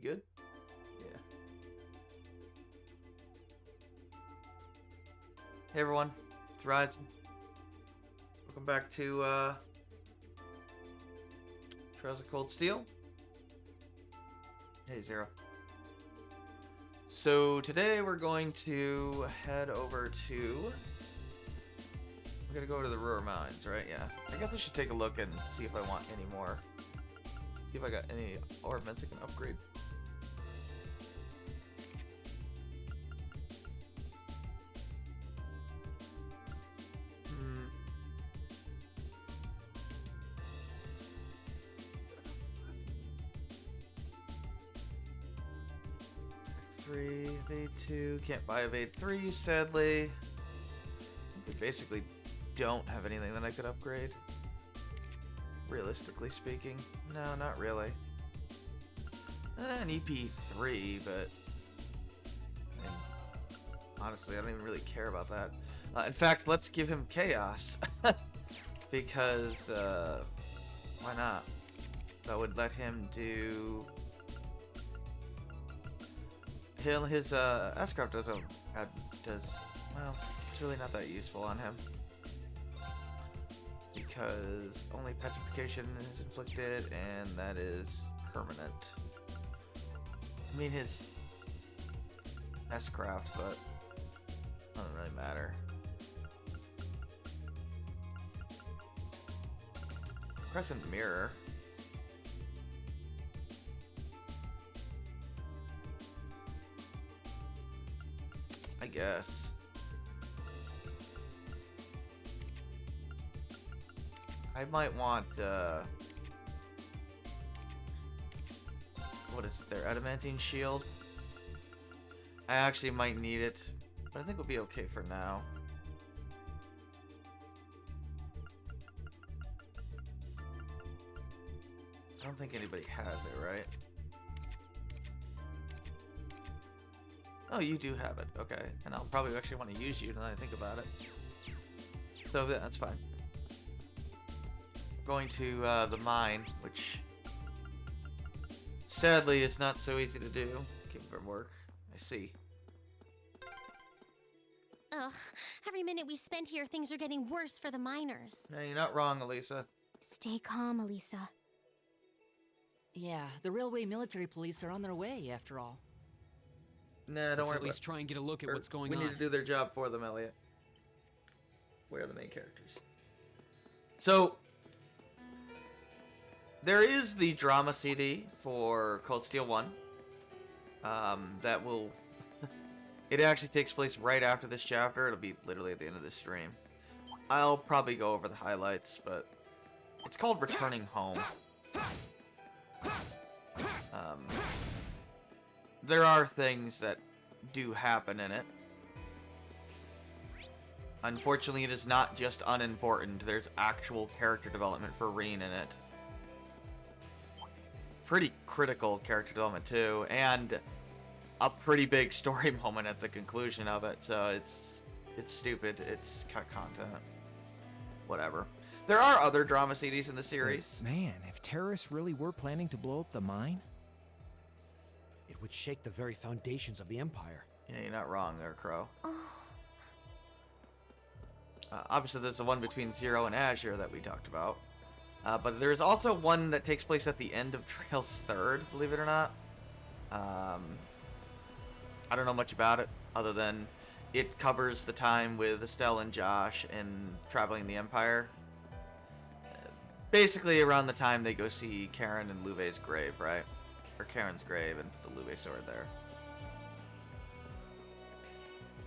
good? Yeah. Hey everyone, it's Ryzen. Welcome back to Trails of Cold Steel. Hey Zero. So today we're going to head over to... We're gonna go over to the Ruhr Mines, right? Yeah. I guess I should take a look and see if I want any more. See if I got any ornaments I can upgrade. X3, Evade 2, can't buy Evade 3, sadly. We basically don't have anything that I could upgrade. Realistically speaking. No, not really. An EP3, but... I mean, honestly, I don't even really care about that. In fact, let's give him Chaos. Because, why not? That would let him do... His S-Craft does, well, it's really not that useful on him. Because only petrification is inflicted, and that is permanent. I mean, his S-Craft, but it doesn't really matter. Crescent Mirror. I guess. I might want, what is it there? Adamantine Shield? I actually might need it, but I think we'll be okay for now. I don't think anybody has it, right? Oh, you do have it. Okay. And I'll probably actually want to use you now that I think about it. So, yeah, that's fine. Going to the mine, which sadly is not so easy to do. Give it work. I see. Ugh, every minute we spend here, things are getting worse for the miners. No, you're not wrong, Elisa. Stay calm, Elisa. Yeah, the railway military police are on their way, after all. Nah, don't worry at least try and get a look at what's going on. We need to do their job for them, Elliot. Where are the main characters? So, there is the drama CD for Cold Steel 1. That will... It actually takes place right after this chapter. It'll be literally at the end of this stream. I'll probably go over the highlights, but... It's called Returning Home. There are things that do happen in it. Unfortunately, it is not just unimportant. There's actual character development for Reen in it. Pretty critical character development too, and a pretty big story moment at the conclusion of it. So it's stupid. It's cut content. Whatever. There are other drama CDs in the series. Man, if terrorists really were planning to blow up the mine, it would shake the very foundations of the Empire. Yeah, you're not wrong there, Crow. Obviously, there's the one between Zero and Azure that we talked about. But there's also one that takes place at the end of Trail's Third, believe it or not. I don't know much about it, other than it covers the time with Estelle and Josh and traveling the Empire. Basically, around the time they go see Karen and Luve's grave, right? Or Karen's grave, and put the Luve sword there.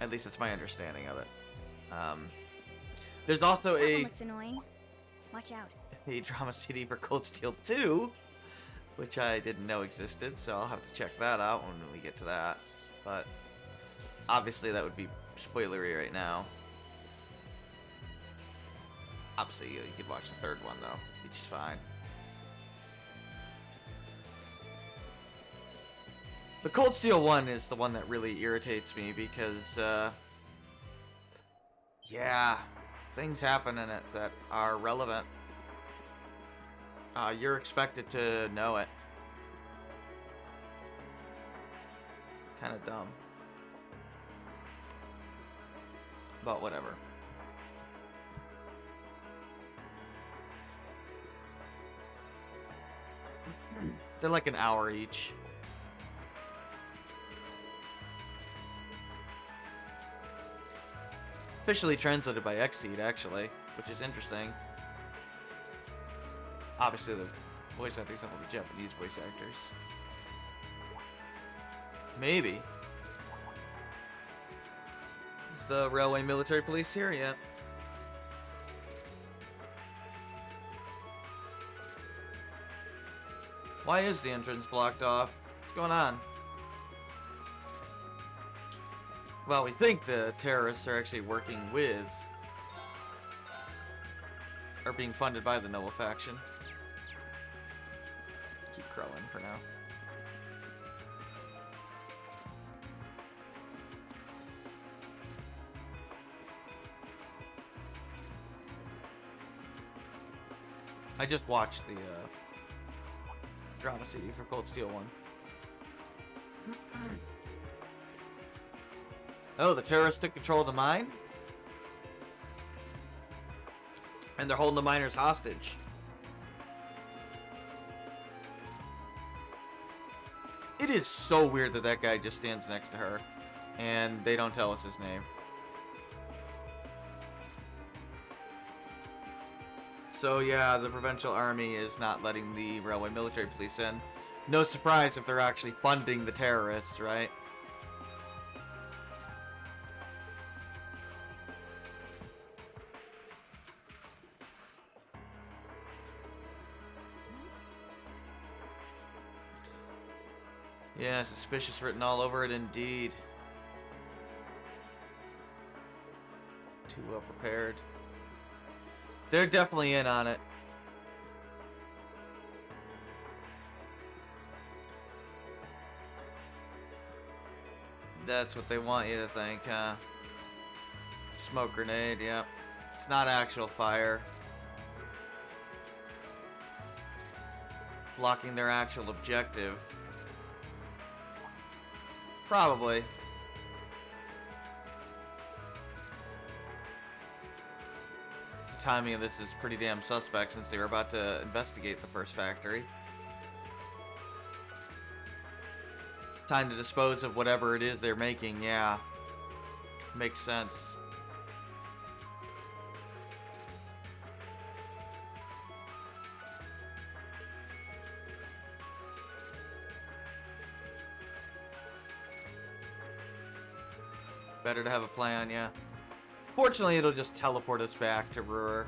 At least that's my understanding of it. There's also That a... one looks annoying. Watch out. A drama CD for Cold Steel 2, which I didn't know existed, so I'll have to check that out when we get to that. But obviously that would be spoilery right now. Obviously you could watch the third one though, which is fine. The Cold Steel 1 is the one that really irritates me because, yeah, things happen in it that are relevant. You're expected to know it. Kind of dumb. But whatever. They're like an hour each. Officially translated by Xseed, actually, which is interesting. Obviously, the voice acting stuff will be Japanese voice actors. Maybe. Is the railway military police here yet? Why is the entrance blocked off? What's going on? Well, we think the terrorists are actually working with, or being funded by the Noble faction. Keep crawling for now. I just watched the drama CD for Cold Steel 1. Oh, the terrorists took control of the mine? And they're holding the miners hostage. It is so weird that that guy just stands next to her and they don't tell us his name. So yeah, the provincial army is not letting the railway military police in. No surprise if they're actually funding the terrorists, right? Yeah, suspicious written all over it indeed. Too well prepared. They're definitely in on it. That's what they want you to think, huh? Smoke grenade, yep. It's not actual fire. Blocking their actual objective. Probably. The timing of this is pretty damn suspect since they were about to investigate the first factory. Time to dispose of whatever it is they're making, yeah. Makes sense. Better to have a plan, yeah. Fortunately, it'll just teleport us back to Ruhr.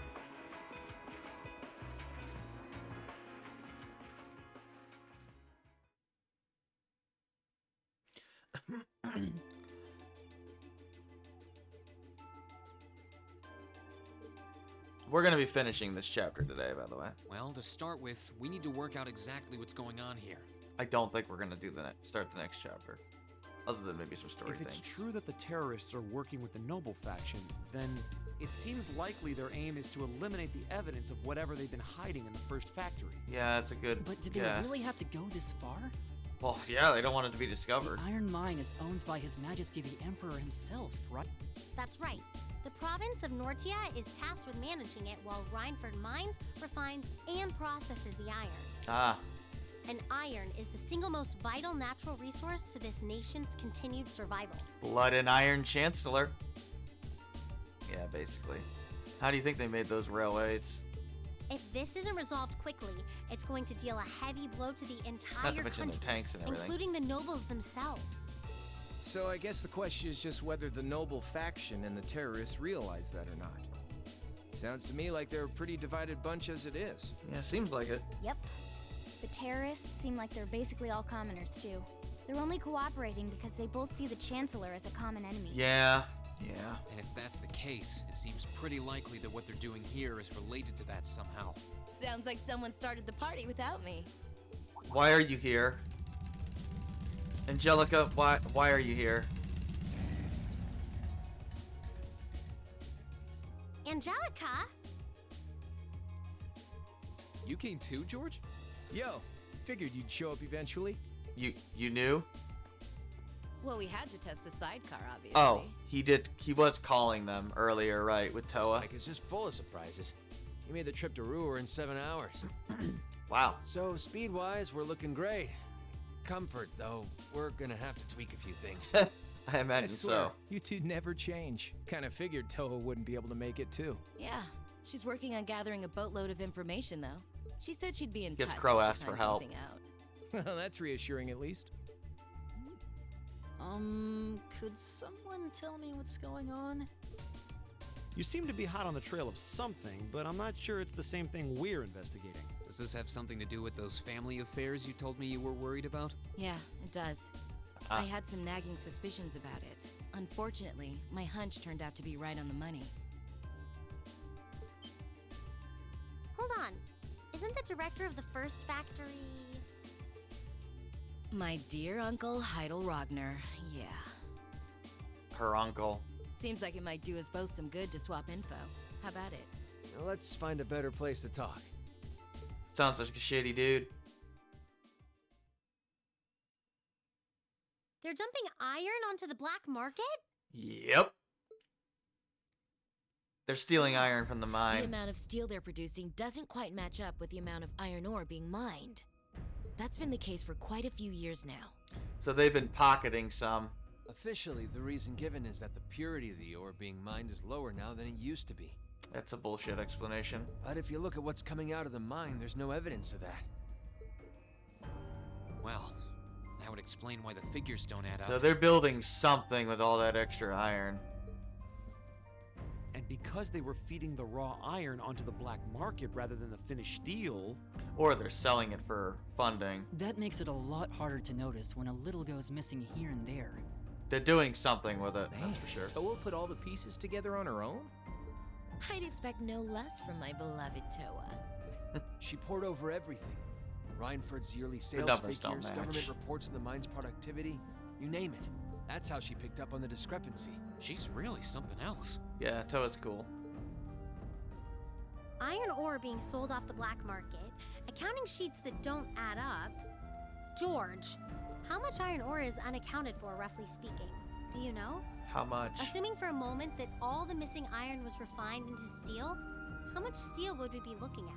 We're going to be finishing this chapter today, by the way. Well, to start with, we need to work out exactly what's going on here. I don't think we're going to do start the next chapter. Other than maybe some story If it's things. true that the terrorists are working with the Noble faction, then it seems likely their aim is to eliminate the evidence of whatever they've been hiding in the first factory. Yeah, it's a good But did they guess. really have to go this far? Well, yeah, they don't want it to be discovered. The Iron Mine is owned by His Majesty the Emperor himself, right? That's right. The province of Nortia is tasked with managing it while Reinford mines, refines, and processes the iron. Ah, And iron is the single most vital natural resource to this nation's continued survival. Blood and Iron Chancellor. Yeah, basically. How do you think they made those railways? If this isn't resolved quickly, it's going to deal a heavy blow to the entire Not to mention country, their tanks and everything. including the nobles themselves. So I guess the question is just whether the Noble faction and the terrorists realize that or not. Sounds to me like they're a pretty divided bunch as it is. Yeah, seems like it. Yep. The terrorists seem like they're basically all commoners, too. They're only cooperating because they both see the Chancellor as a common enemy. Yeah. And if that's the case, it seems pretty likely that what they're doing here is related to that somehow. Sounds like someone started the party without me. Why are you here? Angelica, why are you here? Angelica? You came too, George? Yo, figured you'd show up eventually. You knew? Well, we had to test the sidecar, obviously. Oh, he did. He was calling them earlier, right, with Toa. Mike is just full of surprises. He made the trip to Ruhr in 7 hours. Wow. So, speed-wise, we're looking great. Comfort, though, we're gonna have to tweak a few things. I imagine so. You two never change. Kind of figured Toho wouldn't be able to make it, too. Yeah, she's working on gathering a boatload of information, though. She said she'd be in Guess touch Crow if she asked for finds help. anything out. Well, that's reassuring at least. Could someone tell me what's going on? You seem to be hot on the trail of something, but I'm not sure it's the same thing we're investigating. Does this have something to do with those family affairs you told me you were worried about? Yeah, it does. I had some nagging suspicions about it. Unfortunately, my hunch turned out to be right on the money. Hold on. Isn't the director of the first factory... My dear Uncle Heidel Ragnar, yeah. Her uncle. Seems like it might do us both some good to swap info. How about it? Now let's find a better place to talk. Sounds like a shitty dude. They're dumping iron onto the black market? Yep. They're stealing iron from the The mine. amount of steel they're producing doesn't quite match up with the amount of iron ore being mined. That's been the case for quite a few years now. So they've been pocketing some. Officially, the reason given is that the purity of the ore being mined is lower now than it used to be. That's a bullshit explanation. But if you look at what's coming out of the mine, there's no evidence of that. Well, that would explain why the figures don't add up. So they're building something with all that extra iron. And because they were feeding the raw iron onto the black market rather than the finished steel... Or they're selling it for funding. That makes it a lot harder to notice when a little goes missing here and there. They're doing something with it, Man, that's for sure. Toa put all the pieces together on her own? I'd expect no less from my beloved Toa. She poured over everything. Reinford's yearly sales numbers don't figures, match. government reports on the mine's productivity, you name it. That's how she picked up on the discrepancy. She's really something else. Yeah, Toa's cool. Iron ore being sold off the black market, accounting sheets that don't add up. George, how much iron ore is unaccounted for, roughly speaking? Do you know? How much? Assuming for a moment that all the missing iron was refined into steel, how much steel would we be looking at?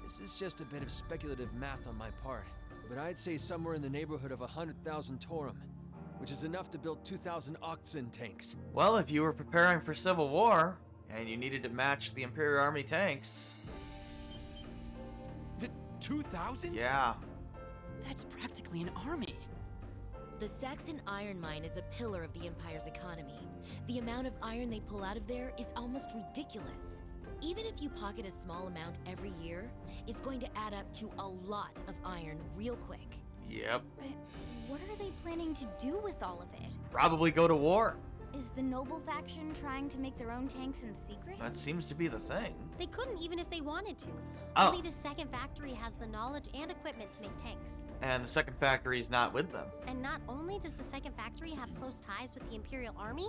This is just a bit of speculative math on my part, but I'd say somewhere in the neighborhood of 100,000 Torum, which is enough to build 2,000 oxen tanks. Well, if you were preparing for civil war, and you needed to match the Imperial Army tanks... 2,000? Yeah. That's practically an army. The Saxon iron mine is a pillar of the Empire's economy. The amount of iron they pull out of there is almost ridiculous. Even if you pocket a small amount every year, it's going to add up to a lot of iron real quick. Yep. But what are they planning to do with all of it? Probably go to war. Is the noble faction trying to make their own tanks in secret? That seems to be the thing. They couldn't even if they wanted to. Oh. Only the second factory has the knowledge and equipment to make tanks. And the second factory is not with them. And not only does the second factory have close ties with the Imperial Army,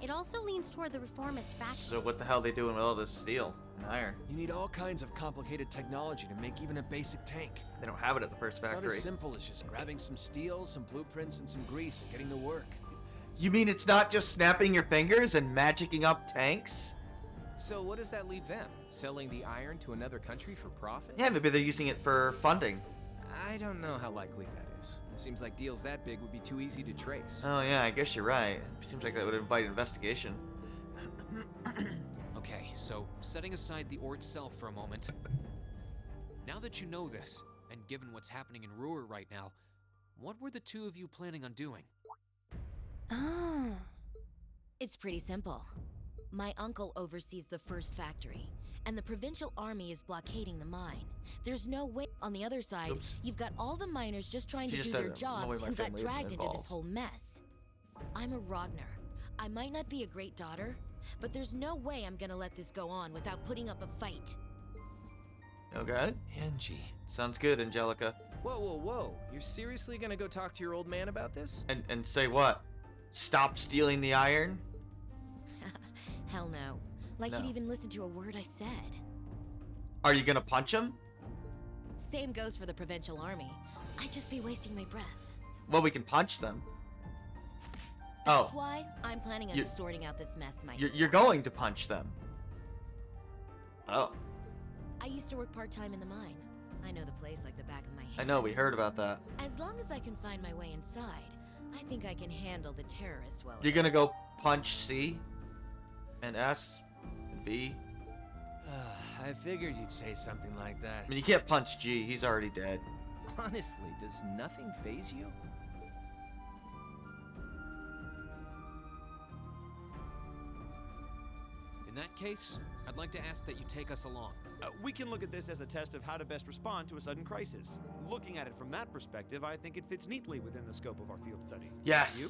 it also leans toward the reformist faction. So what the hell are they doing with all this steel and iron? You need all kinds of complicated technology to make even a basic tank. They don't have it at the first It's not factory. as simple as just grabbing some steel, some blueprints, and some grease and getting to work. You mean it's not just snapping your fingers and magicking up tanks? So what does that leave them? Selling the iron to another country for profit? Yeah, maybe they're using it for funding. I don't know how likely that is. Seems like deals that big would be too easy to trace. Oh yeah, I guess you're right. Seems like that would invite investigation. Okay, so setting aside the ore itself for a moment. Now that you know this, and given what's happening in Ruhr right now, what were the two of you planning on doing? Oh. It's pretty simple. My uncle oversees the first factory, and the provincial army is blockading the mine. There's no way. On the other side, Oops. you've got all the miners just trying She to just do said their it. No way jobs my who got family isn't dragged into this involved. whole mess. I'm a Ragnar. I might not be a great daughter, but there's no way I'm gonna let this go on without putting up a fight. Okay. Angie. Sounds good, Angelica. Whoa, whoa, whoa. You're seriously gonna go talk to your old man about this? And say what? Stop stealing the iron? Hell no. Like No. he'd even listen to a word I said. Are you gonna punch him? Same goes for the provincial army. I'd just be wasting my breath. Well, we can punch them. That's Oh, why I'm planning on You- sorting out this mess myself. you're going to punch them. Oh, I used to work part-time in the mine. I know the place like the back of my hand. I know, we heard about that. As long as I can find my way inside, I think I can handle the terrorists well. You're gonna go punch C and S and V. I figured you'd say something like that. I mean, you can't punch G. He's already dead. Honestly, does nothing faze you? In that case, I'd like to ask that you take us along. We can look at this as a test of how to best respond to a sudden crisis. Looking at it from that perspective, I think it fits neatly within the scope of our field study. Yes. You?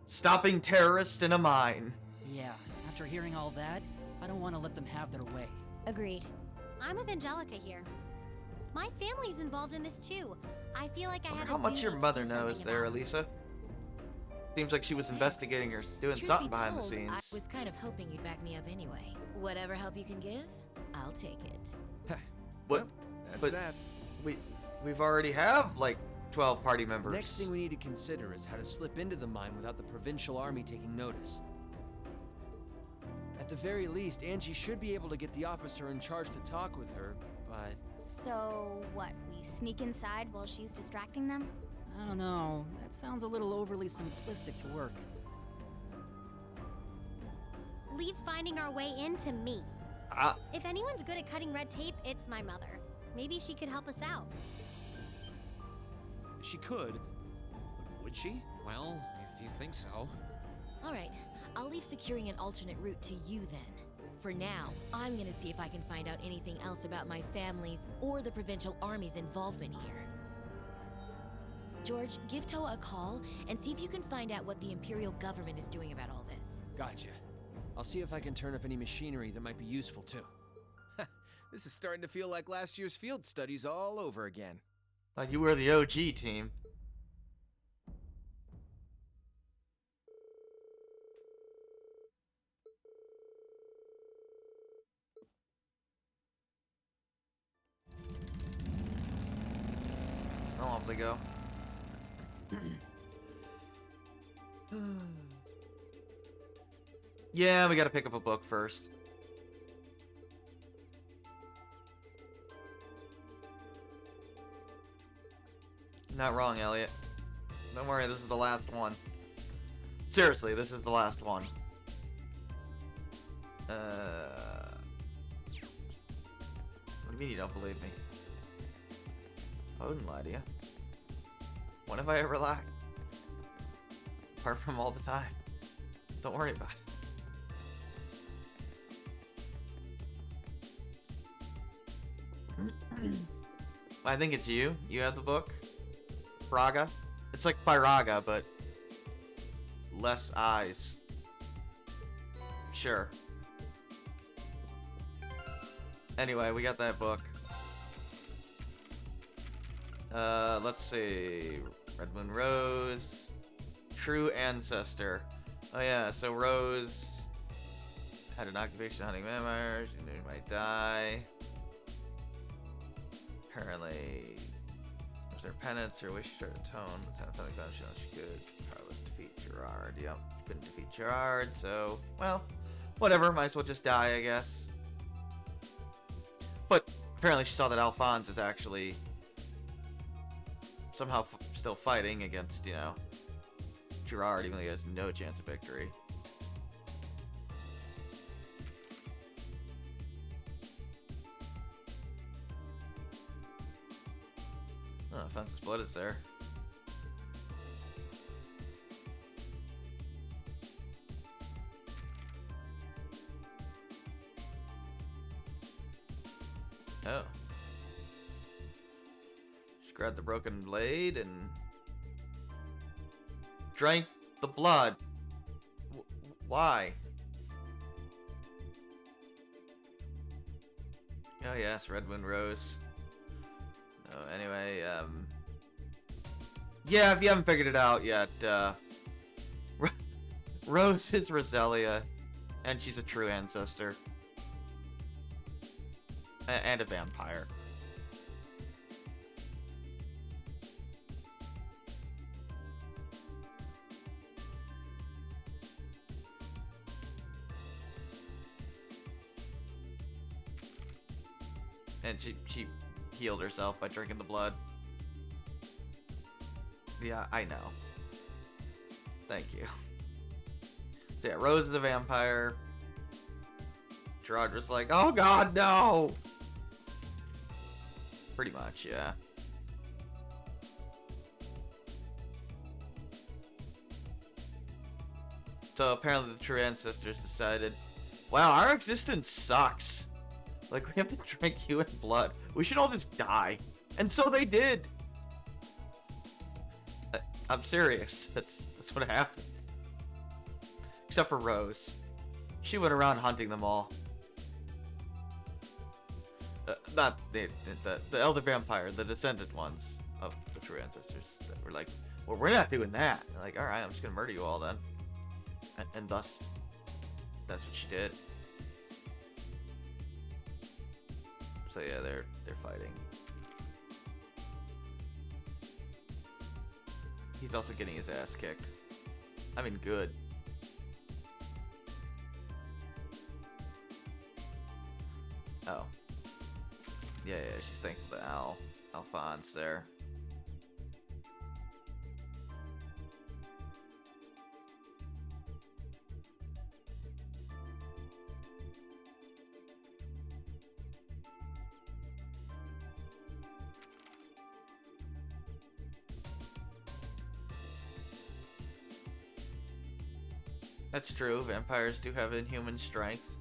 Stopping terrorists in a mine. Yeah, after hearing all that, I don't want to let them have their way. Agreed. I'm with Angelica here. My family's involved in this too. I feel like I Wonder have how a much duty your to mother do knows something there, about it. Elisa. Seems like she was investigating or doing Truth something be behind the told, scenes. I was kind of hoping you'd back me up anyway. Whatever help you can give, I'll take it. What? That's But that. we've already have like 12 party members. Next thing we need to consider is how to slip into the mine without the provincial army taking notice. At the very least, Angie should be able to get the officer in charge to talk with her, but... So, what? We sneak inside while she's distracting them? I don't know. That sounds a little overly simplistic to work. Leave finding our way in to me. Ah, If anyone's good at cutting red tape, it's my mother. Maybe she could help us out. She could. But would she? Well, if you think so. All right, I'll leave securing an alternate route to you then. For now, I'm gonna see if I can find out anything else about my family's or the provincial army's involvement here. George, give Toa a call and see if you can find out what the Imperial government is doing about all this. Gotcha. I'll see if I can turn up any machinery that might be useful too. This is starting to feel like last year's field studies all over again. like you were the OG team. Oh, off they go. Yeah, we gotta pick up a book first. Not wrong, Elliot. Don't worry, this is the last one. Seriously, this is the last one. What do you mean you don't believe me? I wouldn't lie to you. When have I ever lied? Apart from all the time. Don't worry about it. I think it's you. You have the book. Braga. It's like Firaga, but less eyes. Sure. Anyway, we got that book. Let's see. Red Moon Rose. True Ancestor. Oh yeah, so Rose had an occupation hunting vampires. She knew she might die. Apparently, was there penance or wish to atone? Lieutenant Pelican shown she could. Powerless defeat Gerard. Yep, she couldn't defeat Gerard, so, well, whatever. Might as well just die, I guess. But apparently she saw that Alphonse is actually somehow still fighting against, you know, Gerard, even though he has no chance of victory. Oh, offensive blood is there. Oh. She grabbed the broken blade and drank the blood. Why? Oh yes, Red Moon Rose. Oh, anyway, yeah, if you haven't figured it out yet, Rose is Roselia, and she's a true ancestor. And a vampire. And she healed herself by drinking the blood. Yeah, I know. Thank you. So yeah, Rose the vampire. Gerard was like, oh god, no! Pretty much, yeah. So apparently the true ancestors decided, wow, our existence sucks. Like, we have to drink human blood. We should all just die. And so they did. I'm serious. That's what happened. Except for Rose. She went around hunting them all. Not the elder vampire, the descendant ones of the true ancestors that were like, well, we're not doing that. They're like, alright, I'm just gonna murder you all then. And thus, that's what she did. So yeah, they're fighting. He's also getting his ass kicked. I mean, good. Oh. Yeah, she's thankful to Alphonse there. That's true, vampires do have inhuman strength.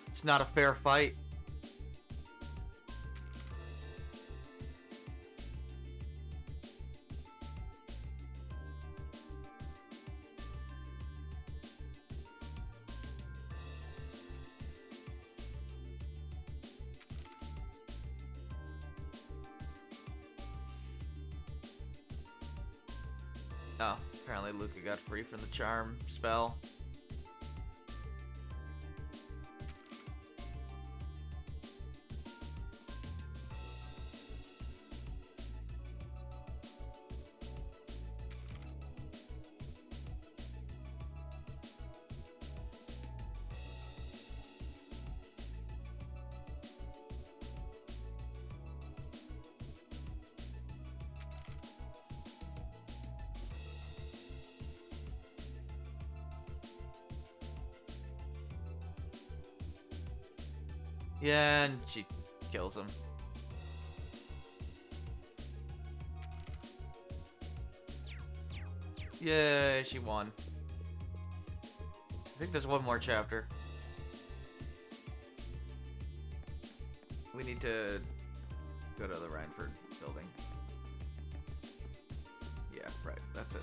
It's not a fair fight. Oh, apparently Luca got free from the charm spell. Yeah, and she kills him. Yay, she won. I think there's one more chapter. We need to go to the Rhineford building. Yeah, right, that's it.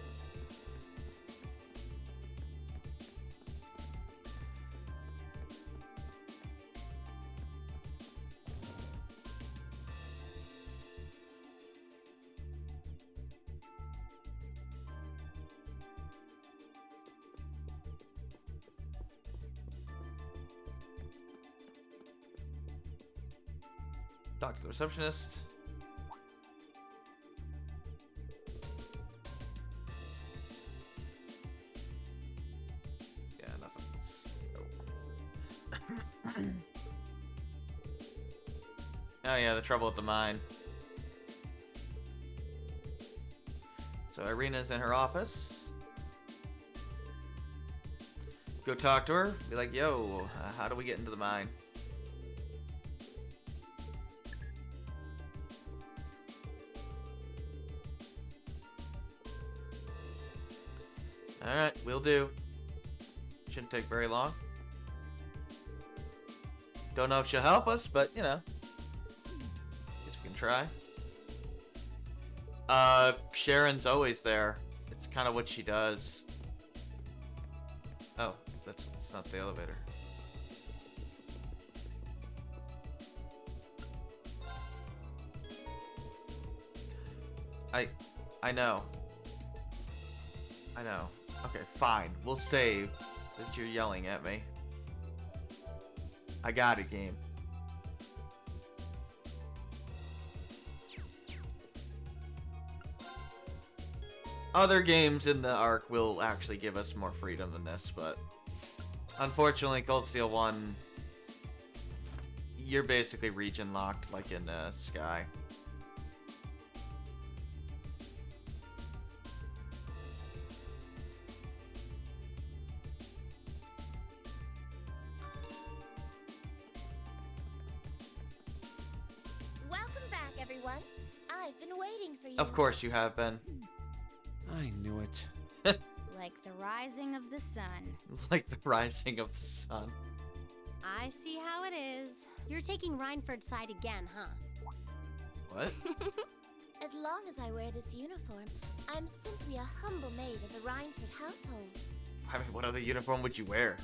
Talk to the receptionist. Yeah, nothing. Oh yeah, the trouble at the mine. So Irina's in her office. Go talk to her. Be like, yo, how do we get into the mine? Alright, we'll do. Shouldn't take very long. Don't know if she'll help us, but, you know. Guess we can try. Sharon's always there. It's kind of what she does. Oh, that's not the elevator. I know. I know. Okay, fine. We'll save that you're yelling at me. I got it, game. Other games in the arc will actually give us more freedom than this, but unfortunately, Cold Steel 1, you're basically region locked, like in Sky. Welcome back, everyone. I've been waiting for you. Of course you have been. I knew it. Like the rising of the sun. Like the rising of the sun. I see how it is. You're taking Rhineford's side again, huh? What? As long as I wear this uniform, I'm simply a humble maid of the Rhineford household. I mean, what other uniform would you wear?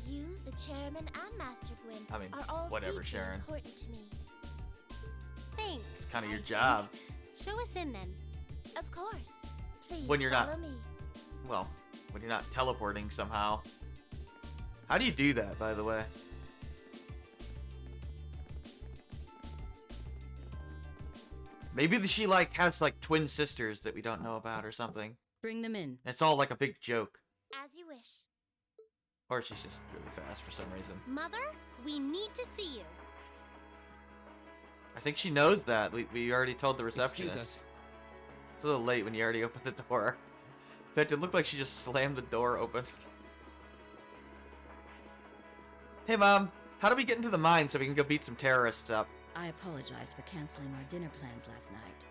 You, the chairman, and Master Gwyn I mean, are all whatever, deeply Sharon. important to me. Thanks. Kind of your I job. think. Show us in then. Of course. Please When you're not- follow me. Well, when you're not teleporting somehow. How do you do that, by the way? Maybe she like has like twin sisters that we don't know about or something. Bring them in. It's all like a big joke. As you wish. Or she's just really fast for some reason. Mother, we need to see you. I think she knows that. We already told the receptionist. Excuse us. It's a little late when you already opened the door. In fact, it looked like she just slammed the door open. Hey, Mom. How do we get into the mine so we can go beat some terrorists up? I apologize for canceling our dinner plans last night,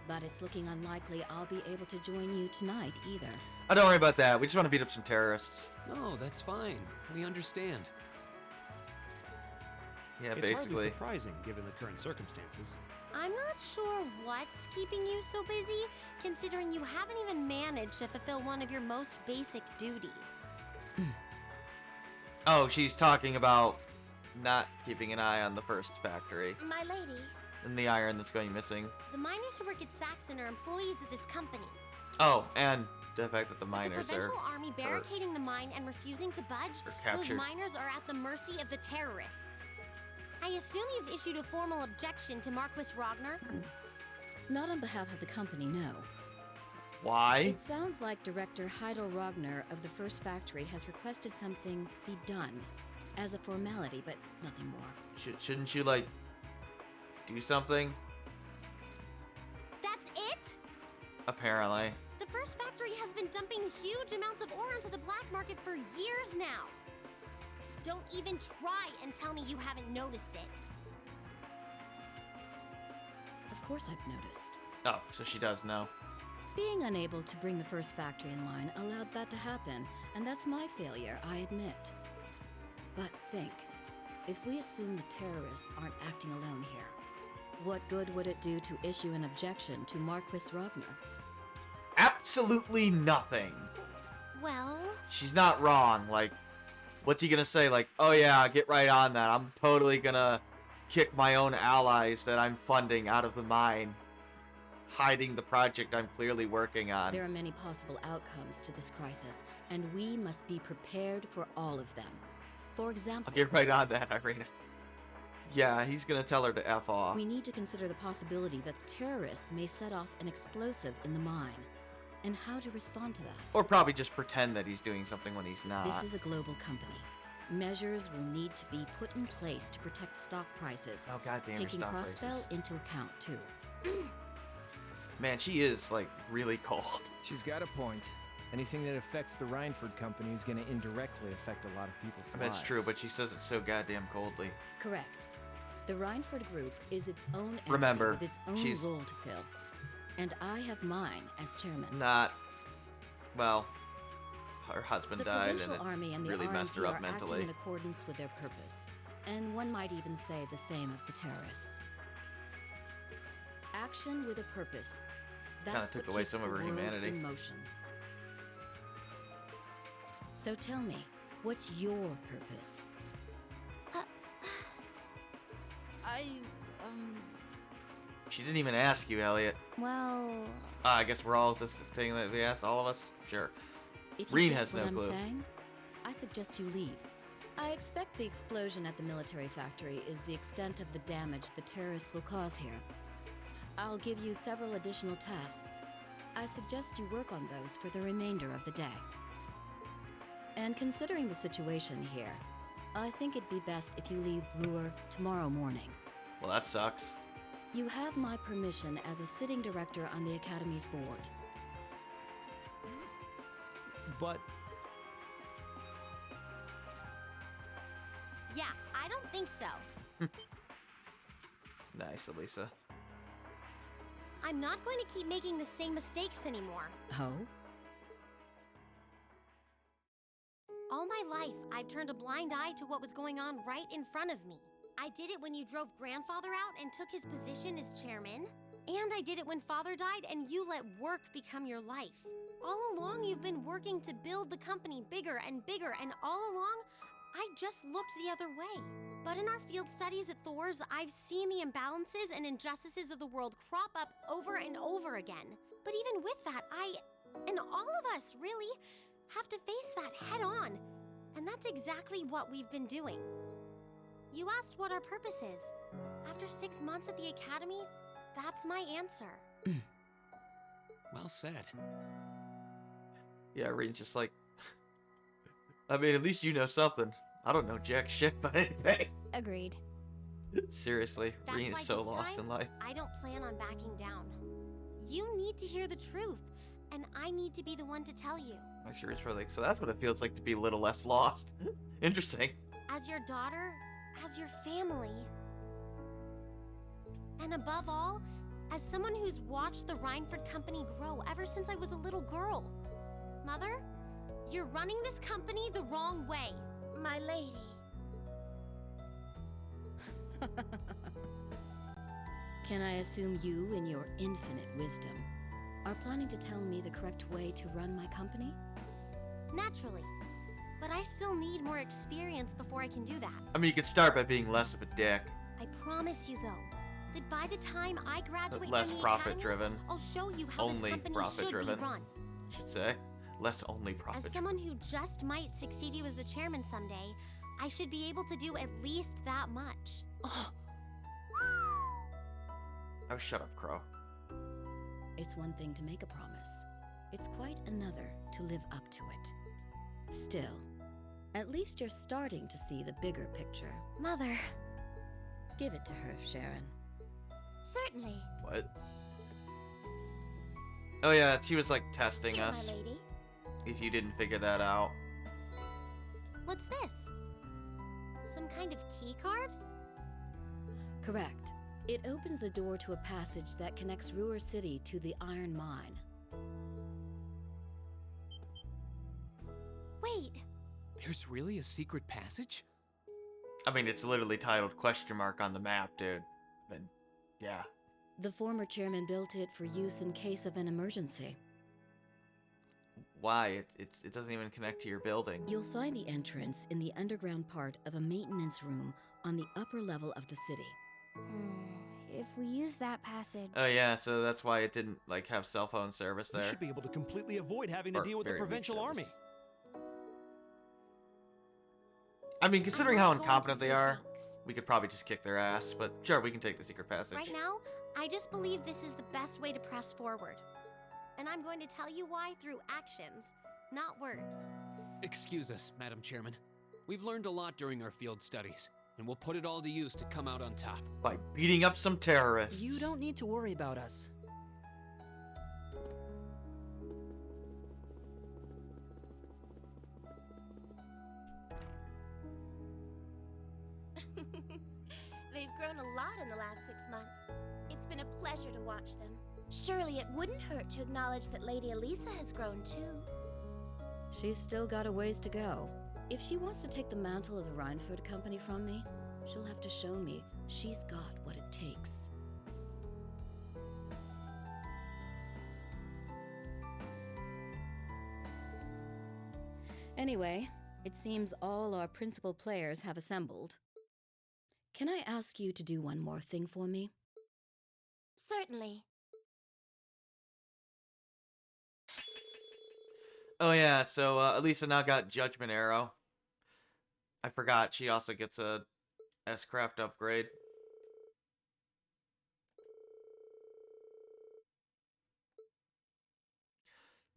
but it's looking unlikely I'll be able to join you tonight either. Oh, don't worry about that. We just want to beat up some terrorists. No, that's fine. We understand. Yeah, It's hardly basically. surprising given the current circumstances. I'm not sure what's keeping you so busy, considering you haven't even managed to fulfill one of your most basic duties. Oh, she's talking about not keeping an eye on the first factory My lady, and the iron that's going missing. The miners who work at Saxon are employees of this company. Oh, and the fact that the With miners the are provincial army barricading the mine and refusing to budge, Or those captured. miners are at the mercy of the terrorists. I assume you've issued a formal objection to Marquis Ragnar? Not on behalf of the company, no. Why? It sounds like Director Heidel Ragnar of the first factory has requested something be done as a formality, but nothing more. Shouldn't you like do something? That's it? Apparently. The first factory has been dumping huge amounts of ore onto the black market for years now. Don't even try and tell me you haven't noticed it. Of course I've noticed. Oh, so she does know. Being unable to bring the first factory in line allowed that to happen, and that's my failure, I admit. But think, if we assume the terrorists aren't acting alone here, what good would it do to issue an objection to Marquis Ragnar? Absolutely nothing. Well, She's not wrong. Like, what's he gonna say? Like, oh yeah, get right on that. I'm totally gonna kick my own allies that I'm funding out of the mine, hiding the project I'm clearly working on. There are many possible outcomes to this crisis, and we must be prepared for all of them. For example, I'll get right on that, Irina. Yeah, he's gonna tell her to F off. we need to consider the possibility that the terrorists may set off an explosive in the mine, and how to respond to that. Or probably just pretend that he's doing something when he's not. This is a global company. Measures will need to be put in place to protect stock prices, Oh goddamn, taking stop Crossbell prices. into account too. Man, she is like really cold. She's got a point. Anything that affects the Rhineford company is going to indirectly affect a lot of people's I mean, lives. it's true, but she says it so goddamn coldly. Correct. The Rhineford Group is its own entity Remember, with its own she's- role to fill, and I have mine as chairman. Not, well, her husband The died and provincial it army and the really messed her RMP up are mentally. acting in accordance with their purpose, and one might even say the same of the terrorists. Action with a purpose. Kinda That's took what away keeps some of the her world humanity. in motion. So tell me, what's your purpose? She didn't even ask you, Elliot. Well, I guess we're all just the thing that we asked all of us. Sure. If you Reen get has what no I'm clue. saying, I suggest you leave. I expect the explosion at the military factory is the extent of the damage the terrorists will cause here. I'll give you several additional tasks. I suggest you work on those for the remainder of the day. And considering the situation here, I think it'd be best if you leave Ruhr tomorrow morning. Well, that sucks. You have my permission as a sitting director on the Academy's board. But Yeah, I don't think so. Nice, Elisa. I'm not going to keep making the same mistakes anymore. Oh? All my life, I've turned a blind eye to what was going on right in front of me. I did it when you drove grandfather out and took his position as chairman. And I did it when father died and you let work become your life. All along, you've been working to build the company bigger and bigger, and all along, I just looked the other way. But in our field studies at Thor's, I've seen the imbalances and injustices of the world crop up over and over again. But even with that, I, and all of us, really, have to face that head on. And that's exactly what we've been doing. You asked what our purpose is. After 6 months at the Academy, that's my answer. Well said. Yeah, Reen's just like, I mean, at least you know something. I don't know jack shit about anything. Agreed. Seriously, That's Reen why is so this lost time, in life. I don't plan on backing down. You need to hear the truth, and I need to be the one to tell you. Actually, it's really, so that's what it feels like to be a little less lost. Interesting. As your daughter, as your family, and above all, as someone who's watched the Rhineford Company grow ever since I was a little girl. Mother, you're running this company the wrong way. My lady. Can I assume you, in your infinite wisdom, are planning to tell me the correct way to run my company? Naturally. But I still need more experience before I can do that. I mean, you could start by being less of a dick. I promise you, though, that by the time I graduate Less from the profit-driven. Academy, I'll show you how Only this company profit-driven. should be run. I should say. Less only profit. As someone who just might succeed you as the chairman someday, I should be able to do at least that much. Oh, shut up, Crow. It's one thing to make a promise. It's quite another to live up to it. Still, at least you're starting to see the bigger picture. Mother. Give it to her, Sharon. Certainly. What? Oh yeah, she was like testing Here, us. my lady. If you didn't figure that out. What's this? Some kind of key card? Correct. It opens the door to a passage that connects Ruhr City to the iron mine. Wait. There's really a secret passage? I mean, it's literally titled question mark on the map, dude. Then, yeah. The former chairman built it for use in case of an emergency. Why? It doesn't even connect to your building. You'll find the entrance in the underground part of a maintenance room on the upper level of the city. If we use that passage... Oh yeah, so that's why it didn't, like, have cell phone service there. we should be able to completely avoid having to Or deal with the very weak provincial army. service. I mean, considering how I'm not going incompetent to they say are, thanks. we could probably just kick their ass, but sure, we can take the secret passage. Right now, I just believe this is the best way to press forward. And I'm going to tell you why through actions, not words. Excuse us, Madam Chairman. We've learned a lot during our field studies, and we'll put it all to use to come out on top. By beating up some terrorists. You don't need to worry about us. They've grown a lot in the last 6 months. It's been a pleasure to watch them. Surely it wouldn't hurt to acknowledge that Lady Elisa has grown too. She's still got a ways to go. If she wants to take the mantle of the Rhineford Company from me, she'll have to show me she's got what it takes. Anyway, it seems all our principal players have assembled. Can I ask you to do one more thing for me? Certainly. Oh yeah, so Elisa now got Judgment Arrow. I forgot, she also gets a S-Craft upgrade.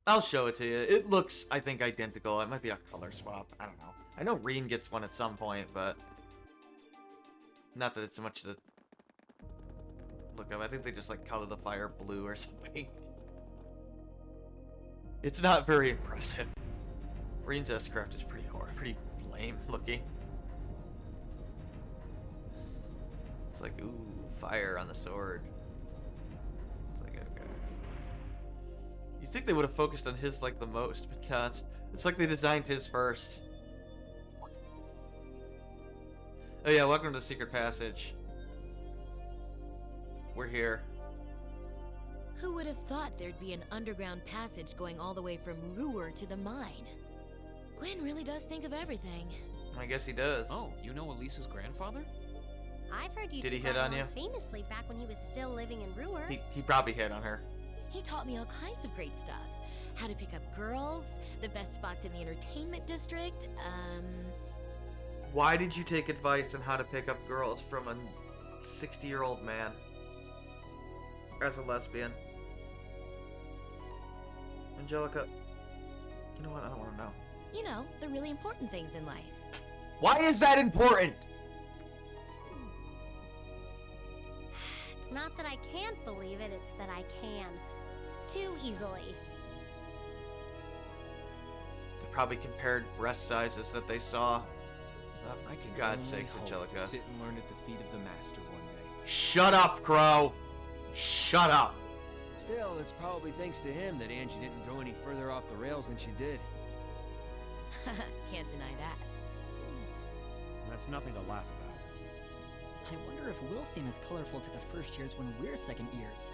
I'll show it to you. It looks, I think, identical. It might be a color swap. I don't know. I know Reen gets one at some point, but not that it's much to look up. I think they just like color the fire blue or something. It's not very impressive. Reen's S-Craft is pretty lame looking. It's like, ooh, fire on the sword. It's like, okay. You think they would have focused on his like the most, but no, it's like they designed his first. Oh yeah, welcome to the secret passage. We're here. Who would have thought there'd be an underground passage going all the way from Ruhr to the mine? Gwen really does think of everything. I guess he does. Oh, you know Elisa's grandfather? I've heard you Did two he hit got on along you? famously back when he was still living in Ruhr. He probably hit on her. He taught me all kinds of great stuff. How to pick up girls, the best spots in the entertainment district, Why did you take advice on how to pick up girls from a 60-year-old man? As a lesbian. Angelica, you know what? I don't want to know. you know, the really important things in life. Why is that important? It's not that I can't believe it, it's that I can. Too easily. They probably compared breast sizes that they saw. For God's sakes, hope Angelica. to sit and learn at the feet of the master one day. Shut up, Crow! Shut up! Still, it's probably thanks to him that Angie didn't go any further off the rails than she did. Can't deny that. That's nothing to laugh about. I wonder if we'll seem as colorful to the first years when we're second years.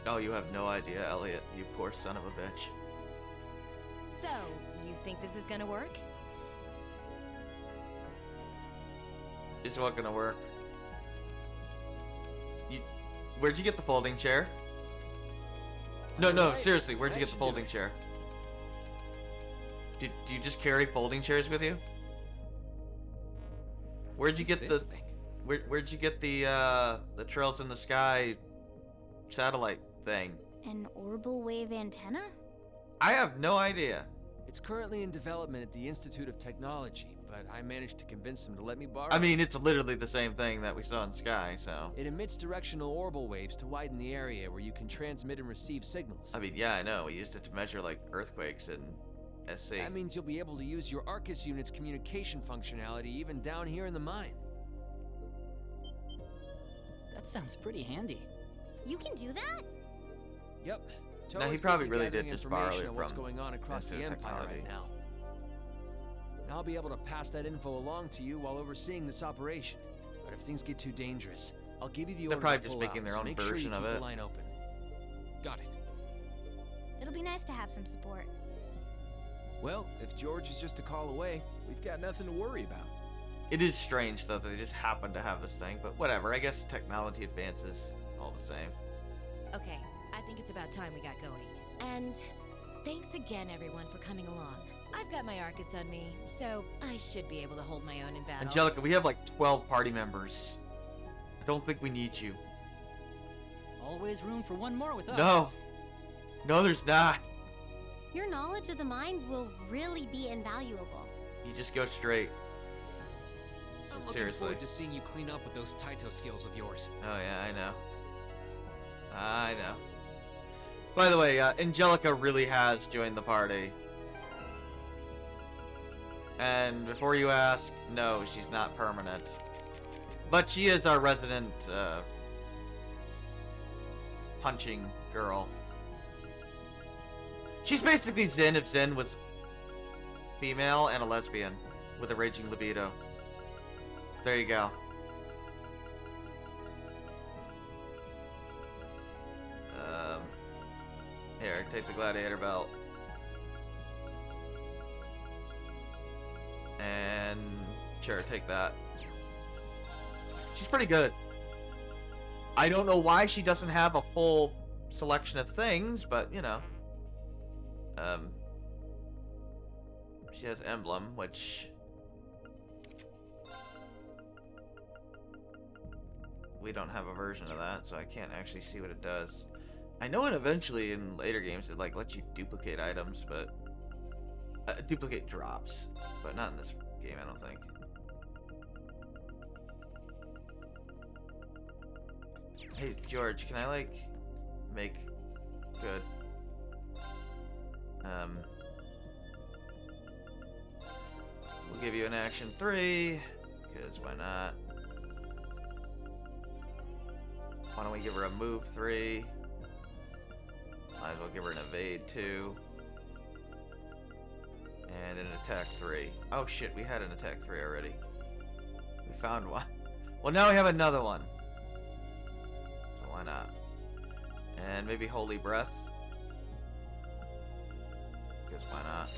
Oh, you have no idea, Elliot. You poor son of a bitch. So, you think this is gonna work? Is what gonna work? Where'd you get the folding chair? No, Alright, seriously, where'd you that get the should do folding it. chair? Do you just carry folding chairs with you? Where'd you What's get this the thing? where'd you get the Trails in the Sky satellite thing? An orbital wave antenna? I have no idea. It's currently in development at the Institute of Technology, but I managed to convince them to let me borrow I mean, it's literally the same thing that we saw in Sky, so. it. It emits directional orbital waves to widen the area where you can transmit and receive signals. I mean, yeah, I know. We used it to measure, like, earthquakes and SC. That means you'll be able to use your Arcus unit's communication functionality even down here in the mine. That sounds pretty handy. You can do that? Yep. No, he Toa's probably busy really gathering did just borrow information it on what's from going on across the Institute of Empire Technology. right now. And I'll be able to pass that info along to you while overseeing this operation. But if things get too dangerous, I'll give you the They're order probably to just pull making out, their so own make sure you version of keep it. the line open. Got it. It'll be nice to have some support. Well, if George is just a call away, we've got nothing to worry about. It is strange, though, that they just happen to have this thing, but whatever. I guess technology advances all the same. Okay, I think it's about time we got going. And thanks again, everyone, for coming along. I've got my Arcus on me, so I should be able to hold my own in battle. Angelica, we have like 12 party members. I don't think we need you. Always room for one more with us. No. No, there's not. Your knowledge of the mind will really be invaluable. You just go straight. I'm looking Seriously. forward to seeing you clean up with those Taito skills of yours. Oh, yeah, I know. I know. By the way, Angelica really has joined the party. And before you ask, no, she's not permanent. But she is our resident punching girl. She's basically Zen if Zen was female and a lesbian with a raging libido. There you go. Here, take the gladiator belt. And sure, take that. She's pretty good. I don't know why she doesn't have a full selection of things, but you know. She has emblem, which we don't have a version of that, so I can't actually see what it does. I know it eventually in later games it like lets you duplicate items, but Duplicate drops, but not in this game, I don't think. Hey, George, can I, like, make good? We'll give you an action 3, because why not? Why don't we give her a move 3? Might as well give her an evade 2. And an attack 3. Oh shit, we had an attack 3 already. We found one. Well, now we have another one. So why not? And maybe Holy Breath. Because why not?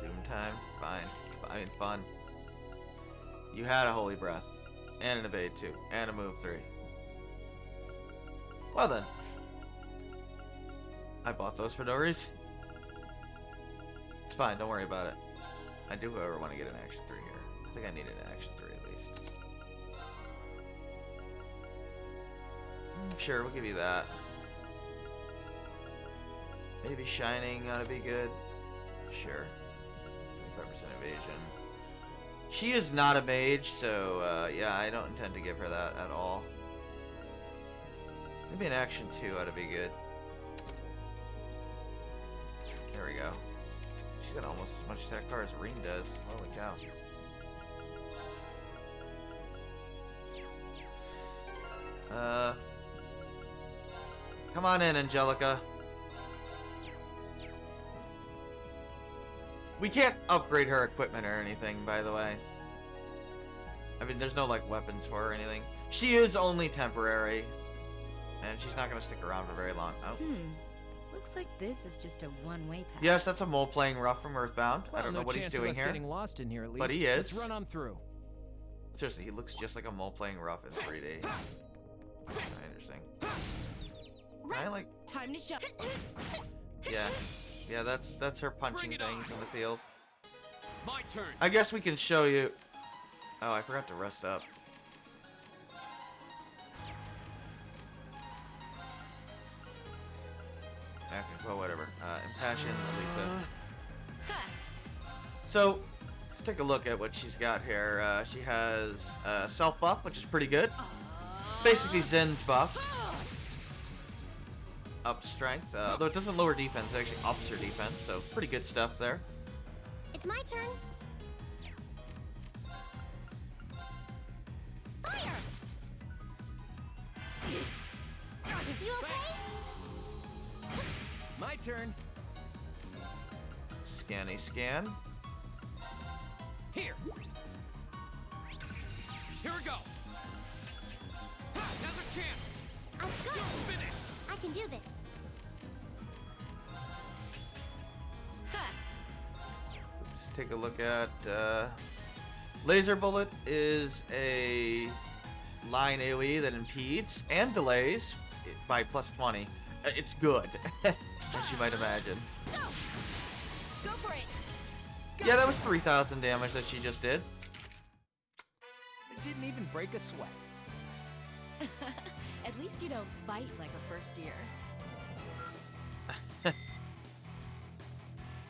Zoom time. Fine. I mean, fun. You had a Holy Breath. And an evade 2. And a move 3. Well then. I bought those for no reason. It's fine, don't worry about it. I do, however, want to get an action 3 here. I think I need an action 3 at least. Sure, we'll give you that. Maybe Shining ought to be good. Sure. 25% evasion. She is not a mage, so yeah, I don't intend to give her that at all. Maybe an action 2 ought to be good. There we go. She's got almost as much attack power as Reem does. Holy cow. Come on in, Angelica. We can't upgrade her equipment or anything, by the way. I mean, there's no, like, weapons for her or anything. She is only temporary. And she's not going to stick around for very long. Oh. Looks like this is just a one-way path. Yes, that's a mole playing rough from Earthbound. Well, I don't know no what he's chance of doing us here. Getting lost in here, at least. But he is. Let's run on through. Seriously, he looks just like a mole playing rough in 3D. That's kind of interesting. Can I, like... Time to show. Yeah. Yeah, that's her punching things in the field. My turn. I guess we can show you... Oh, I forgot to rest up. Okay, well, whatever. Impassion, Elisa. So, let's take a look at what she's got here. She has self buff, which is pretty good. Basically Zen's buff. Up strength, though it doesn't lower defense, it actually ups her defense, so pretty good stuff there. It's my turn. Fire! You okay? My turn. Scanny scan. Here. Here we go. Now's a chance. I've got it. Finish. I can do this. Let's take a look at Laser Bullet is a line AoE that impedes and delays by plus 20. It's good, as you might imagine. Go for it. Yeah, that was 3,000 damage that she just did. It didn't even break a sweat. At least you don't fight like a first year.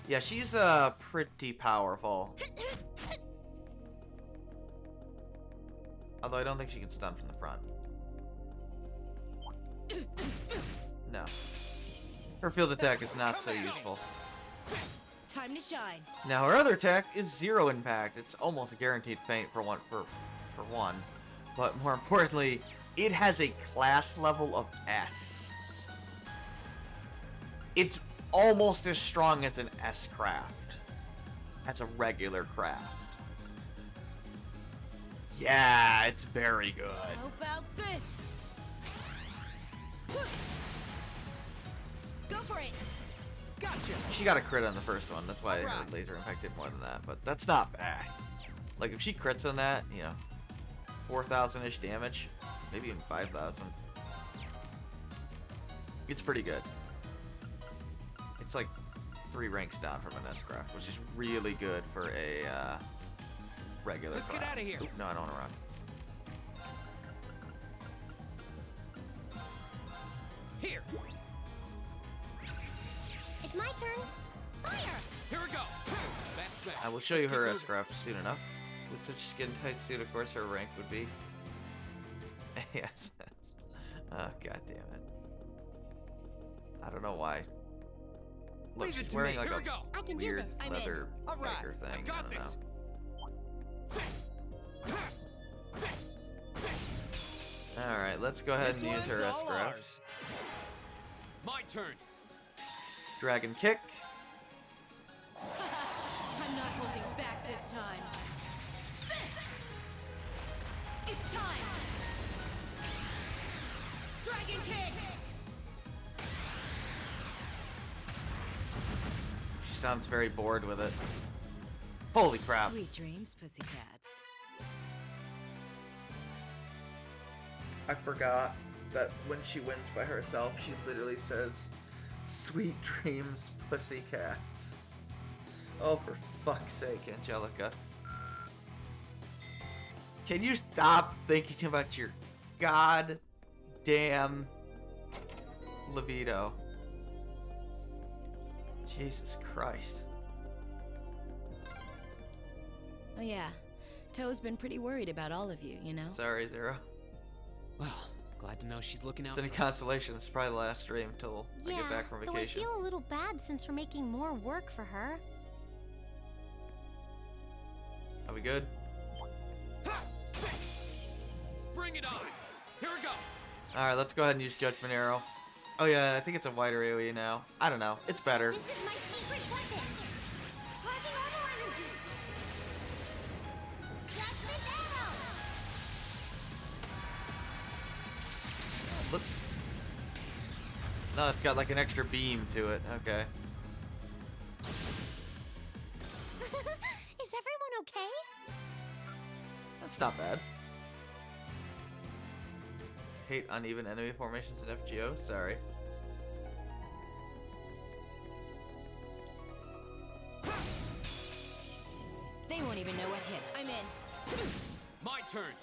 Yeah, she's pretty powerful. Although I don't think she can stun from the front. No. Her field attack is not so useful. Time to shine. Now her other attack is 0 impact. It's almost a guaranteed feint for one. But more importantly, it has a class level of S. It's almost as strong as an S craft. As a regular craft. Yeah, it's very good. How about this? Go for it. Gotcha. She got a crit on the first one. That's why her laser impact did more than that. But that's not bad. Like, if she crits on that, you know, 4,000-ish damage. Maybe even 5,000. It's pretty good. It's like 3 ranks down from an S-Craft, which is really good for a regular Let's craft. get out of here. Oop, no, I don't want to run. Here. It's my turn. fire! Here we go! That's that. I will show you her S-craft soon enough. With such a skin-tight suit, of course, her rank would be... yes. Oh, god damn it. I don't know why. Look, Leave it she's to wearing me. like Here a we go. I can do weird this. I'm in. leather All right, biker thing. I've got I don't this. know. Alright, let's go ahead This and use one's her all S-craft. ours. My turn. Dragon kick. I'm not holding back this time. It's time! Dragon kick! She sounds very bored with it. Holy crap. Sweet dreams, pussycats. I forgot that when she wins by herself, she literally says, "Sweet dreams, pussycats." Oh, for fuck's sake, Angelica. Can you stop thinking about your goddamn libido? Jesus Christ. Oh yeah, Toe's been pretty worried about all of you, you know? Sorry, Zero. Well, glad to know she's looking out It's any for us. consolation, it's probably the last stream till I Yeah, get back from though I vacation. feel a little bad since we're making more work for her. Are we good? Bring it on! Here we go! Alright, let's go ahead and use Judgment Arrow. Oh yeah, I think it's a wider AoE now. I don't know. It's better. This is my secret weapon! Charging orbital energy! Judgment arrow! Looks... No, it's got like an extra beam to it. Okay. Is everyone okay? That's not bad. Hate uneven enemy formations in FGO. Sorry. They won't even know what hit. I'm in. My turn!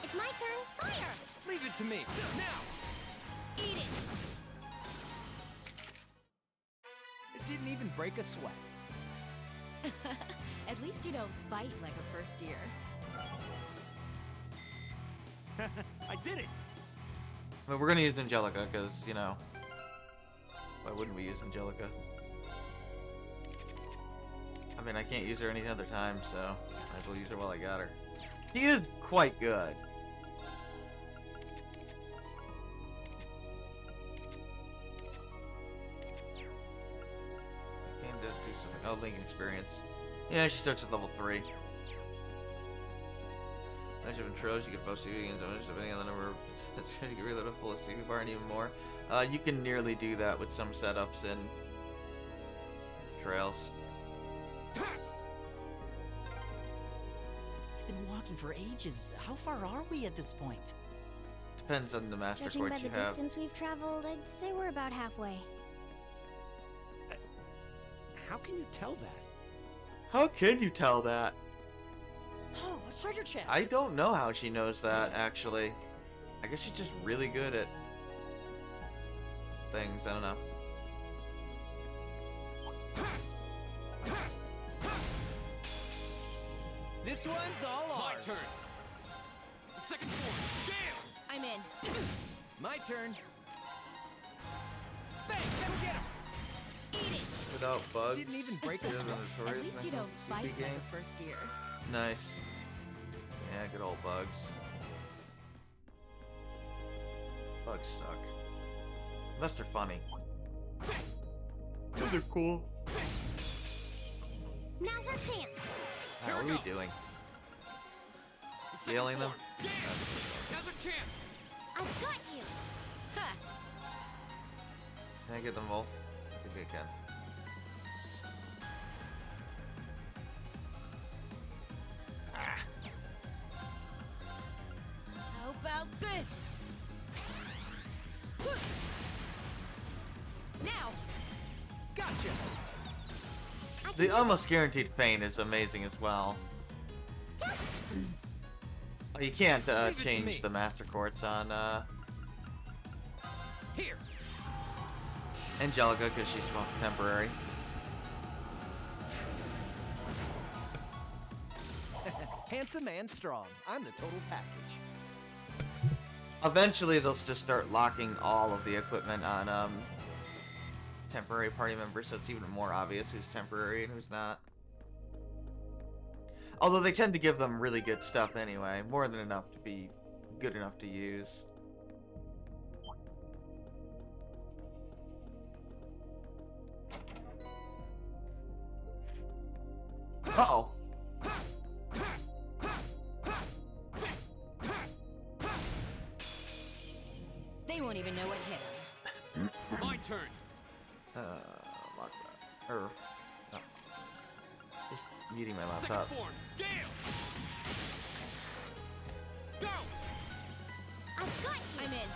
It's my turn. Fire! Leave it to me. Now! Eat it! It didn't even break a sweat. At least you don't fight like a first year. I did it! But we're gonna use Angelica, because, you know... Why wouldn't we use Angelica? I mean, I can't use her any other time, so might as well use her while I got her. She is quite good. And does do something. Oh, Link experience. Yeah, she starts at level 3. As you have intros, you get both CV and zones depending on the number of it's going to get reloaded full of CV bar and even more. You can nearly do that with some setups in Trails. We've been walking for ages. How far are we at this point? Depends on the master Judging by courts the you have. distance we've traveled, I'd say we're about halfway. How can you tell that? How can you tell that? Oh, a treasure chest! I don't know how she knows that, actually. I guess she's just really good at things. I don't know. This one's all My ours. turn! The second form! Gale! I'm in. My turn. Bang! Come get him! Eat it! Without bugs. Didn't even break a Given sweat. the At Notorious least you Mental don't CP fight like game. a first year. Nice. Yeah, good old bugs. Bugs suck. Unless they're funny. They're cool. Now's our chance. How are we doing? The second Scaling them? form. Gale! Now's our chance! I've got you. Ha! Can I get them both? I think I can. How about this? Now! Gotcha! The almost guaranteed pain is amazing as well. Oh, you can't Leave it to me. change the master courts on Here! Angelica because she's temporary. Handsome and strong. I'm the total package. Eventually, they'll just start locking all of the equipment on temporary party members, so it's even more obvious who's temporary and who's not. Although they tend to give them really good stuff anyway, more than enough to be good enough to use. Uh-oh. They won't even know what hit them. My turn. Lock that. Or, no. Just muting my laptop. Second form, Gale. Go. I've got you. I'm in.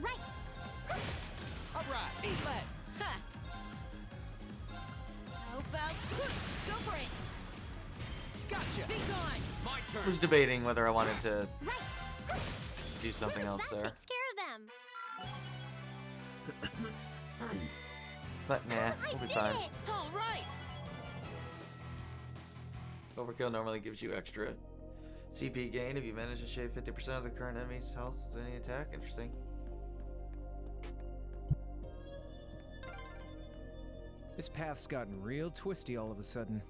Right. All right, eat lead. Ha! How about go for it? Gotcha. Be gone. My turn. I was debating whether I wanted to Right. do something else That there. takes care of them. But nah, I we'll be did fine. it. All right. Overkill normally gives you extra CP gain if you manage to shave 50% of the current enemy's health with any attack. Interesting. This path's gotten real twisty all of a sudden.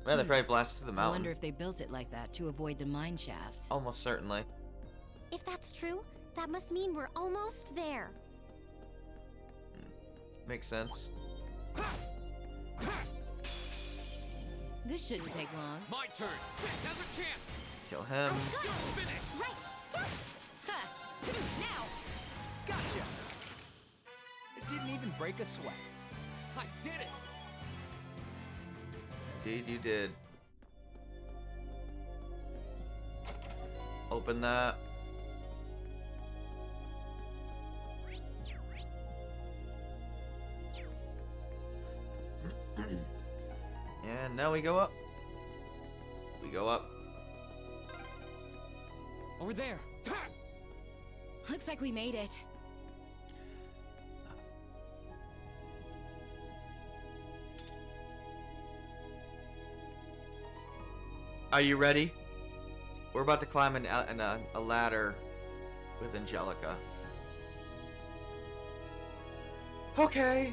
Well, they probably blasted to the I mountain. wonder if they built it like that to avoid the mine shafts. Almost certainly. If that's true, that must mean we're almost there. Makes sense. This shouldn't take long. My turn. Now's a chance. Kill him. Finish. Right. Ha! Now! Gotcha. It didn't even break a sweat. I did it. Indeed, you did. Open that. And now we go up. We go up. Over there. Looks like we made it. Are you ready? We're about to climb a ladder with Angelica. Okay.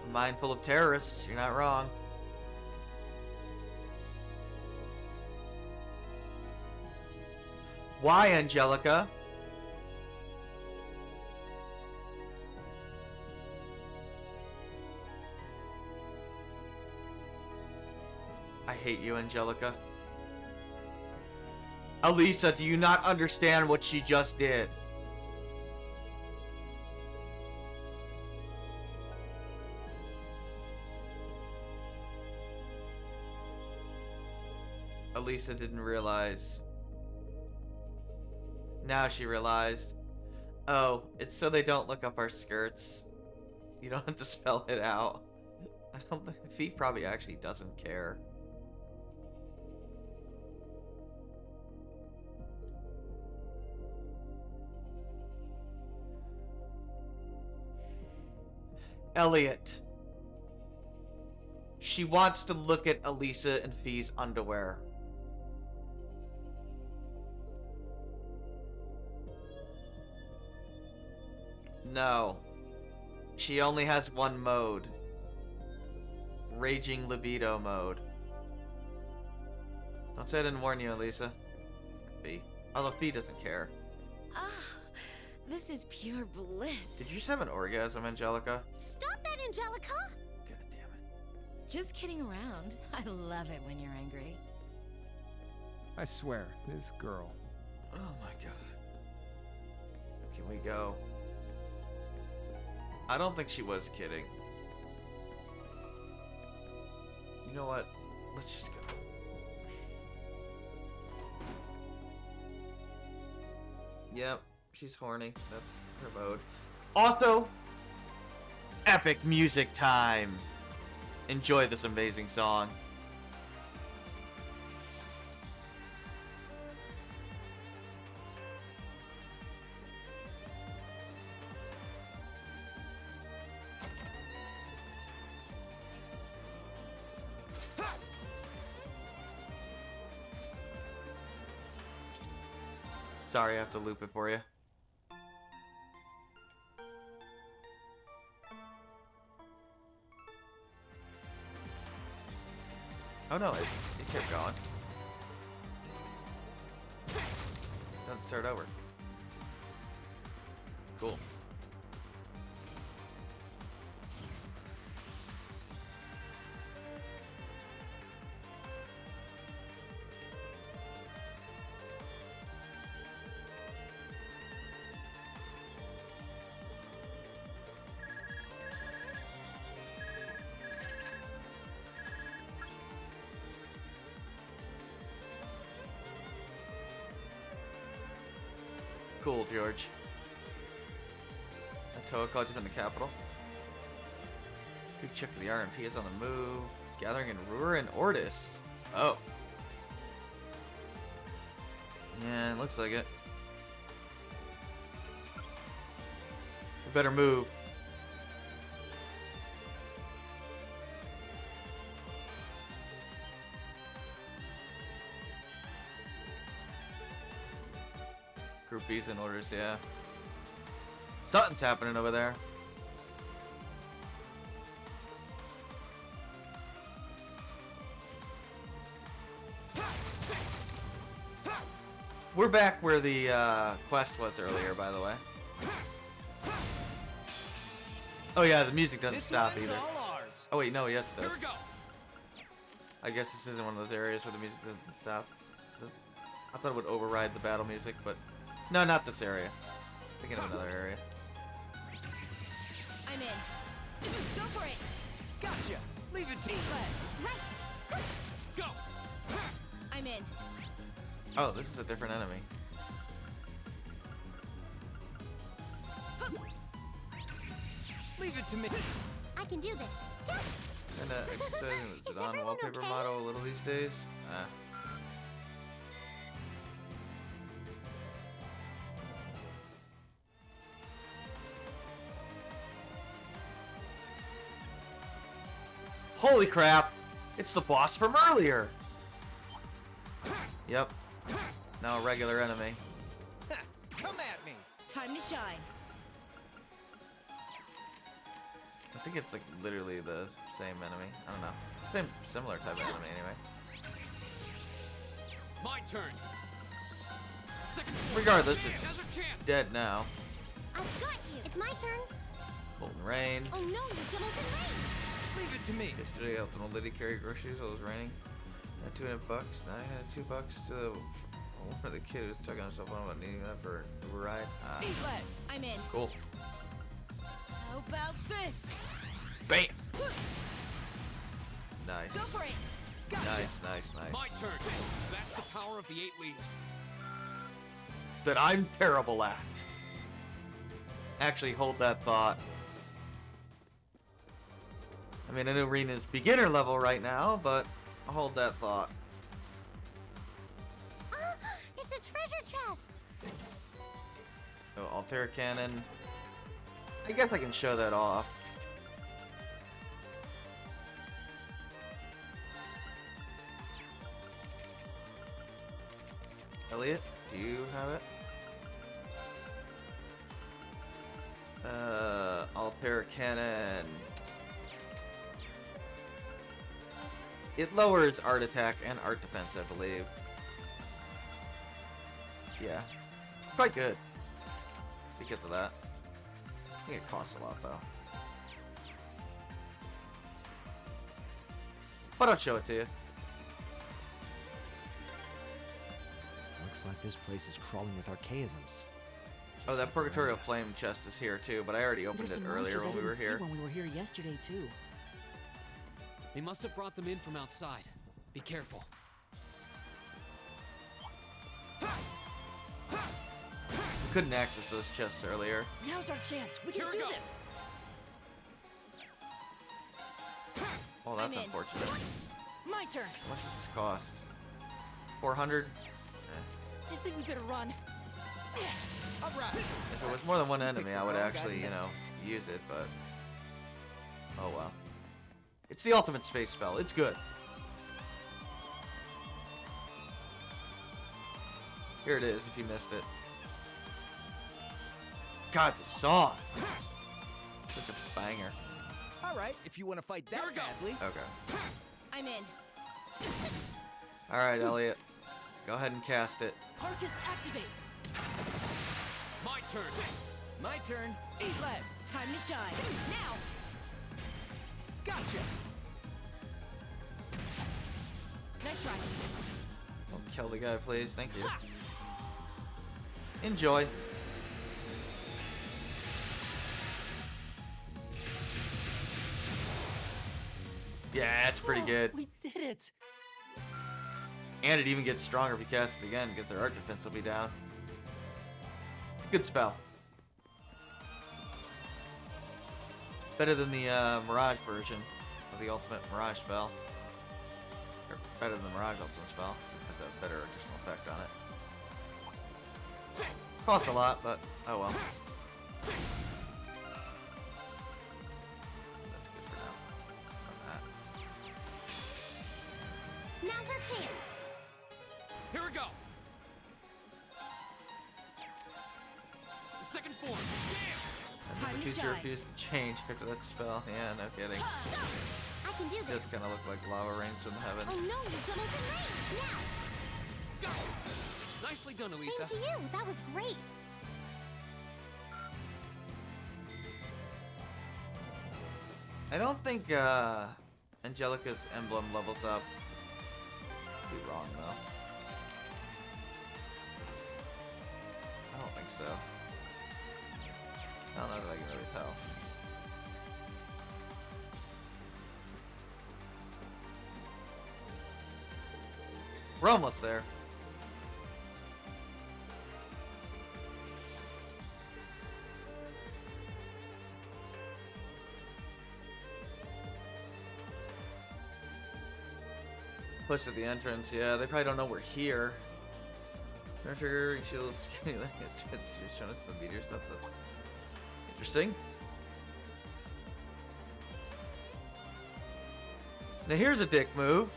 A mind full of terrorists, you're not wrong. Why, Angelica? I hate you, Angelica. Elisa, do you not understand what she just did? Elisa didn't realize. Now she realized. Oh, it's so they don't look up our skirts. You don't have to spell it out. I don't think Fee probably actually doesn't care. Elliot. She wants to look at Elisa and Fee's underwear. No. She only has one mode. Raging libido mode. Don't say I didn't warn you, Elisa. Fee. Although Fee doesn't care. Ah, this is pure bliss. Did you just have an orgasm, Angelica? Stop that, Angelica! God damn it. Just kidding around. I love it when you're angry. I swear, this girl. Oh my god. Can we go? I don't think she was kidding. You know what? Let's just go. Yep, she's horny. That's her mode. Also, epic music time. Enjoy this amazing song. Sorry, I have to loop it for you. Oh no, it kept going. Doesn't start over. Cool. Cool, George. Toa caught you in the capital. Big check of the RMP is on the move. Gathering in Ruhr and Ortis. Oh. Yeah, it looks like it. We better move. Group B's in orders, yeah. Something's happening over there. We're back where the quest was earlier, by the way. Oh yeah, the music doesn't stop either. Oh wait, no, yes it does. I guess this isn't one of those areas where the music doesn't stop. I thought it would override the battle music, but no, not this area. Thinking of another area. I'm in. Go for it. Gotcha. Leave it to me. Right. Go. I'm in. Oh, this is a different enemy. Leave it to me. I can do this. And is it on everyone wallpaper okay? model a little these days? Ah. Holy crap! It's the boss from earlier! Yep. Now a regular enemy. Come at me. Time to shine. I think it's like literally the same enemy. I don't know. Similar type of enemy anyway. My turn. Regardless, it's dead now. I've got you. It's my turn. Molten Rain. Oh no, you did it in rain. Leave it to me. Yesterday, helped an old lady carry groceries while it was raining. $200. Now I had $2 to the one of the kid who was tugging himself on about needing that for a ride. I'm in. Cool. How about this? Bam! Nice. Go for it. Nice, nice, nice. My turn. That's the power of the 8 leaves. That I'm terrible at. Actually, hold that thought. I mean, I know Rena's beginner level right now, but I'll hold that thought. It's a treasure chest. Oh, Altair Cannon. I guess I can show that off. Elliot, do you have it? Altair Cannon. It lowers art attack and art defense, I believe. Yeah. Quite good. Because of that. I think it costs a lot, though. But I'll show it to you. Looks like this place is crawling with archaisms. Oh, that Purgatorial Flame chest is here, too, but I already opened There's it some earlier monsters when I we were didn't see here. when we were here yesterday too. They must have brought them in from outside. Be careful. We couldn't access those chests earlier. Now's our chance. We can Here we do go. this. Oh, that's I'm in. unfortunate. My turn. How much does this cost? 400? I think we better run. All right. If it was more than one enemy, I would actually, you know, use it, but... Oh, well. It's the ultimate space spell. It's good. Here it is if you missed it. God, the song! Such a banger. Alright, if you want to fight that badly. Okay. I'm in. Alright, Elliot. Go ahead and cast it. Arcus, activate! My turn. My turn. Eat lead! Time to shine. Now! Gotcha! Nice try. Don't kill the guy, please. Thank you. Enjoy. Yeah, it's pretty good. We did it! And it even gets stronger if you cast it again, because their arc defense will be down. Good spell. Better than the Mirage version of the Ultimate Mirage spell. Or better than the Mirage Ultimate spell. Has a better additional effect on it. Costs a lot, but oh well. That's good for now. On that. Now's our chance. Here we go. Second form. Time to Because you shine. refuse to change after that spell. Yeah, no kidding. I can do this. This kind of look like lava rains from heaven. Oh no, you've done open range. Now. Go. Nicely done, Elisa. Same to you. That was great. I don't think Angelica's emblem levels up. Could be wrong though. I don't think so. I don't know that I can really tell. We're almost there. Push at the entrance, yeah, they probably don't know we're here. Trigger, shields, just showing us the meteor stuff, that's interesting. Now here's a dick move.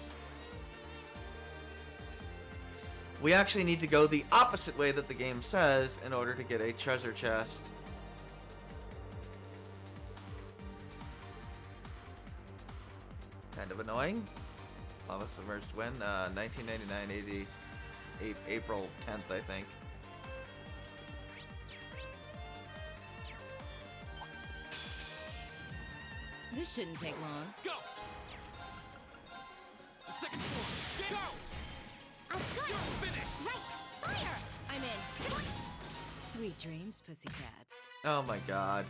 We actually need to go the opposite way that the game says in order to get a treasure chest. Kind of annoying. Lava submerged when? 1999 AD, April 10th, I think. This shouldn't take long. Go. Second form. Go. I'm good. Finish. Right. Fire. I'm in. Sweet dreams, pussycats. Oh my god.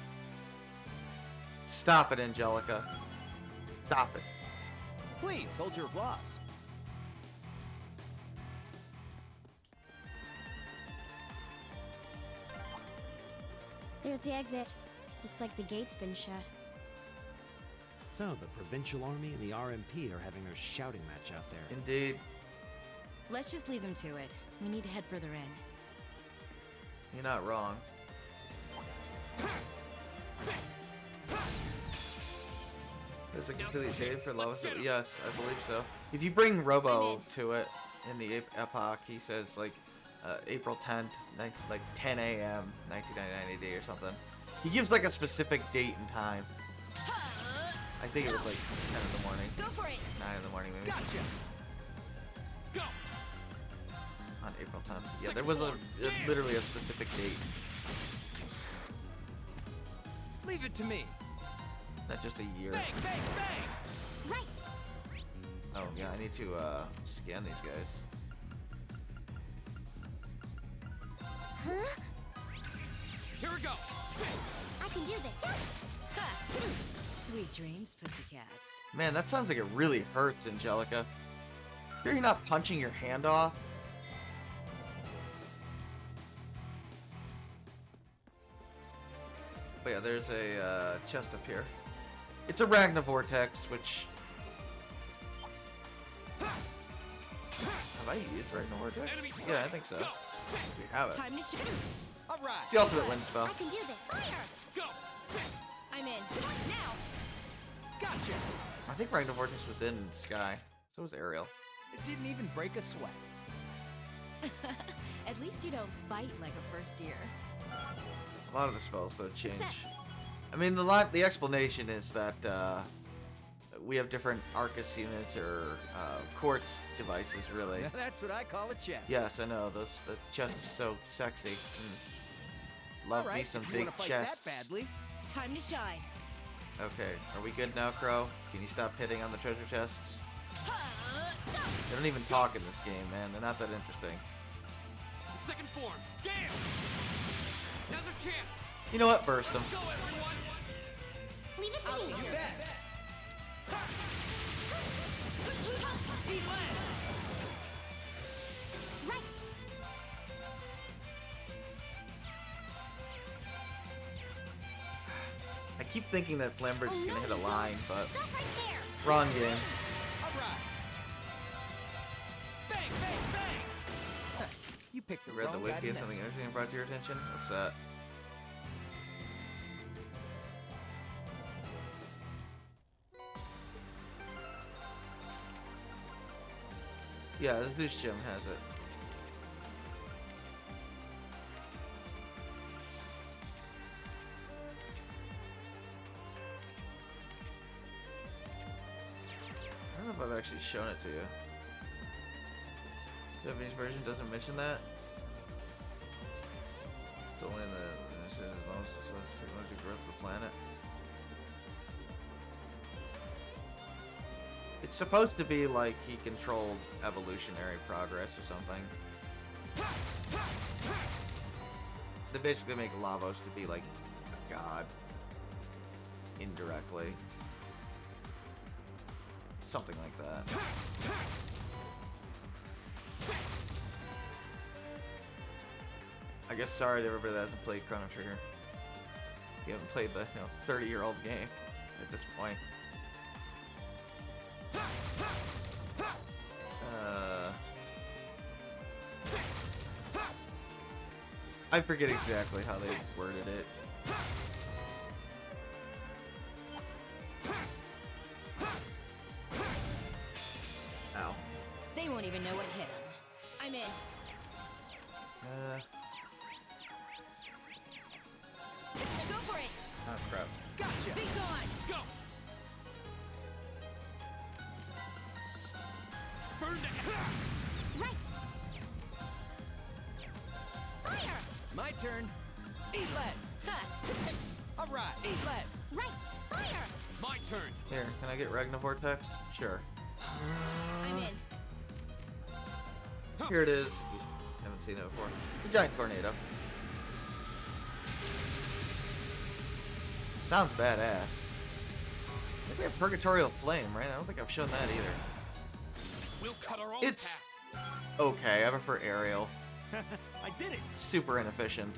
Stop it, Angelica. Stop it. Please, hold your applause. There's the exit. Looks like the gate's been shut. So, the Provincial Army and the RMP are having their shouting match out there. Indeed. Let's just leave them to it. We need to head further in. You're not wrong. There's a completely saved for lava. Yes, I believe so. If you bring Robo to it in the epoch, he says like April 10th, like 10 a.m. 1999 AD or something. He gives like a specific date and time. I think it was like 10 in the morning. Go for it. 9 in the morning maybe. Gotcha. Go. On April 10th. Yeah, there was literally a specific date. Leave it to me. Not just a year. Bang, bang, bang. Right. Oh yeah, I need to scan these guys. Huh? Here we go. I can do this. Ha. Sweet dreams, pussycats. Man, that sounds like it really hurts, Angelica. Sure you're not punching your hand off? But yeah, there's a chest up here. It's a Ragna Vortex, which... Have I used Ragna Vortex? Yeah, I think so. We have it. Time to shoot. All right. It's the ultimate wind spell. I can do this. Fire. Go. I'm in. Now. Gotcha. I think Ragna Vortex was in Sky. So was Ariel. It didn't even break a sweat. At At least you don't fight like a first year. A lot of the spells though change. Success. I mean, the explanation is that we have different Arcus units or quartz devices, really. That's what I call a chest. Yes, I know. The chest is so sexy. Love me some big chests. That badly. Time to shine. Okay, are we good now, Crow? Can you stop hitting on the treasure chests? They don't even talk in this game, man. They're not that interesting. The second form. Damn! Now's our chance. You know what? Burst them. Let's go, everyone. Leave it to me. You bet. Right. I keep thinking that Flambridge is gonna hit a line, but Stop right there. wrong game. All right. Bang, bang, bang. You picked the Read the wrong wiki. guy Has to something mess with. interesting brought to your attention? What's that? Yeah, this gym has it. I don't know if I've actually shown it to you. The Japanese version doesn't mention that. It's only in the most technology growth of the planet. It's supposed to be like he controlled evolutionary progress or something. They basically make Lavos to be like a god. Indirectly. Something like that. I guess sorry to everybody that hasn't played Chrono Trigger. You haven't played the 30-year-old game at this point. I forget exactly how they worded it. Ow. They won't even know what hit them. I'm in. Go for it. Oh crap. Gotcha. Be gone. Go. Burn that. Right. Fire. My turn. Eat lead. Ha. All right. Eat lead. Right. Fire. My turn. Here, can I get Ragna Vortex? Sure. I'm in. Here it is. Haven't seen it before. The giant tornado. Sounds badass. I think we have Purgatorial Flame, right? I don't think I've shown that either. We'll cut our own It's path. okay. I prefer Aerial. I did it. Super inefficient.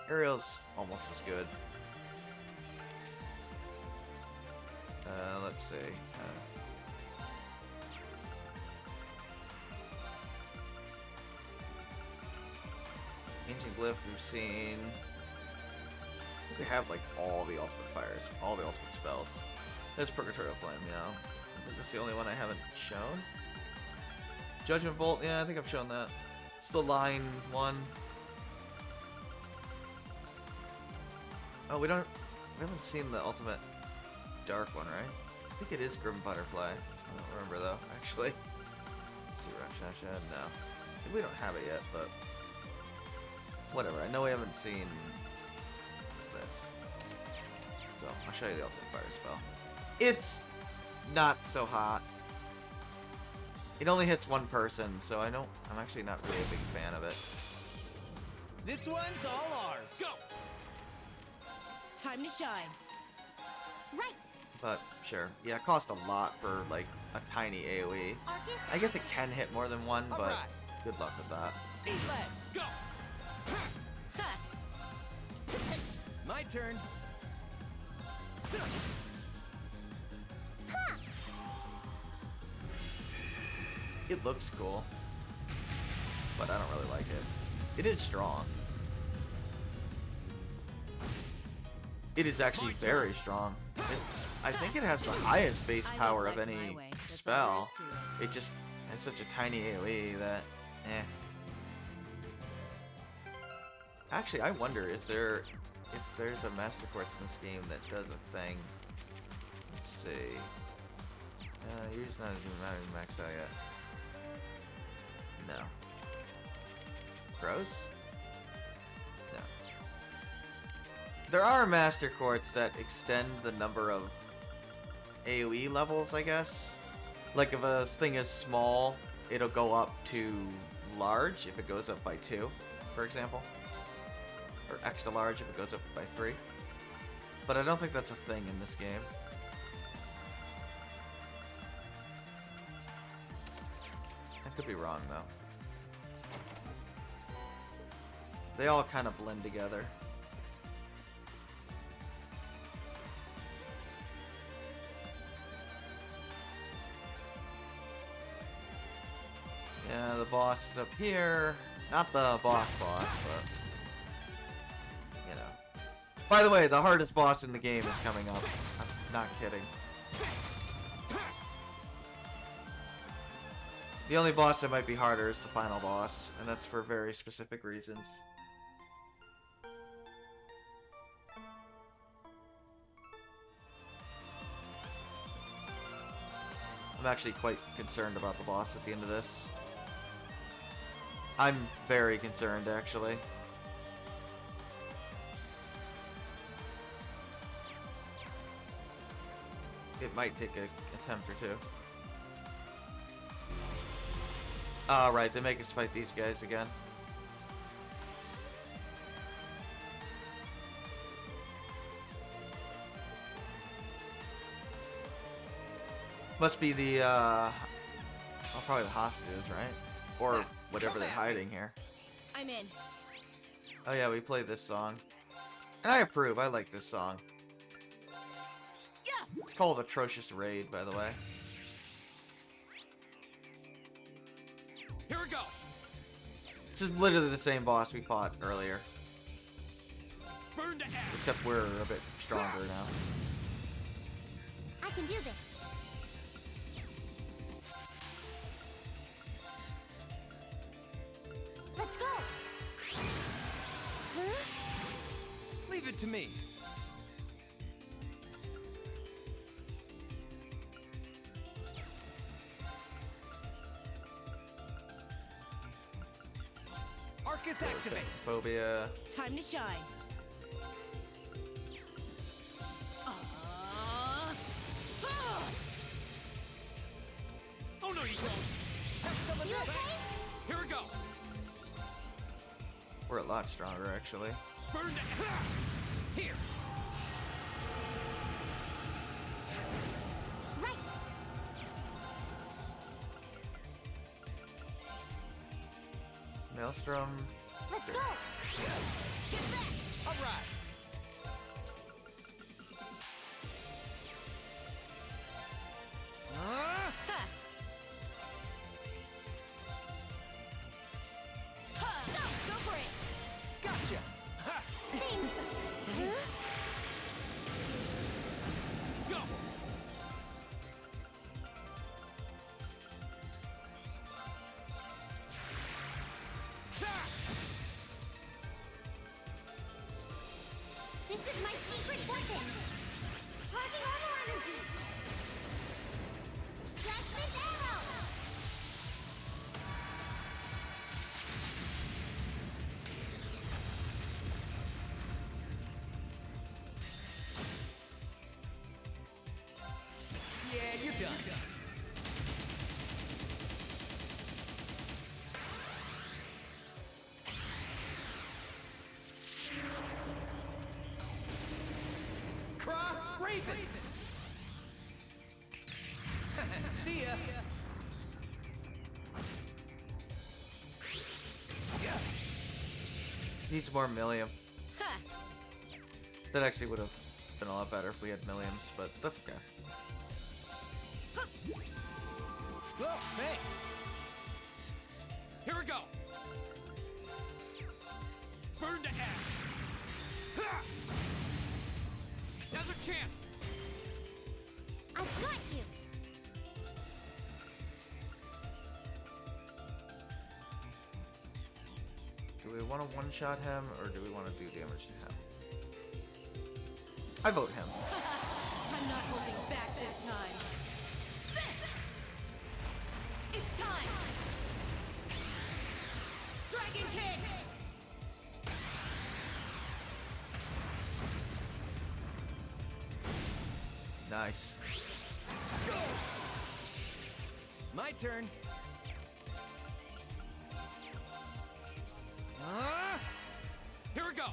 Aerial's almost as good. Let's see. Ancient Glyph we've seen. I think we have like all the ultimate fires, all the ultimate spells. There's Purgatorial Flame, I think that's the only one I haven't shown. Judgment Bolt, yeah, I think I've shown that. It's the line one. Oh, we haven't seen the ultimate dark one, right? I think it is Grim Butterfly. I don't remember though, actually. Let's see, Rakshasha, no. I think we don't have it yet, but whatever. I know we haven't seen this. So I'll show you the ultimate fire spell. It's not so hot. It only hits one person, so I'm actually not really a big fan of it. This one's all ours. Go. Time to shine. Right. But sure. Yeah, it costs a lot for like a tiny AoE. Arcus. I guess it can hit more than one, but Alright. good luck with that. Eat lead. Go. Ha. My turn. Ha. It looks cool, but I don't really like it. It is strong. It is actually very strong. I think it has the highest base I live power of life any my way. That's all there spell. is to it. It just has such a tiny AoE that Eh. Actually, I wonder if there's a Master Quartz in this game that does a thing. Let's see. Yours not even maxed out yet. No. Gross? No. There are Master Quartz that extend the number of AoE levels, I guess. Like if a thing is small, it'll go up to large if it goes up by 2, for example. Or extra large if it goes up by 3. But I don't think that's a thing in this game. I could be wrong, though. They all kind of blend together. Yeah, the boss is up here. Not the boss, but... you know. By the way, the hardest boss in the game is coming up. I'm not kidding. The only boss that might be harder is the final boss, and that's for very specific reasons. I'm actually quite concerned about the boss at the end of this. I'm very concerned, actually. It might take an attempt or two. Right, they make us fight these guys again. Must be the, probably the hostages, right? Or whatever they're hiding here. I'm in. Oh yeah, we played this song. And I approve, I like this song. Yeah. It's called Atrocious Raid, by the way. Here we go. This is literally the same boss we fought earlier. Burn to ash. Except we're a bit stronger now. I can do this. Let's go. Huh? Leave it to me. Arcus activate. Phobia. Time to shine. Oh no, you don't. Have some of this. Here we go. We're a lot stronger, actually. Burn to here. Right. Maelstrom. Let's go. Get back. All right. Ha. Go for it. Gotcha. Thanks. Go. This is my secret weapon. Charging normal energy. Judgment arrow. Yeah, you're done. Cross Raven. See ya. Needs more millium. Ha. That actually would have been a lot better if we had millions, but that's okay. Oh, thanks. Here we go. Burn to ash. Ha! Now's our chance. I've got you. we want to one-shot him, or do we want to do damage to him? I vote him. I'm not holding back this time. It's time! Dragon Kick! Nice. My turn. Here we go!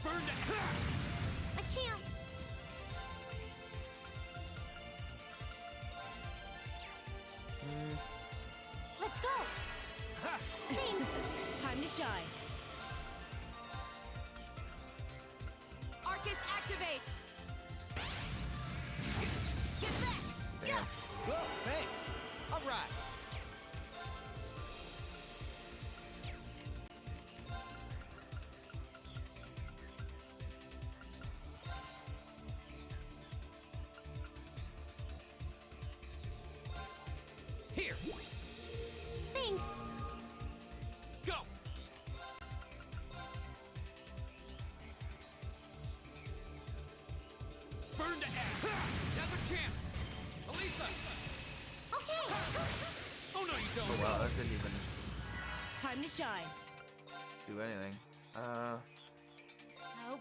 Burn it! I can't. Let's go. Thanks. Time to shine. Arcus activate! Get back! Damn. Whoa, thanks. All right. Here! Thanks. Go! Burn to ash! Now's a chance! Elisa! Okay. Oh no, you Oh don't! wow, that didn't even Time to shine. do anything. How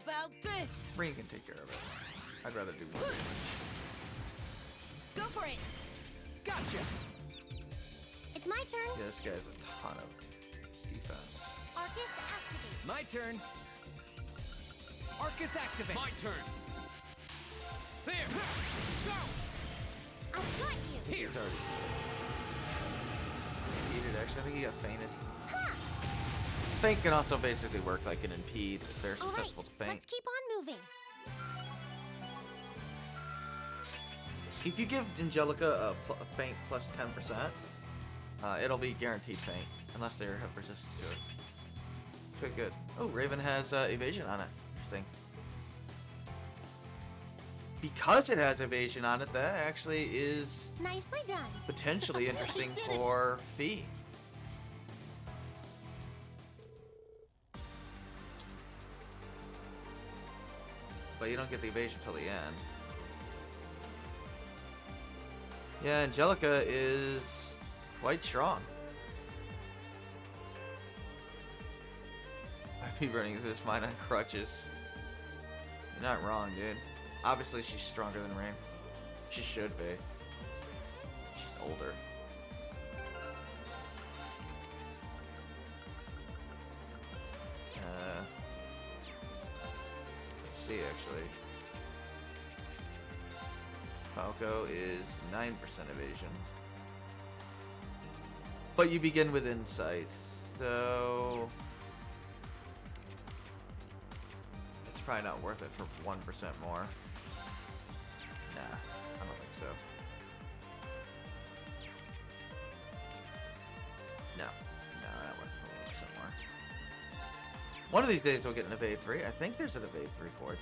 about this? Ring can take care of it. I'd rather do more damage. Go for it! Gotcha. It's my turn. Yeah, this guy has a ton of defense. Arcus activate. My turn. Arcus activate. My turn! There! Go! I've got you. He's already defeated, actually. I think he got fainted. Ha! Feint can also basically work like an impede if they're All right, susceptible to feint. let's keep on moving. If you give Angelica a feint plus 10%, it'll be guaranteed feint, unless they have resistance to it. Pretty good. Oh, Raven has evasion on it. Interesting. Because it has evasion on it, that actually is Nicely done. potentially interesting for Fee. But you don't get the evasion till the end. Yeah, Angelica is quite strong. I'd be running this mine on crutches. You're not wrong, dude. Obviously, she's stronger than Rain. She should be. She's older. Let's see, actually. Falco is 9% evasion. But you begin with insight, so it's probably not worth it for 1% more. Nah, I don't think so. No, not worth it for 1% more. One of these days we'll get an evade 3. I think there's an evade 3 ports.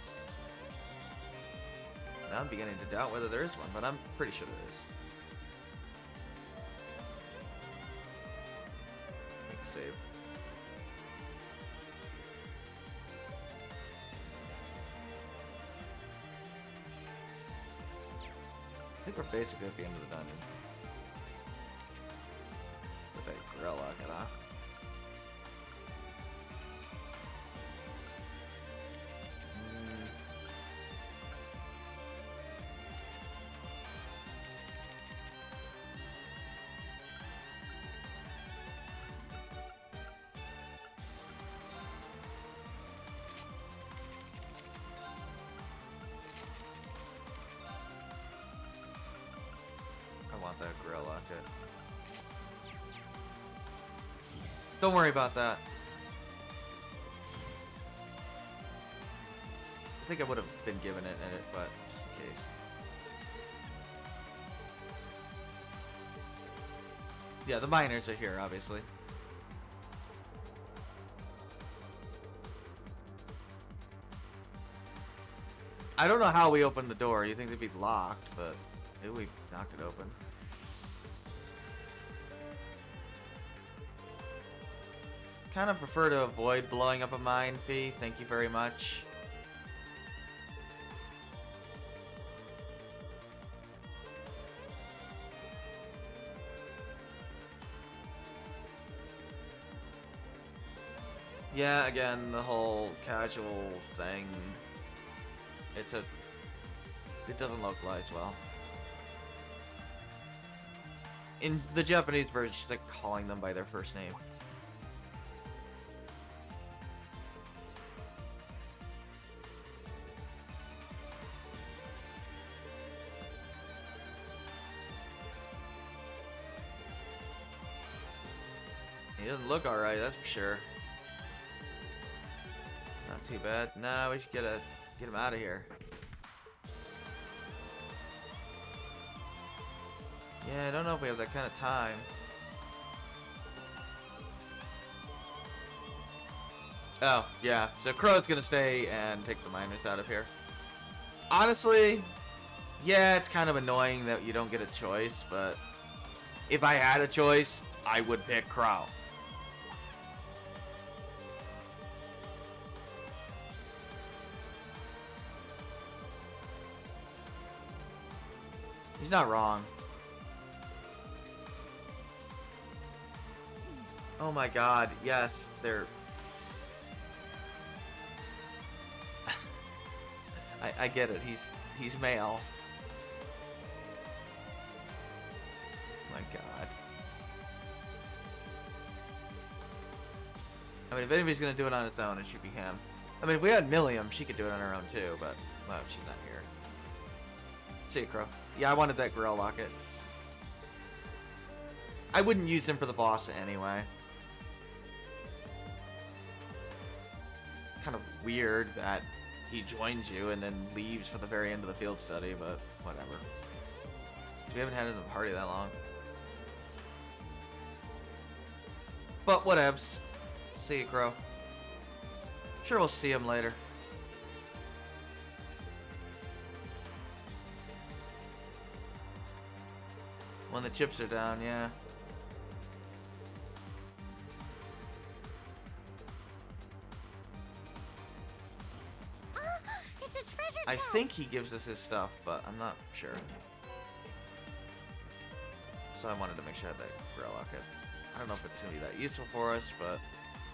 Now I'm beginning to doubt whether there is one, but I'm pretty sure there is. Make a save. I think we're basically at the end of the dungeon. With that grill locket, huh? I want that grill locket. Don't worry about that. I think I would have been given it in it, but just in case. Yeah, the miners are here, obviously. I don't know how we opened the door. You think they'd be locked, but maybe we knocked it open. kind of prefer to avoid blowing up a mine, Fee. Thank you very much. Yeah, again, the whole casual thing. It doesn't localize well. In the Japanese version, she's like calling them by their first name. He doesn't look alright, that's for sure. Not too bad. Nah, we should get him out of here. Yeah, I don't know if we have that kind of time. Oh, yeah. So Crow's gonna stay and take the miners out of here. Honestly, yeah, it's kind of annoying that you don't get a choice, but if I had a choice, I would pick Crow. He's not wrong. Oh my god, yes, they're... I get it, he's male. My god. I mean, if anybody's gonna do it on its own, it should be him. I mean, if we had Milliam, she could do it on her own too, but, well, she's not here. See you, Crow. Yeah, I wanted that Grill Locket. I wouldn't use him for the boss anyway. Kind of weird that he joins you and then leaves for the very end of the field study, but whatever. We haven't had him in the party that long. But whatevs. See you, Crow. Sure, we'll see him later. When the chips are down, yeah. It's a treasure chest. I think he gives us his stuff, but I'm not sure. So I wanted to make sure I had that Grill Locket. I don't know if it's going to be that useful for us, but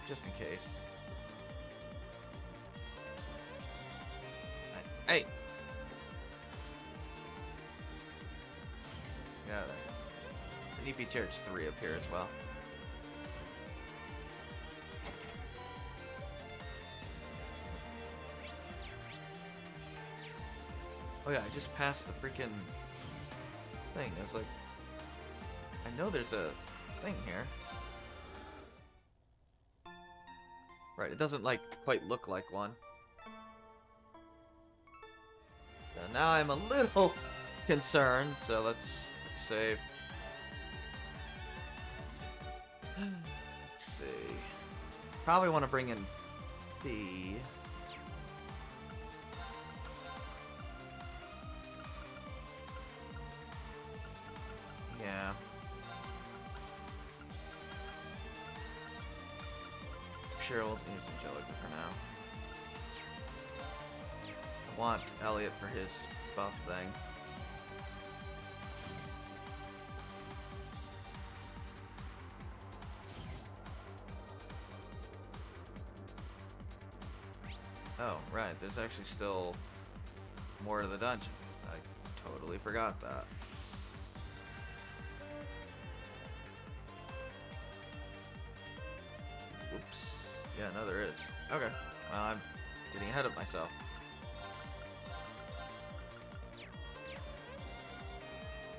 just in case. Hey! Get out of there. An EP Church 3 up here as well. Oh yeah, I just passed the freaking thing. I was like, I know there's a thing here. Right, it doesn't like quite look like one. So now I'm a little concerned, so let's save. Let's see. Probably want to bring in B. Yeah. Sure, we'll use Angelica for now. I want Elliot for his buff thing. Oh, right, there's actually still more to the dungeon. I totally forgot that. Oops. Yeah, no, there is. Okay. Well, I'm getting ahead of myself.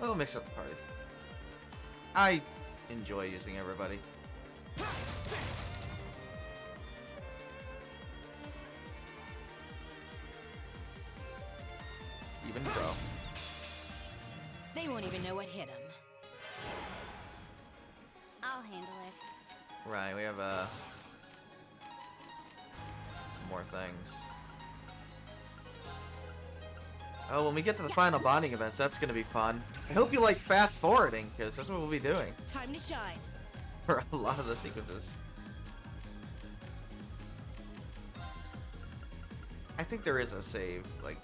We'll mix up the party. I enjoy using everybody. Even Bro. They won't even know what hit him. I'll handle it. Right, we have more things. Oh, when we get to the final bonding events, that's going to be fun. I hope you like fast forwarding, because that's what we'll be doing Time to shine. for a lot of the sequences. think there is a save, like,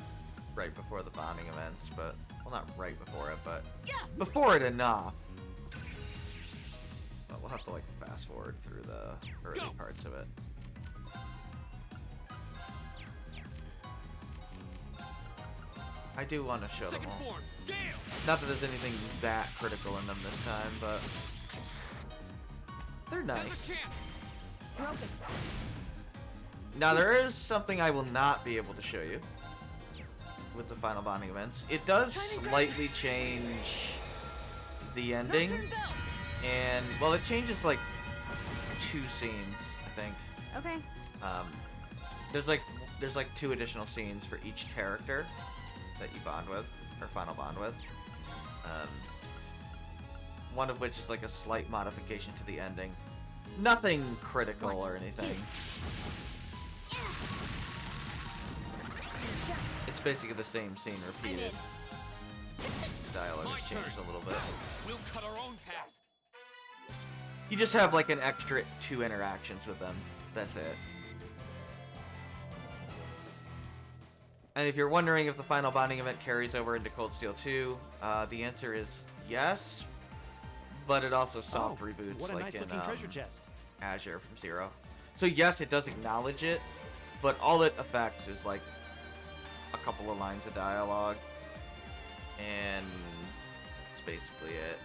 right before the bonding events, but... Well, not right before it, but... Before it enough. But we'll have to, like, fast forward through the early parts of it. I do want to show them all. Not that there's anything that critical in them this time, but... They're nice. Now, there is something I will not be able to show you with the final bonding events. It does slightly change the ending. And, well, it changes, like, 2 scenes, I think. Okay. There's like 2 additional scenes for each character that you bond with, or final bond with. One of which is like a slight modification to the ending. Nothing critical or anything. It's basically the same scene repeated. Dialogue has changed a little bit. We'll cut our own path. You just have like an extra 2 interactions with them. That's it. And if you're wondering if the final bonding event carries over into Cold Steel 2, the answer is yes, but it also soft reboots what a like nice in looking treasure chest. Azure from Zero. So yes, it does acknowledge it, but all it affects is like a couple of lines of dialogue, and that's basically it.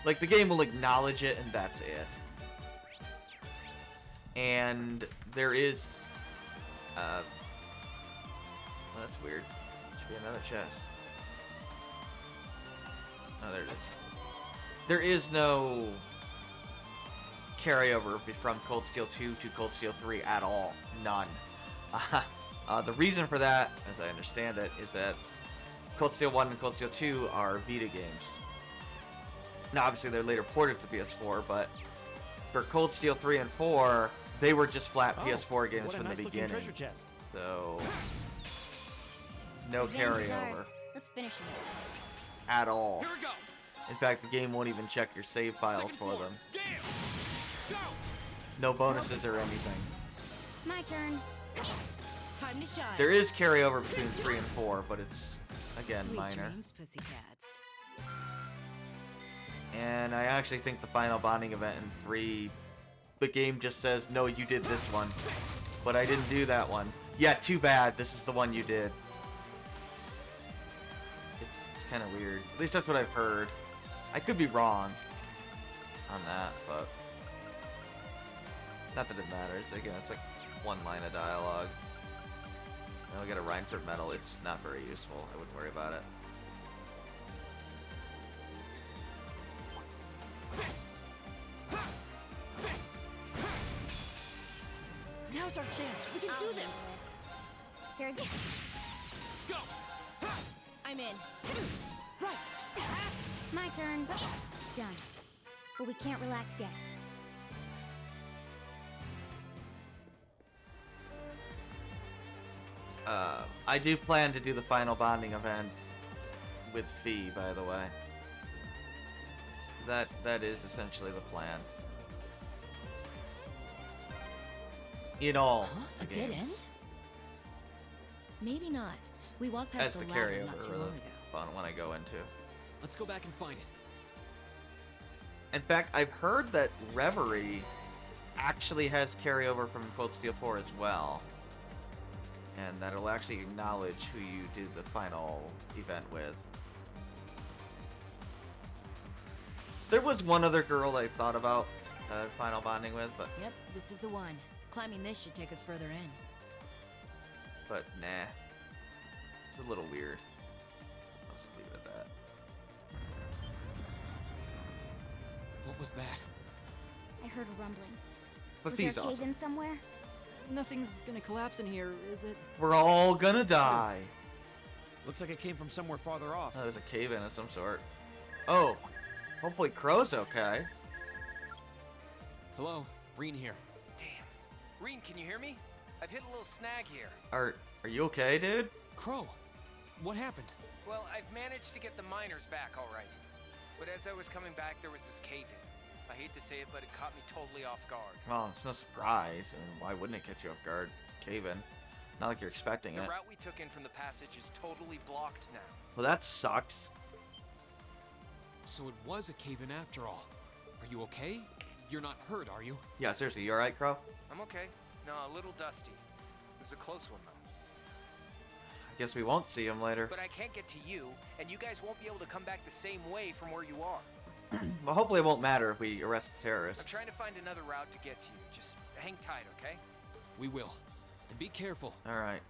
Like, the game will acknowledge it, and that's it. And there is... well, that's weird. Should be another chest. Oh, there it is. There is no carryover from Cold Steel 2 to Cold Steel 3 at all. None. The reason for that, as I understand it, is that Cold Steel 1 and Cold Steel 2 are Vita games. Now, obviously, they're later ported to PS4, but for Cold Steel 3 and 4, they were just flat PS4 games from the beginning. Treasure chest. So, no Revenge is carryover ours. Let's finish it. at all. Here we go. In fact, the game won't even check your save files Second for floor. them. Damn. Go. No bonuses or anything. My turn. Time to shine. There is carryover between 3 and 4, but it's, again, Sweet minor. dreams, pussycats. And I actually think the final bonding event in 3, the game just says, no, you did this one. But I didn't do that one. Yeah, too bad. This is the one you did. It's kind of weird. At least that's what I've heard. I could be wrong on that, but not that it matters. Again, it's like 1 line of dialogue. Now we got a Rhineford medal. It's not very useful. I wouldn't worry about it. Now's our chance. We can do this. Here again. Go. I'm in. Right. My turn. Done. But we can't relax yet. I do plan to do the final bonding event with Fee, by the way. That is essentially the plan. In all A the dead games. end? Maybe not. We walked past As the the ladder not carryover, too or long the ago. fun one I go into. Let's go back and find it. In fact, I've heard that Reverie actually has carryover from Cold Steel 4 as well. And that it'll actually acknowledge who you did the final event with. There was one other girl I thought about final bonding with, but Yep, this is the one. Climbing this should take us further in. nah. It's a little weird. I'll just leave it at that. What was that? I heard a rumbling. But Was there a Fee's cave awesome. in somewhere? Nothing's gonna collapse in here, is it? We're all gonna die. Looks like it came from somewhere farther off. Oh, there's a cave in of some sort. Oh, hopefully Crow's okay. Hello, Reen here. Damn. Reen, can you hear me? I've hit a little snag here. Are you okay, dude? Crow, what happened? Well, I've managed to get the miners back all right. But as I was coming back, there was this cave-in. I hate to say it, but it caught me totally off guard. Well, it's no surprise. I mean, why wouldn't it catch you off guard? It's a cave-in. Not like you're expecting The it. route we took in from the passage is totally blocked now. Well, that sucks. So it was a cave-in after all. Are you okay? You're not hurt, are you? Yeah, seriously, you alright, Crow? I'm okay. No, a little dusty. It was a close one, though. I guess we won't see him later. But I can't get to you, and you guys won't be able to come back the same way from where you are. Well, hopefully it won't matter if we arrest the terrorists. I'm trying to find another route to get to you. Just hang tight, okay? We will. And be careful. Alright.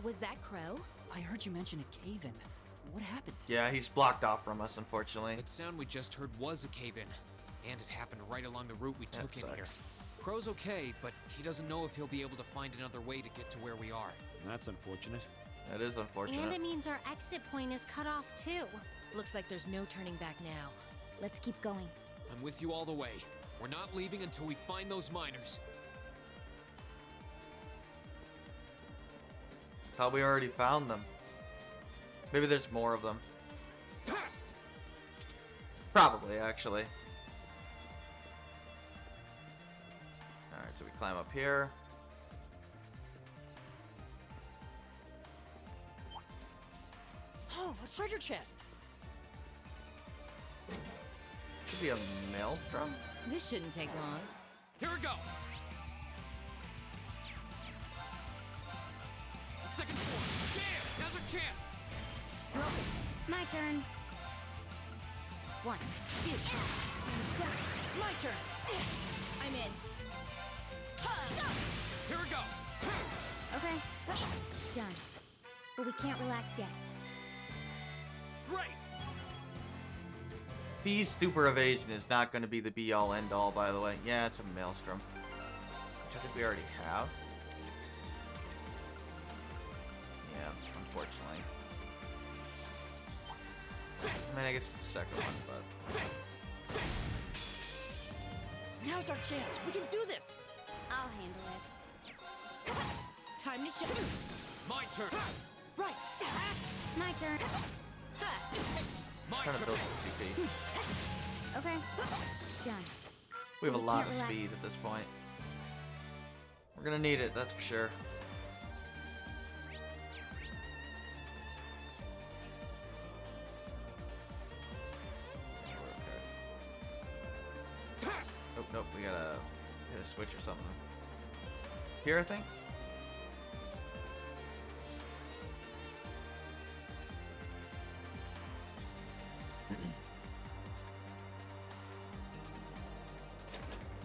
Was that Crow? I heard you mention a cave-in. What happened? Yeah, he's blocked off from us, unfortunately. That sound we just heard was a cave-in. And it happened right along the route we took in here. Crow's okay, but he doesn't know if he'll be able to find another way to get to where we are. That's unfortunate. That is unfortunate. And it means our exit point is cut off too. Looks like there's no turning back now. Let's keep going. I'm with you all the way. We're not leaving until we find those miners. Thought we already found them. Maybe there's more of them. Probably, actually. Alright, so we climb up here. Oh, a treasure chest! Could be a maelstrom? This shouldn't take long. Here we go. Second floor. Damn, now's our chance. My turn. 1, 2. Done. My turn! I'm in. Here we go. Okay. Done. But we can't relax yet. Great. B's super evasion is not going to be the be-all, end-all, by the way. Yeah, it's a maelstrom. Which I think we already have. Yeah, unfortunately. I mean, I guess it's the second one, but... Now's our chance. We can do this. I'll handle it. Time to show. My turn. Right. My turn. My Trying to turn. build some CP. Okay. Done. We have a We lot can't of relax. speed at this point. We're gonna need it, that's for sure. Oh, nope, we gotta switch or something. Here, I think?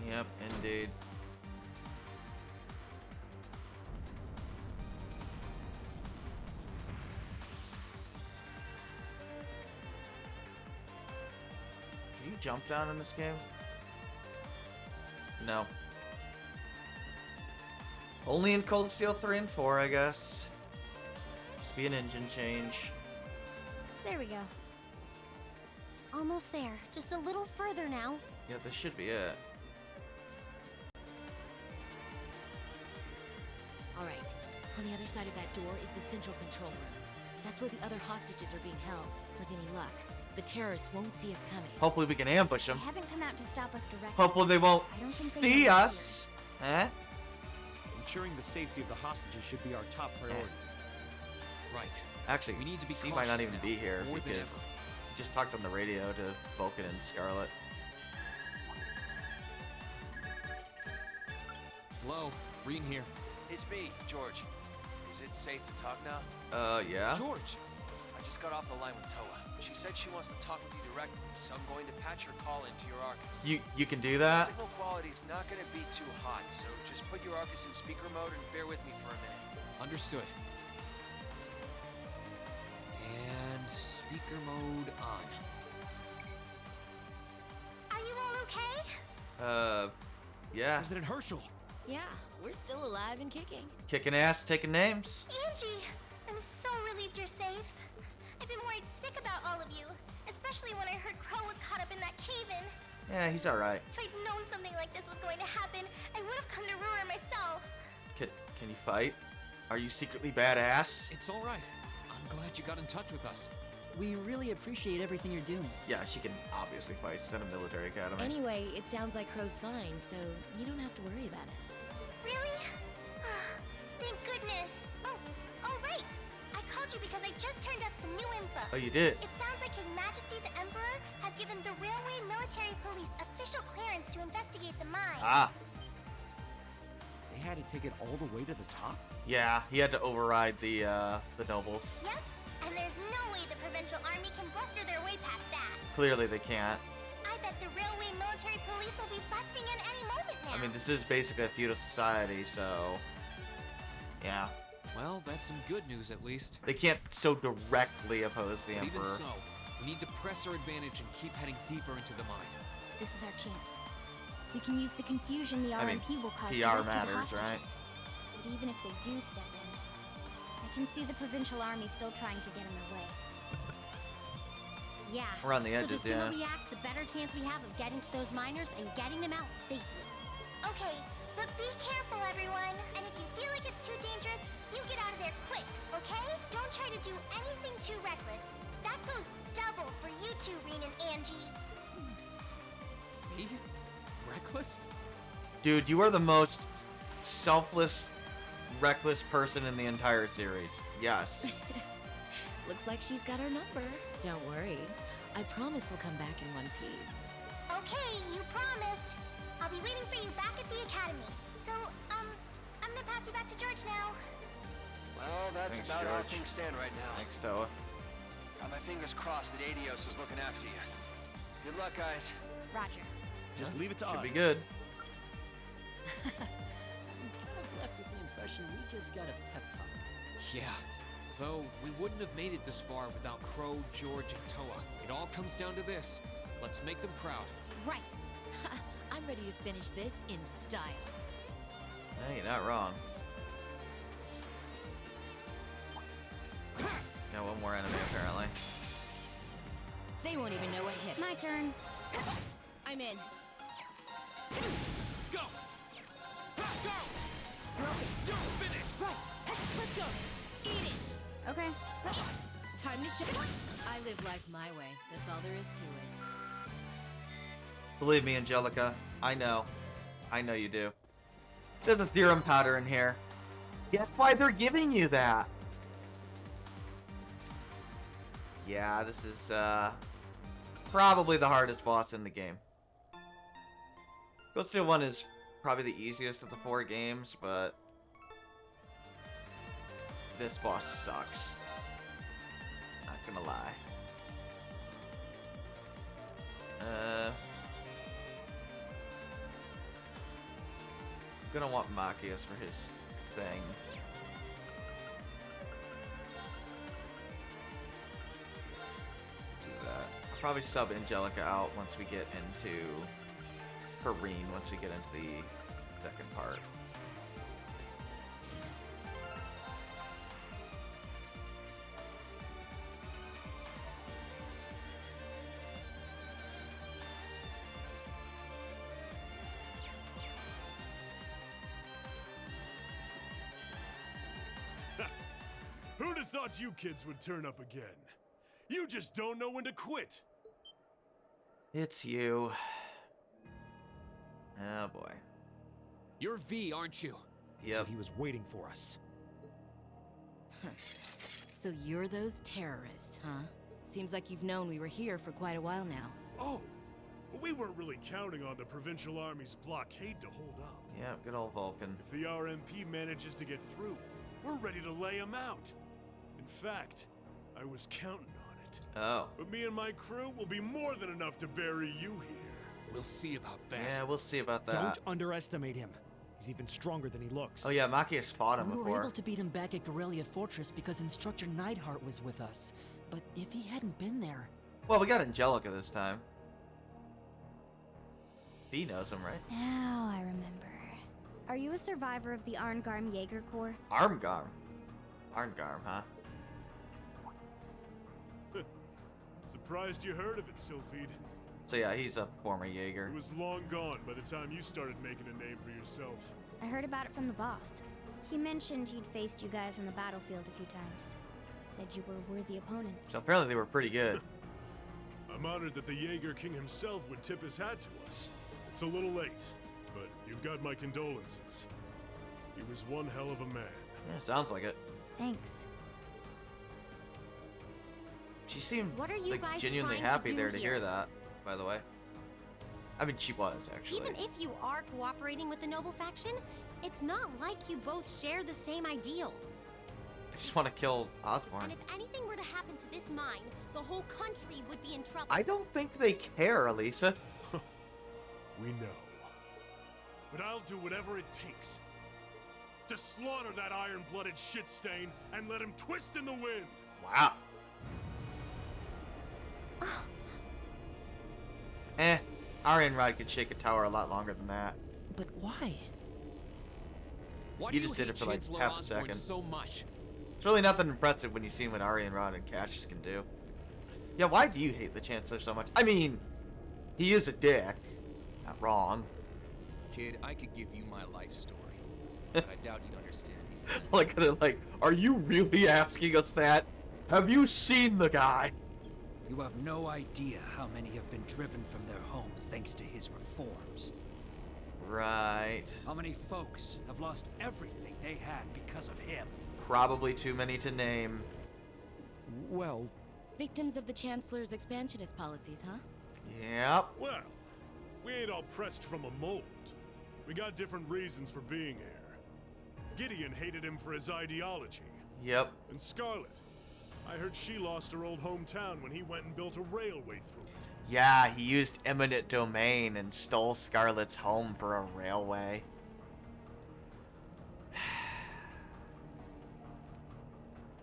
Yep, indeed. Can you jump down in this game? No. Only in Cold Steel 3 and 4, I guess. Must be an engine change. There we go. Almost there. Just a little further now. Yeah, this should be it. All right. On the other side of that door is the central control room. That's where the other hostages are being held. With any luck, the terrorists won't see us coming. Hopefully we can ambush They them. haven't come out to stop us directly. Hopefully they won't I don't think they see know we're us. Eh? Ensuring the safety of the hostages should be our top priority. Right. Actually, We need to be C might not cautious even now, be here more than because ever. he just talked on the radio to Vulcan and Scarlet. Hello, Reen here. It's me, George. Is it safe to talk now? Yeah? George! I just got off the line with Toa. She said she wants to talk with you directly, so I'm going to patch her call into your Arcus. You can do that? Signal quality's not going to be too hot, so just put your Arcus in speaker mode and bear with me for a minute. Understood. And speaker mode on. Are you all okay? Yeah. President Herschel! Yeah, we're still alive and kicking. Kicking ass, taking names. Angie, I'm so relieved you're safe. I've been worried sick about all of you, especially when I heard Crow was caught up in that cave-in. Yeah, he's alright. If I'd known something like this was going to happen, I would have come to Ruhr myself. Can you fight? Are you secretly badass? It's all right. I'm glad you got in touch with us. We really appreciate everything you're doing. Yeah, she can obviously fight. She's at a military academy. Anyway, it sounds like Crow's fine, so you don't have to worry about it. Really? Thank goodness! Oh, right! I called you because I just turned up some new info. Oh, you did? It sounds like His Majesty the Emperor has given the Railway Military Police official clearance to investigate the mine. Ah. They had to take it all the way to the top? Yeah, he had to override the nobles. Yep, and there's no way the provincial army can bluster their way past that. Clearly they can't. I bet the Railway Military Police will be busting in any moment now. I mean, this is basically a feudal society, so... Yeah. Well, that's some good news at least. They can't so directly oppose the But Emperor. even so, we need to press our advantage and keep heading deeper into the mine. This is our chance. We can use the confusion the RMP will cause to PR rescue the matters, hostages. right? But even if they do step in, I can see the provincial army still trying to get in their way. Yeah. We're on the edges, so the sooner yeah. we act, the better chance we have of getting to those miners and getting them out safely. Okay, but be careful, everyone. And if you feel like it's too dangerous, you get out of there quick, okay? Don't try to do anything too reckless. That goes double for you two, Reen and Angie. Me? Reckless? Dude, you are the most selfless, reckless person in the entire series. Yes. Looks like she's got our number. Don't worry. I promise we'll come back in one piece. Okay, you promised. I'll be waiting for you back at the academy. So, I'm gonna pass you back to George now. Well, that's Thanks, about how George. things stand right now. Thanks, Toa. Got my fingers crossed that Adios is looking after you. Good luck, guys. Roger. Just leave it to us. Should be good. I'm kind of left with the impression we just got a pep talk. Yeah. Though, we wouldn't have made it this far without Crow, George, and Toa. It all comes down to this. Let's make them proud. Right. I'm ready to finish this in style. Hey, you're not wrong. Got one more enemy, apparently. They won't even know what hit. My turn. I'm in. Go! Go! You're finished! Right. Let's go. Eat it. Okay. Time to show. I live life my way. That's all there is to it. Believe me, Angelica. I know. I know you do. There's a theorem powder in here. That's why they're giving you that. Yeah, this is probably the hardest boss in the game. Ghost 1 is probably the easiest of the 4 games, but this boss sucks. Not gonna lie. I'm gonna want Machias for his thing. Do that. I'll probably sub Angelica out once we get into Kareen, once we get into the second part. Who'd have thought you kids would turn up again? You just don't know when to quit. It's you. Oh boy. You're V, aren't you? Yep. So he was waiting for us. So you're those terrorists, huh? Seems like you've known we were here for quite a while now. Oh, we weren't really counting on the Provincial Army's blockade to hold up. Yeah, good old Vulcan. If the RMP manages to get through, we're ready to lay them out. In fact, I was counting on it. Oh. But me and my crew will be more than enough to bury you here. We'll see about that. Yeah, we'll see about that. Don't underestimate him. He's even stronger than he looks. Oh yeah, Machias fought him We were before. able to beat him back at Guerrilla Fortress because Instructor Neidhart was with us. But if he hadn't been there... Well, we got Angelica this time. V knows him, right? Now I remember. Are you a survivor of the Arngarm Jaeger Corps? Armgarm. Arngarm, huh? Surprised you heard of it, Sylphid. So yeah, he's a former Jaeger. It was long gone by the time you started making a name for yourself. I heard about it from the boss. He mentioned he'd faced you guys on the battlefield a few times. Said you were worthy opponents. So apparently they were pretty good. I'm honored that the Jaeger King himself would tip his hat to us. It's a little late, but you've got my condolences. He was one hell of a man. Yeah, sounds like it. Thanks. She seemed What are you like guys genuinely trying to happy do there to hear here? that, by the way. I mean, she was, actually. Even if you are cooperating with the noble faction, it's not like you both share the same ideals. I just want to kill Osborn. And if anything were to happen to this mine, the whole country would be in trouble. I don't think they care, Elisa. We know. But I'll do whatever it takes to slaughter that iron-blooded shit stain and let him twist in the wind. Wow. Iron Rod could shake a tower a lot longer than that. But why? Why You do just hate did it for like Chancellor half a Osborn second. so much? It's really nothing impressive when you've seen what Aryan Rod and Cassius can do. Yeah, why do you hate the Chancellor so much? I mean, he is a dick. Not wrong. Kid, I could give you my life story, but I doubt you'd understand even. like, are you really asking us that? Have you seen the guy? You have no idea how many have been driven from their homes thanks to his reforms. Right. How many folks have lost everything they had because of him? Probably too many to name. Well... Victims of the Chancellor's expansionist policies, huh? Yep. Well, we ain't all pressed from a mold. We got different reasons for being here. Gideon hated him for his ideology. Yep. And Scarlet, I heard she lost her old hometown when he went and built a railway through it. Yeah, he used eminent domain and stole Scarlet's home for a railway.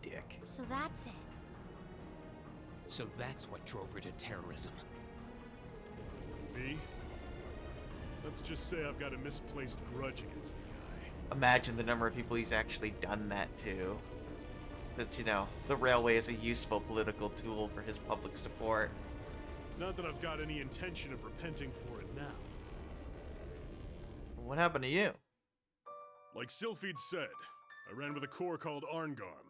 Dick. So that's it. So that's what drove her to terrorism. Me? Let's just say I've got a misplaced grudge against the guy. Imagine the number of people he's actually done that to. That's, you know, the railway is a useful political tool for his public support. Not that I've got any intention of repenting for it now. What happened to you? Like Sylphid said, I ran with a corps called Arngarm.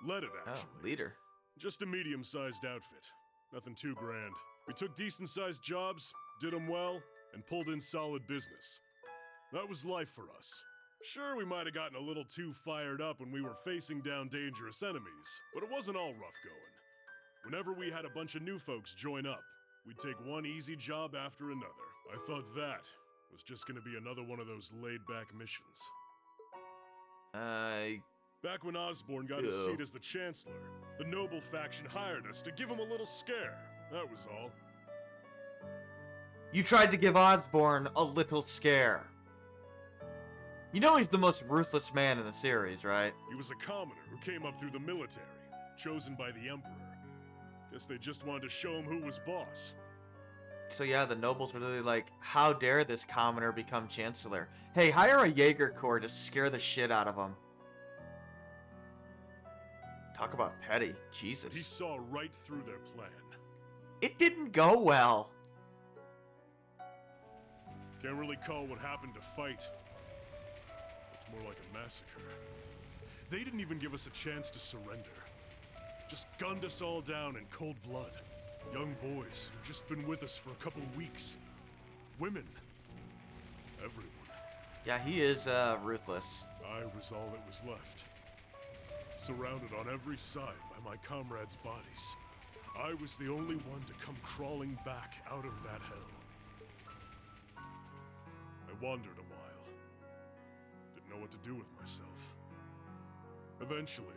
Led it, actually. Oh, leader. Just a medium-sized outfit. Nothing too grand. We took decent-sized jobs, did them well, and pulled in solid business. That was life for us. Sure, we might have gotten a little too fired up when we were facing down dangerous enemies, but it wasn't all rough going. Whenever we had a bunch of new folks join up, we'd take one easy job after another. I thought that was just gonna be another one of those laid-back missions. Back when Osborn got his seat as the Chancellor, the Noble faction hired us to give him a little scare. That was all. You tried to give Osborn a little scare. You know he's the most ruthless man in the series, right? He was a commoner who came up through the military, chosen by the Emperor. Guess they just wanted to show him who was boss. So yeah, the nobles were really like, how dare this commoner become Chancellor? Hey, hire a Jaeger Corps to scare the shit out of him. Talk about petty. Jesus. He saw right through their plan. It didn't go well. Can't really call what happened a fight. It's more like a massacre. They didn't even give us a chance to surrender. Just gunned us all down in cold blood. Young boys who've just been with us for a couple weeks. Women. Everyone. Yeah, he is ruthless. I was all that was left. Surrounded on every side by my comrades' bodies. I was the only one to come crawling back out of that hell. I wandered a while. Didn't know what to do with myself. Eventually,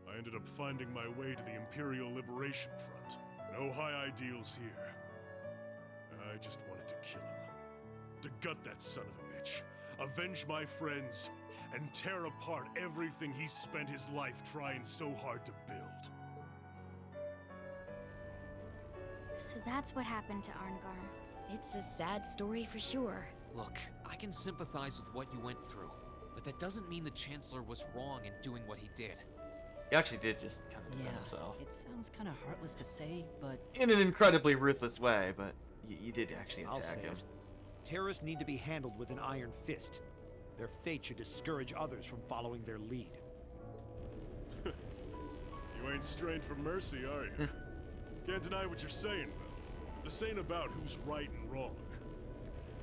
I ended up finding my way to the Imperial Liberation Front. No high ideals here. I just wanted to kill him. To gut that son of a bitch. Avenge my friends. And tear apart everything he spent his life trying so hard to build. So that's what happened to Arngarm. It's a sad story for sure. Look, I can sympathize with what you went through, but that doesn't mean the Chancellor was wrong in doing what he did. He actually did just kind of defend Yeah, himself. it sounds kind of heartless to say, but... In an incredibly ruthless way, but you did actually I'll attack say him. it. Terrorists need to be handled with an iron fist. Their fate should discourage others from following their lead. You ain't strained for mercy, are you? Can't deny what you're saying, though. But this ain't about who's right and wrong.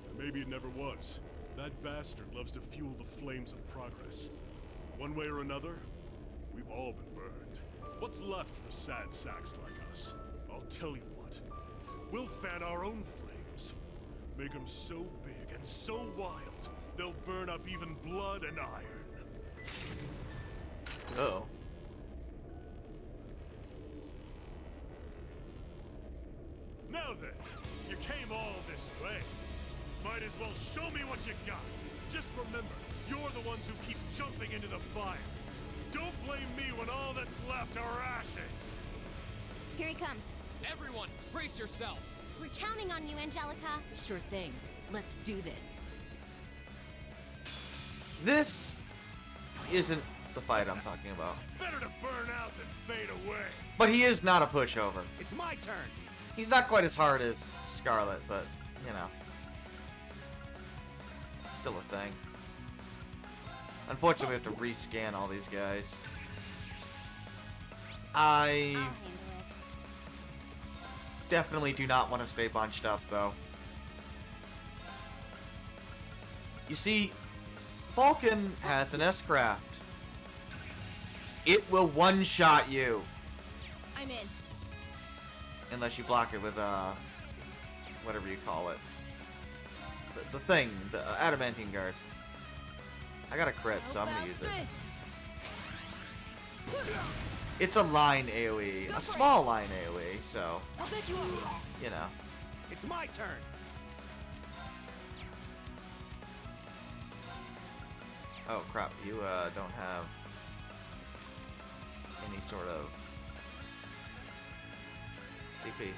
And maybe it never was. That bastard loves to fuel the flames of progress. One way or another, we've all been burned. What's left for sad sacks like us? I'll tell you what. We'll fan our own flames. Make them so big and so wild, they'll burn up even blood and iron. Oh. Now then, you came all this way. Might as well show me what you got. Just remember, you're the ones who keep jumping into the fire. Don't blame me when all that's left are ashes. Here he comes. Everyone, brace yourselves. We're counting on you, Angelica. Sure thing. Let's do this. This isn't the fight I'm talking about. Better to burn out than fade away. But he is not a pushover. It's my turn. He's not quite as hard as Scarlet, but, you know. Still a thing. Unfortunately, we have to rescan all these guys. I'll handle it. Definitely do not want to stay bunched up, though. You see, Vulcan has an S-Craft. It will one-shot you. I'm in. Unless you block it with, whatever you call it. The thing, the adamantine guard. I got a crit, so I'm gonna use it. It's a line AoE, a small line AoE, so, I'll bet you up. you know. It's my turn. Oh crap, you don't have any sort of CP.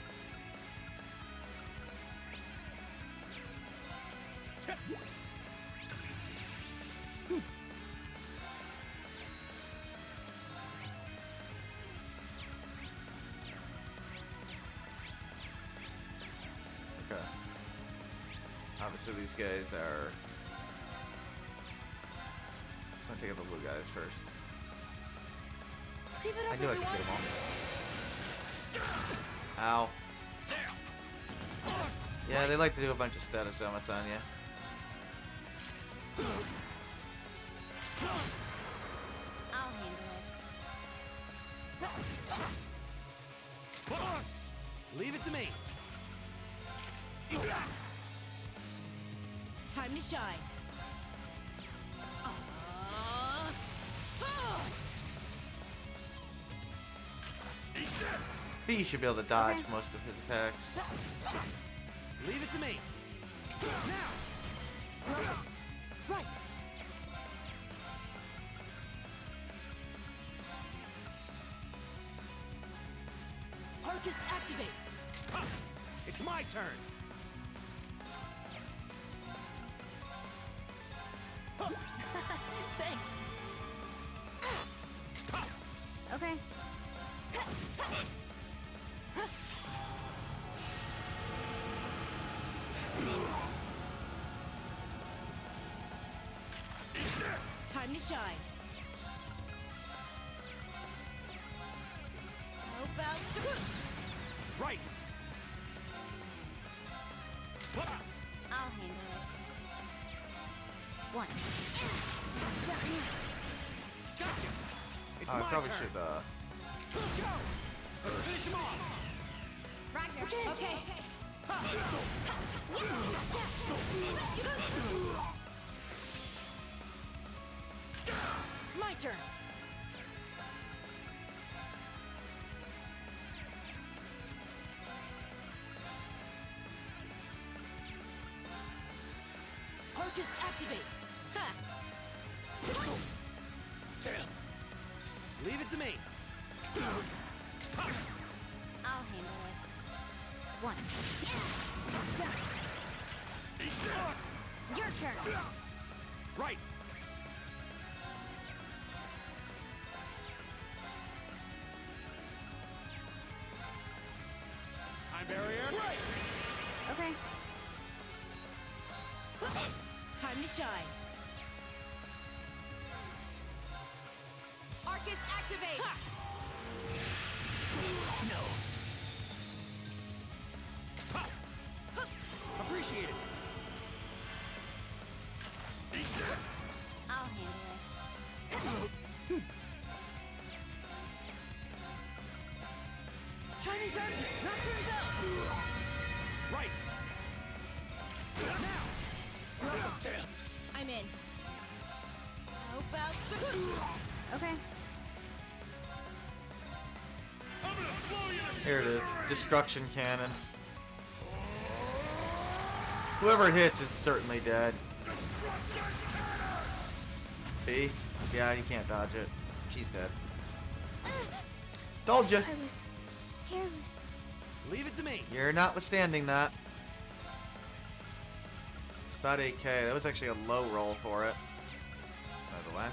Okay. Obviously these guys are... I'm gonna take out the blue guys first. I knew I could get them all. Ow. Yeah, they like to do a bunch of status elements on you. I'll handle it. Leave it to me. Time to shine. B should be able to dodge most of his attacks. Leave it to me. Now. Right. Arcus, activate. It's my turn. Thanks. Okay. Time to shine. How about Right. I'll handle it. One. Gotcha. It's I my probably turn. should, Go. Finish him off. Roger. Okay. My turn. Arcus, activate. Damn. Leave it to me. I'll handle it. One. Your turn. Right. Time barrier. Right. Okay. Time to shine. Arcus, activate. No. Appreciate it. I'll handle it. Darkness, not turned up. Right. Now. Damn. I'm in. How about the... Okay. Here it is. Destruction cannon. Whoever it hits is certainly dead. See? Yeah, you can't dodge it. She's dead. Told you. I was careless. Leave it to me. You're notwithstanding that. It's about 8K. That was actually a low roll for it. By the way.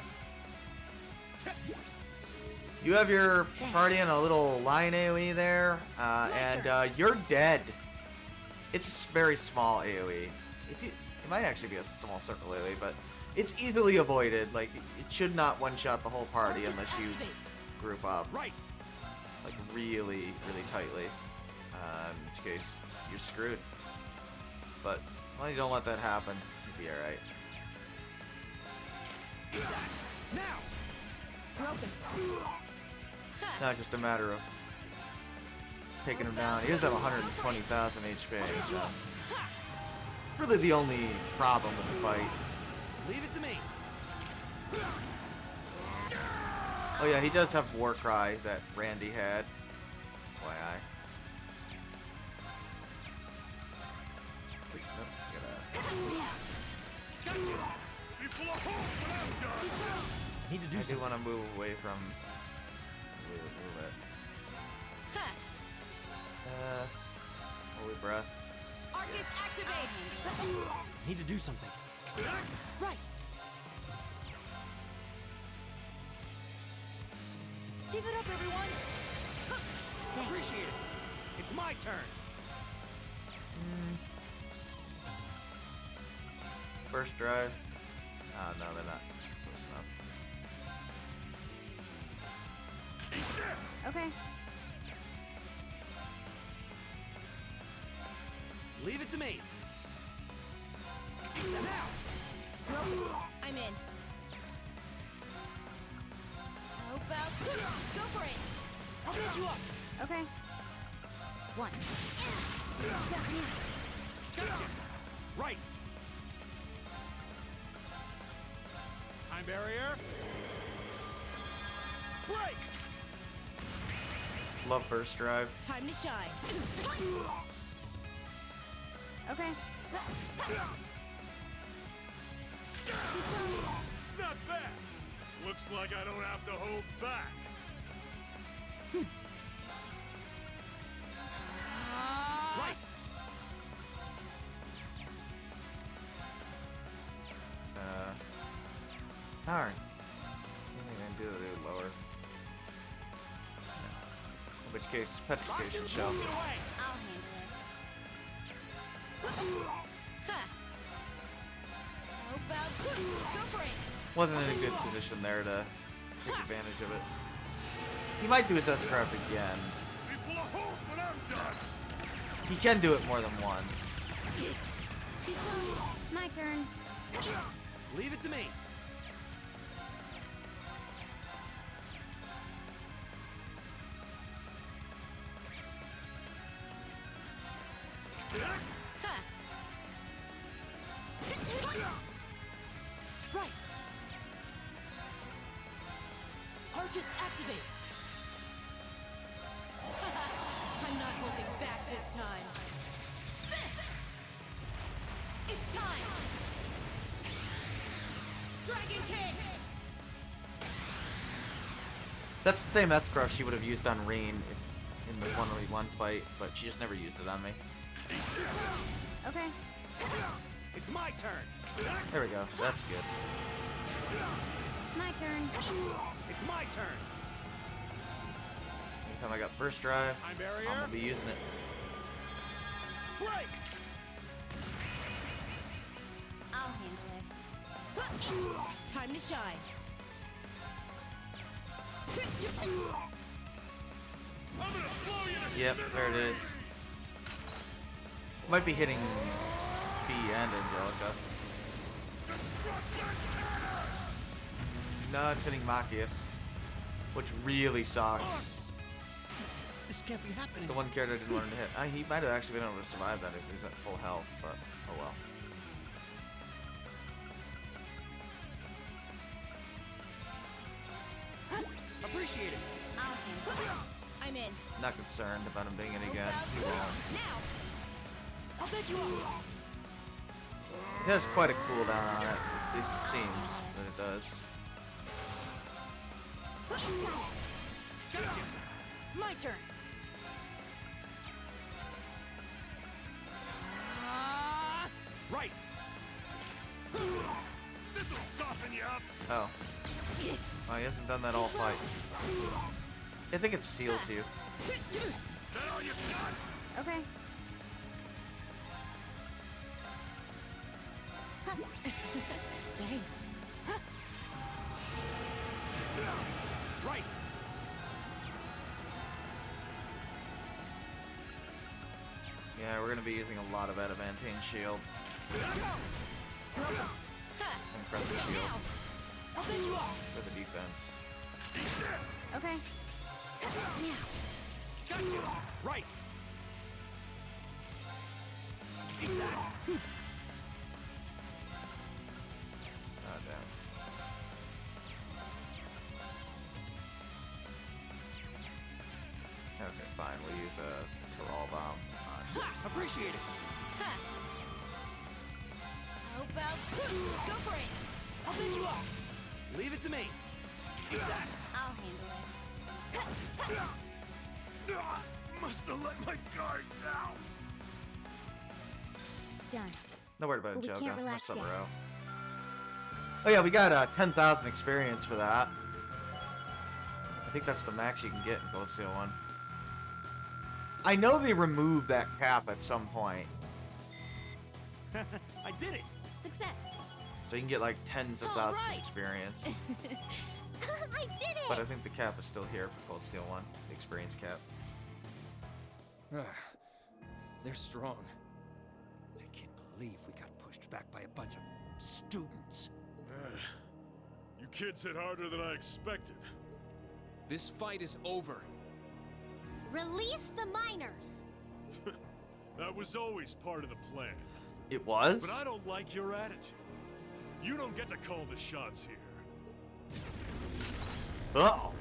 You have your party in a little line AoE there, and you're dead. It's very small AoE. It might actually be a small circle AoE, but it's easily avoided. Like, it should not one-shot the whole party unless you group up. Like, really, really tightly. In which case, you're screwed. But, as long as you don't let that happen, you'll be alright. Now. Not just a matter of taking him down. He does have 120,000 HP, so really the only problem with the fight. Leave it to me. Oh yeah, he does have War Cry that Randy had. FYI. Wait, no, Need to do I something. do want to move away from. Move it. Holy breath. Arcus activate! Need to do something. Right. Keep it up, everyone. Appreciate it. It's my turn. First drive. Oh no, they're not close enough. Okay. Leave it to me. I'm in. How about... Go for it! I'll build you up. Okay. One. Gotcha. Right. Time barrier. Break. Love first drive. Time to shine. Okay. Not bad. Looks like I don't have to hold back. Right. Darn. I didn't even do it lower. In which case, petrification shell. I'll handle it. How about... Go for it! Wasn't in a good position there to take advantage of it. He might do a dust trap again. Be full of holes when I'm done. He can do it more than once. My turn. Leave it to me. Right. Arcus activate. I'm not holding back this time. It's time! Dragon kick! That's the same X-Crush she would have used on Rain in the 1v1 fight, but she just never used it on me. Okay. It's my turn. There we go. That's good. My turn. It's my turn. Anytime I got first drive, Time barrier. I'm gonna be using it. Break. I'll handle it. Time to shine. Yep, there it is. Might be hitting B and Angelica. No, it's hitting Machias, which really sucks. This can't be happening. The one character I didn't want him to hit. He might have actually been able to survive that if he's at full health, but oh well. Appreciate it. I'm in. Not concerned about him doing it again. He won't. Now. I'll take you out. It has quite a cooldown on it. At least it seems that it does. Gotcha. My turn. Right. This'll soften you up. Oh. Oh, he hasn't done that all fight. I think it seals you. That all you got? Okay. Thanks. Right. Yeah, we're gonna be using a lot of adamantine shield. And crescent shield. I'll take you off. For the defense. Okay. Gotcha. Right. Eat that. Oh, damn. Okay, fine. We'll use a Terral Bomb on. Appreciate it. How about go for it? I'll take you off. Leave it to me. Eat that. I'll handle it. Must have let my guard down. Done. No worry about it, But we Joe. can't relax yet. Oh yeah, we got 10,000 experience for that. I think that's the max you can get in Cold Steel 1. I know they removed that cap at some point, I did it. Success. so you can get like tens of All thousands right. of experience. I did it! But I think the cap is still here for Cold Steel 1, the experience cap. They're strong. I can't believe we got pushed back by a bunch of students. You kids hit harder than I expected. This fight is over. Release the miners! That was always part of the plan. It was? But I don't like your attitude. You don't get to call the shots here. Uh-oh.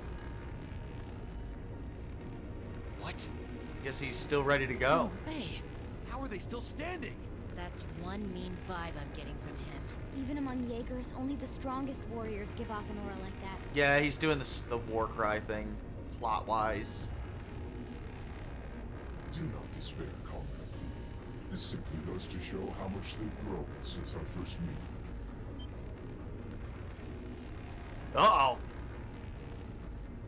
What? Guess he's still ready to go. Hey, how are they still standing? That's one mean vibe I'm getting from him. Even among Jaegers, only the strongest warriors give off an aura like that. Yeah, he's doing the war cry thing, plot-wise. Do not despair, Comrade V. This simply goes to show how much they've grown since our first meeting. Uh-oh.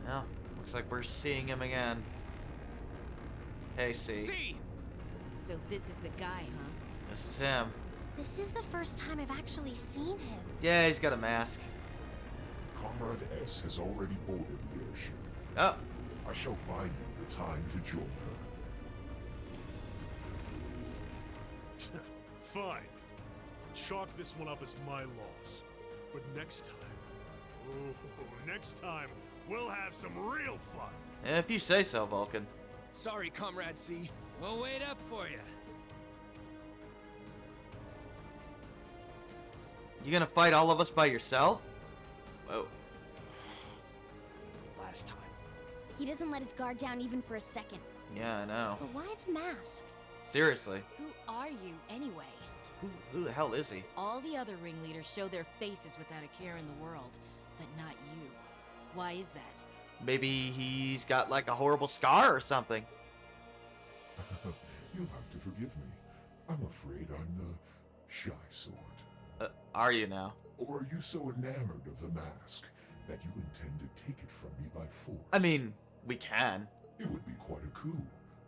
Well, looks like we're seeing him again. Hey, C. See. So this is the guy, huh? This is him. This is the first time I've actually seen him. Yeah, he's got a mask. Comrade S has already boarded the airship. Oh. I shall buy you the time to join her. Fine. Chalk this one up as my loss. But next time, next time, we'll have some real fun. If you say so, Vulcan. Sorry, Comrade C. We'll wait up for you. You gonna fight all of us by yourself? Whoa. Last time. He doesn't let his guard down even for a second. Yeah, I know. But why the mask? Seriously. Who are you, anyway? Who the hell is he? All the other ringleaders show their faces without a care in the world, but not you. Why is that? Maybe he's got like a horrible scar or something. You'll have to forgive me. I'm afraid I'm the shy sort. Are you now? Or are you so enamored of the mask that you intend to take it from me by force? I mean, we can. It would be quite a coup,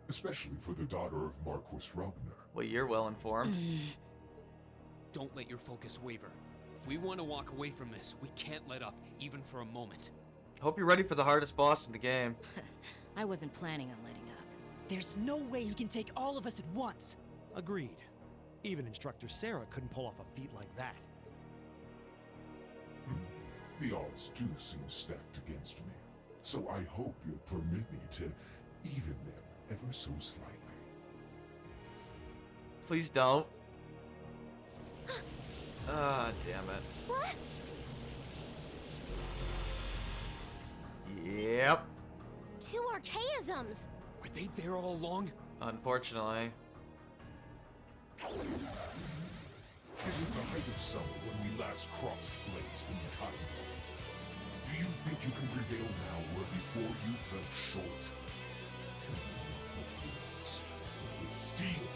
especially for the daughter of Marquis Ragnar. Well, you're well informed. Don't let your focus waver. If we want to walk away from this, we can't let up, even for a moment. Hope you're ready for the hardest boss in the game. I wasn't planning on letting up. There's no way he can take all of us at once. Agreed. Even Instructor Sarah couldn't pull off a feat like that. The odds do seem stacked against me. So I hope you'll permit me to even them ever so slightly. Please don't. Ah, damn it. What? Yep. 2 archaisms. Were they there all along? Unfortunately. It was the height of summer when we last crossed blades in Carryover. Do you think you can prevail now where before you fell short? Tell me what words. With steel.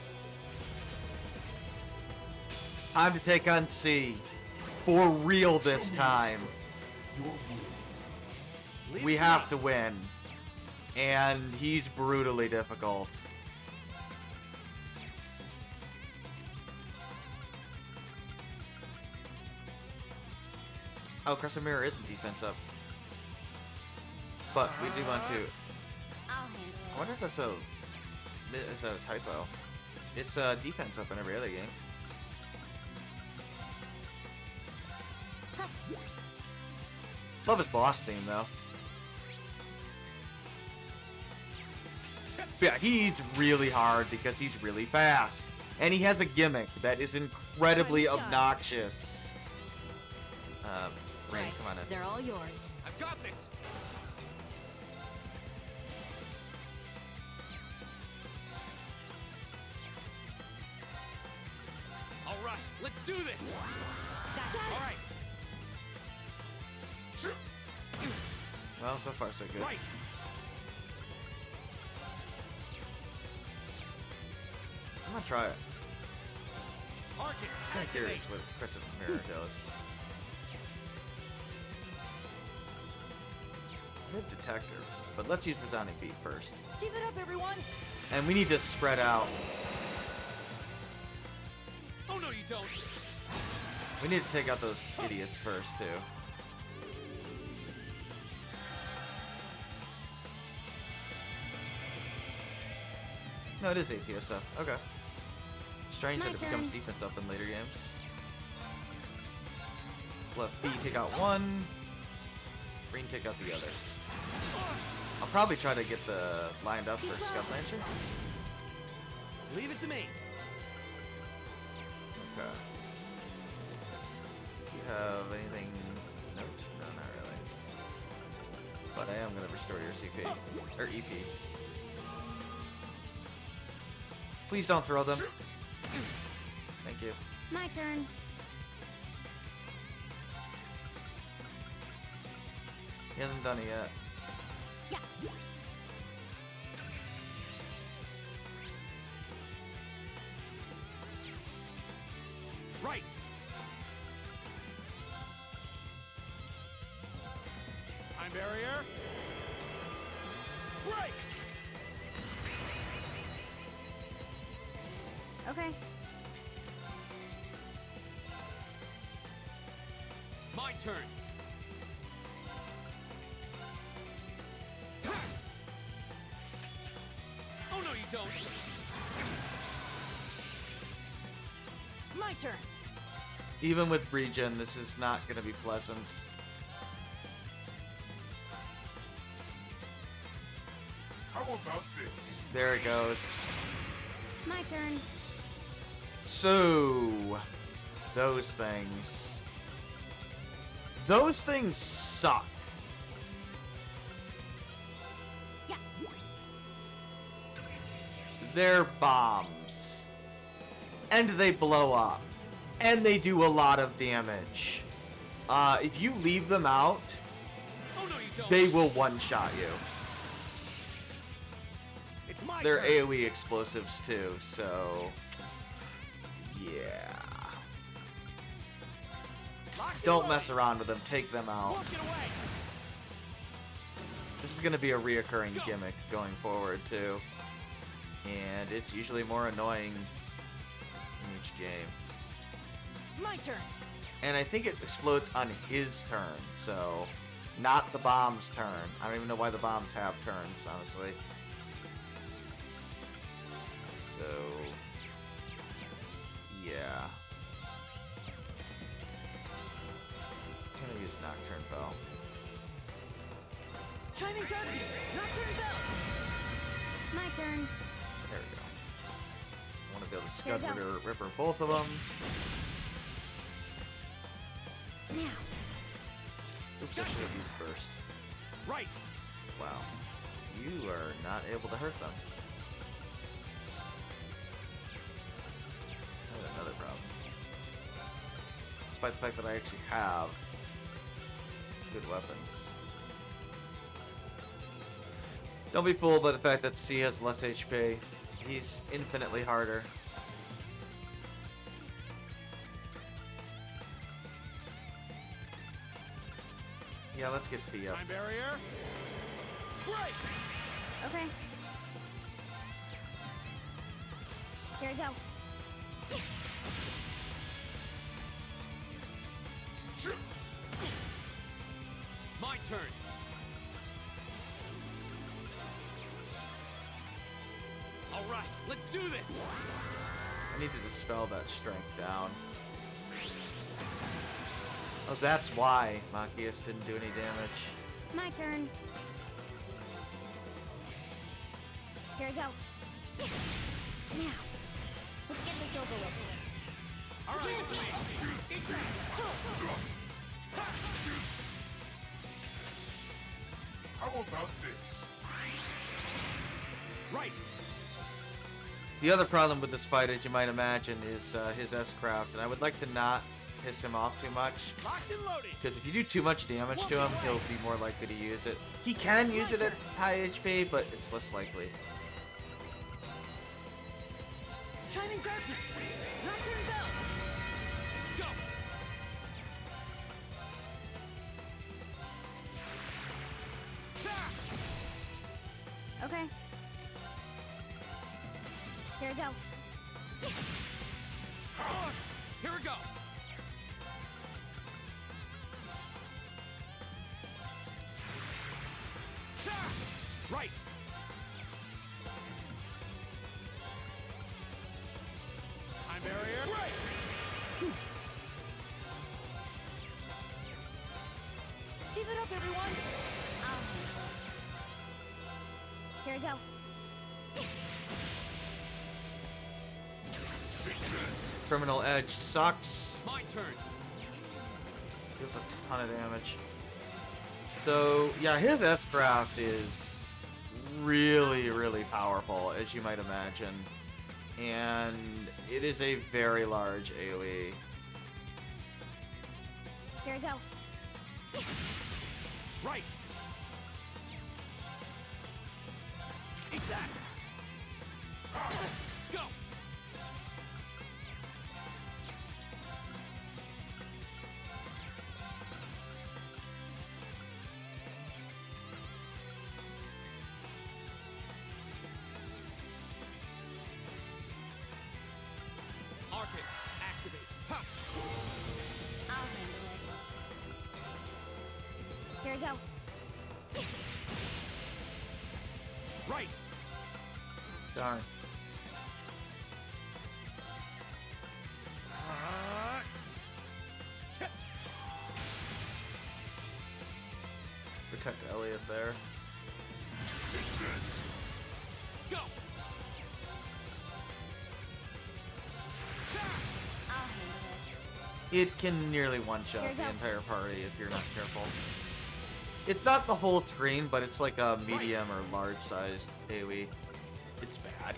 Time to take on C. For real this time. We have to win. And he's brutally difficult. Oh, Crescent Mirror isn't defense up. But we do want to... I'll handle it. I wonder if that's a typo. It's a defense up in every other game. Love his boss theme, though. Yeah, he's really hard because he's really fast. And he has a gimmick that is incredibly obnoxious. Rain, come on in. They're all yours. I've got this. All right, let's do this. All right. Well, so far so good. Right. I'm gonna try it. Arcus, I'm kind of curious what Crescent Mirror does. We have Detector, but let's use Resounding Beat first. Keep it up, everyone! And we need to spread out. Oh no, you don't. We need to take out those idiots first, too. No, it is ATO stuff. Okay. Strange that it becomes defense up in later games. Let B take out one. Green take out the other. I'll probably try to get the lined up for Scud Lancer. Leave it to me. Okay. Do you have anything? Nope. No, not really. But I am going to restore your CP. Or EP. Please don't throw them. Thank you. My turn. He hasn't done it yet. Yeah. Right. Time barrier. Break. Okay. My turn. Oh no, you don't. My turn. Even with regen, this is not going to be pleasant. How about this? There it goes. My turn. So, those things. Those things suck. Yeah. They're bombs. And they blow up. And they do a lot of damage. If you leave them out, Oh no, you don't. they will one-shot you. It's my They're turn. AoE explosives too, so... Yeah. Lock and Don't load. mess around with them. Take them out. Walk it away. This is going to be a reoccurring gimmick going forward, too. And it's usually more annoying in each game. My turn. And I think it explodes on his turn, so not the bomb's turn. I don't even know why the bombs have turns, honestly. So, yeah. I'm gonna use Nocturne Bell. Chiming darkness. Nocturne bell. My turn. There we go. I want to be able to Here we Scud go. Ripper both of them. Now. Oops, I should have used Burst. Right. Wow. You are not able to hurt them. I have another problem. Despite the fact that I actually have good weapons. Don't be fooled by the fact that C has less HP. He's infinitely harder. Yeah, let's get Fee up. Time barrier. Right. Okay. Here we go. My turn. All right, let's do this. I need to dispel that strength down. Oh, that's why Machias didn't do any damage. My turn. Here we go. Now. Let's get this over with. All right, it's me. Eat that. How about this? Right. The other problem with this fight, as you might imagine, is his S-Craft, and I would like to not piss him off too much. Locked and loaded. Because if you do too much damage to him, he'll be more likely to use it. He can use it at high HP, but it's less likely. Shining darkness! Lantern bell! Go! Okay. Here we go. Here we go. Right. Time barrier. Right. Keep it up, everyone. Here we go. Criminal Edge sucks. My turn. Deals a ton of damage. So, yeah, his S-Craft is really, really powerful, as you might imagine. And it is a very large AoE. Here we go. Right. Eat that. Go. Arcus, activate. Ha! I'll handle it. Here we go. Right. Darn. Protect Elliot there. Go. I'll handle It can nearly one-shot Here we the go. entire party if you're not careful. It's not the whole screen, but it's like a medium or large-sized AoE. It's bad.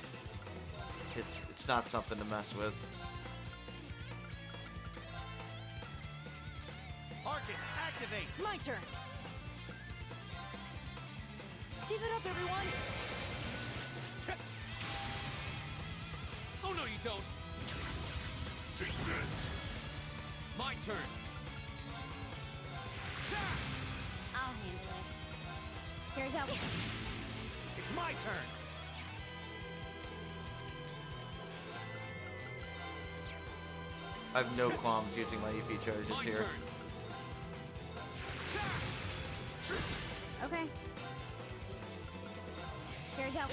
It's not something to mess with. Arcus, activate. My turn. Keep it up, everyone. Oh no, you don't. Take this. My turn. I'll handle it. Here we go. It's my turn. I have no qualms using my EP charges My here. turn. Okay. Here we go.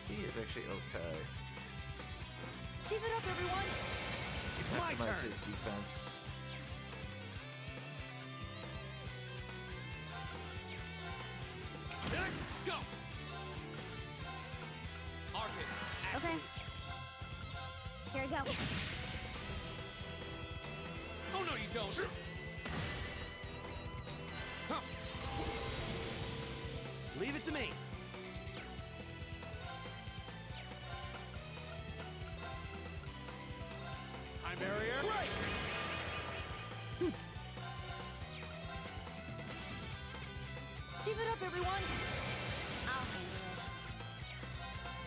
He is actually okay. Keep it up, everyone. It's my Maximize turn. his defense. don't. Leave it to me. Time barrier. Right. Give it up, everyone! I'll handle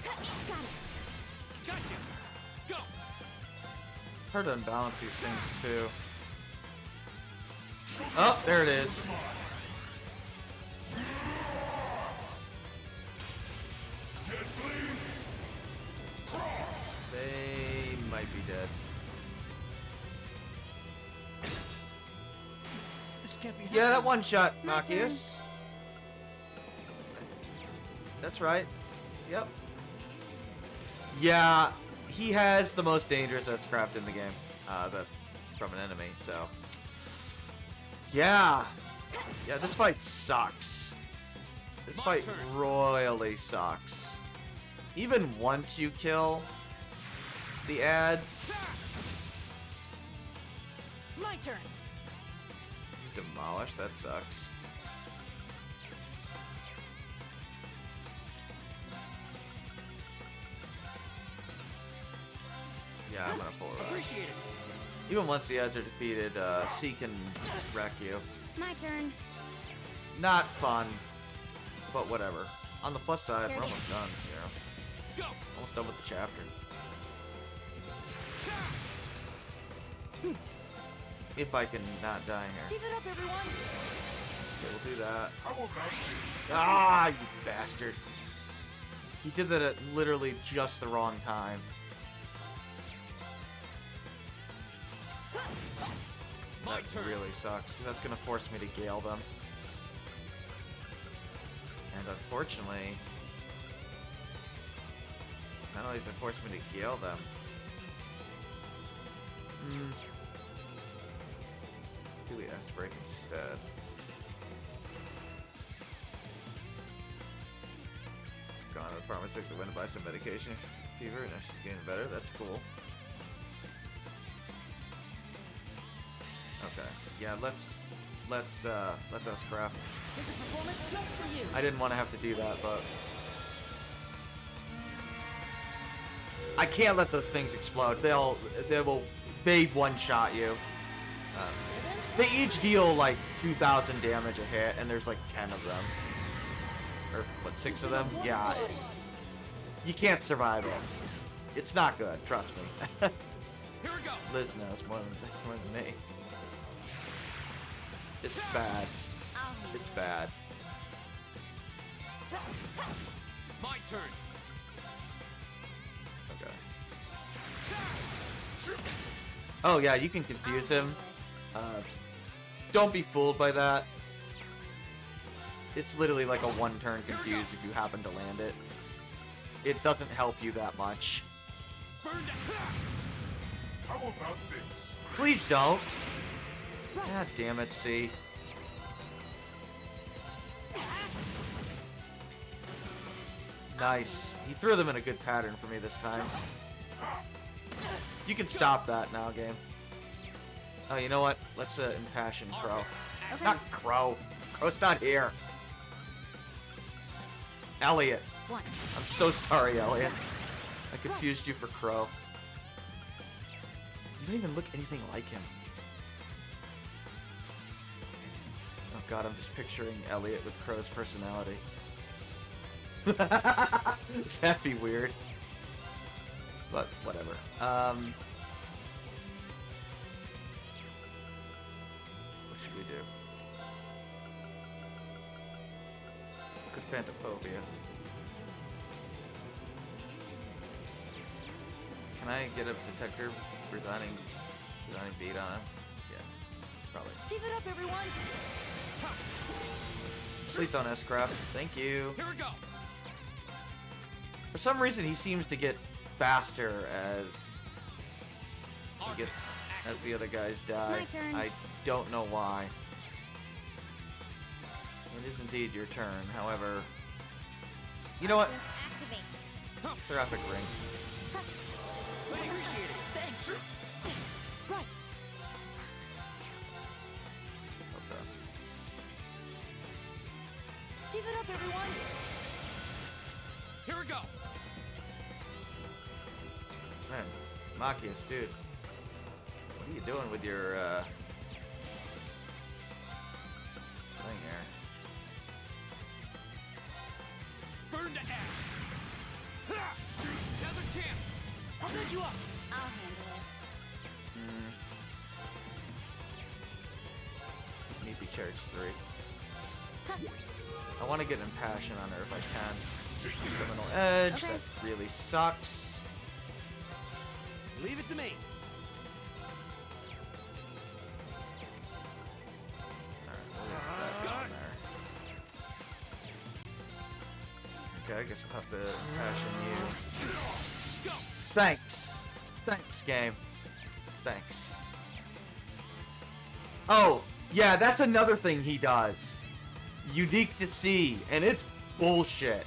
it. Got it. Gotcha. Go. Hard to unbalance these things too. Oh, there it is. They might be dead. This can't be Yeah, that happening. one shot, My turn. Machias. That's right. Yep. Yeah, he has the most dangerous S-craft in the game. That's from an enemy, so. Yeah. Yeah, this fight sucks. This My fight turn. royally sucks. Even once you kill the ads, My turn! demolish, that sucks. Yeah, I'm gonna pull it out. Appreciate it. Even once the ads are defeated, C can wreck you. My turn. Not fun, but whatever. On the plus side, we're almost done, you know. Go. Almost done with the chapter. If I can not die here. Give it up, everyone! Okay, we'll do that. How about this? Ah, you bastard. He did that at literally just the wrong time. My That turn. really sucks, because that's going to force me to gale them. And unfortunately, not only does it force me to gale them, do we S-break instead? Gone to the pharmacy to win to buy some medication. Fever, now she's getting better. That's cool. Okay. Yeah, let's us craft. There's a performance just for you! I didn't want to have to do that, but I can't let those things explode. They one-shot you. They each deal like 2,000 damage a hit, and there's like 10 of them. Or what, 6 of them? Yeah. You can't survive it. It's not good, trust me. Here we go. Liz knows more than me. It's bad. It's bad. My turn. Okay. Oh yeah, you can confuse him. Don't be fooled by that. It's literally like a one-turn confuse if you happen to land it. It doesn't help you that much. How about this? Please don't. God damn it, C. Nice. He threw them in a good pattern for me this time. You can stop that now, game. Oh, you know what? Let's impassion Crow. Not Crow. Crow's not here. Elliot. One. I'm so sorry, Elliot. I confused you for Crow. You don't even look anything like him. Oh god, I'm just picturing Elliot with Crow's personality. That'd be weird. But whatever. What should we do? Good Phantophobia. Can I get a detector resigning beat on him? Yeah, probably. Give it up, everyone! Please don't S-craft. Thank you. Here we go. For some reason, he seems to get faster as the other guys die. My turn. I don't know why. It is indeed your turn. However, you know what? Just activate. Seraphic Ring. Appreciate it. Thanks! Right! up, everyone! Here we go! Man, Machias, dude. What are you doing with your, thing here? Burn to ash! Ha! Now's our chance! I'll take you up! I'll handle it. Meepy Church 3. I want to get Impassion on her if I can. Criminal Edge, Okay. that really sucks. Leave it to me! Alright, we'll get that down there. Okay, I guess we'll have to Impassion you. Thanks! Thanks, game. Thanks. Oh, yeah, that's another thing he does. Unique to see, and it's bullshit.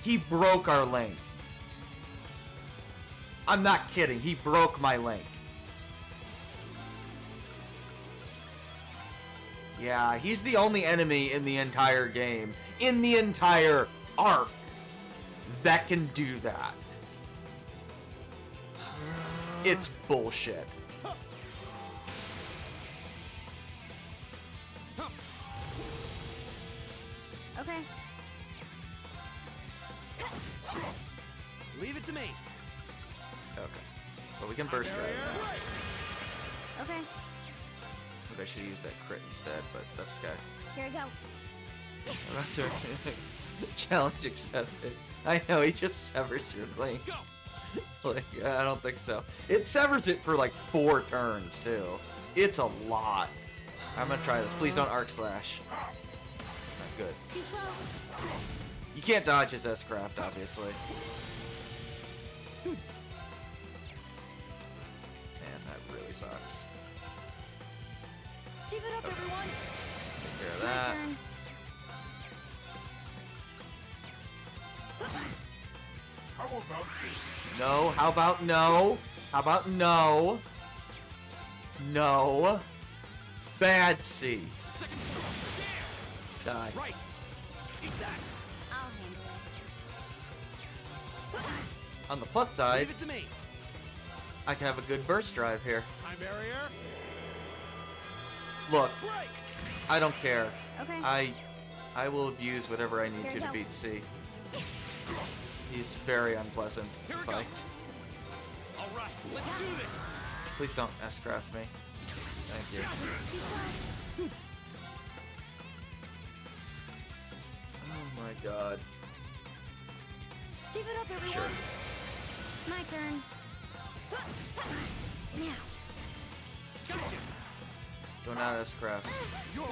He broke our link. I'm not kidding, he broke my link. Yeah, he's the only enemy in the entire game, in the entire arc, that can do that. It's bullshit. Okay. Leave it to me! Okay. But we can burst right now. Okay. Maybe I should use that crit instead, but that's okay. Here we go. I'm not sure. Challenge accepted. I know, he just severs your link. It's like, I don't think so. It severs it for like 4 turns, too. It's a lot. I'm gonna try this. Please don't arc slash. Not good. Too slow. You can't dodge his S-Craft, obviously. Man, that really sucks. Keep it up, everyone! Take care of My that. turn. How about this? No, how about no? How about no? No. Bad C. Die. Right! Eat that! I'll handle it. On the plus side, Leave it to me! I can have a good burst drive here. Time barrier! Look, Break! I don't care. Okay. I will abuse whatever I need Here to we go. beat C. He's very unpleasant to Here we go. fight. Alright, let's do this! Please don't S-Craft me. Thank you. Oh my god. Keep it up, everyone. Sure. My turn. Now. Gotcha! Do not S-Craft. Yours!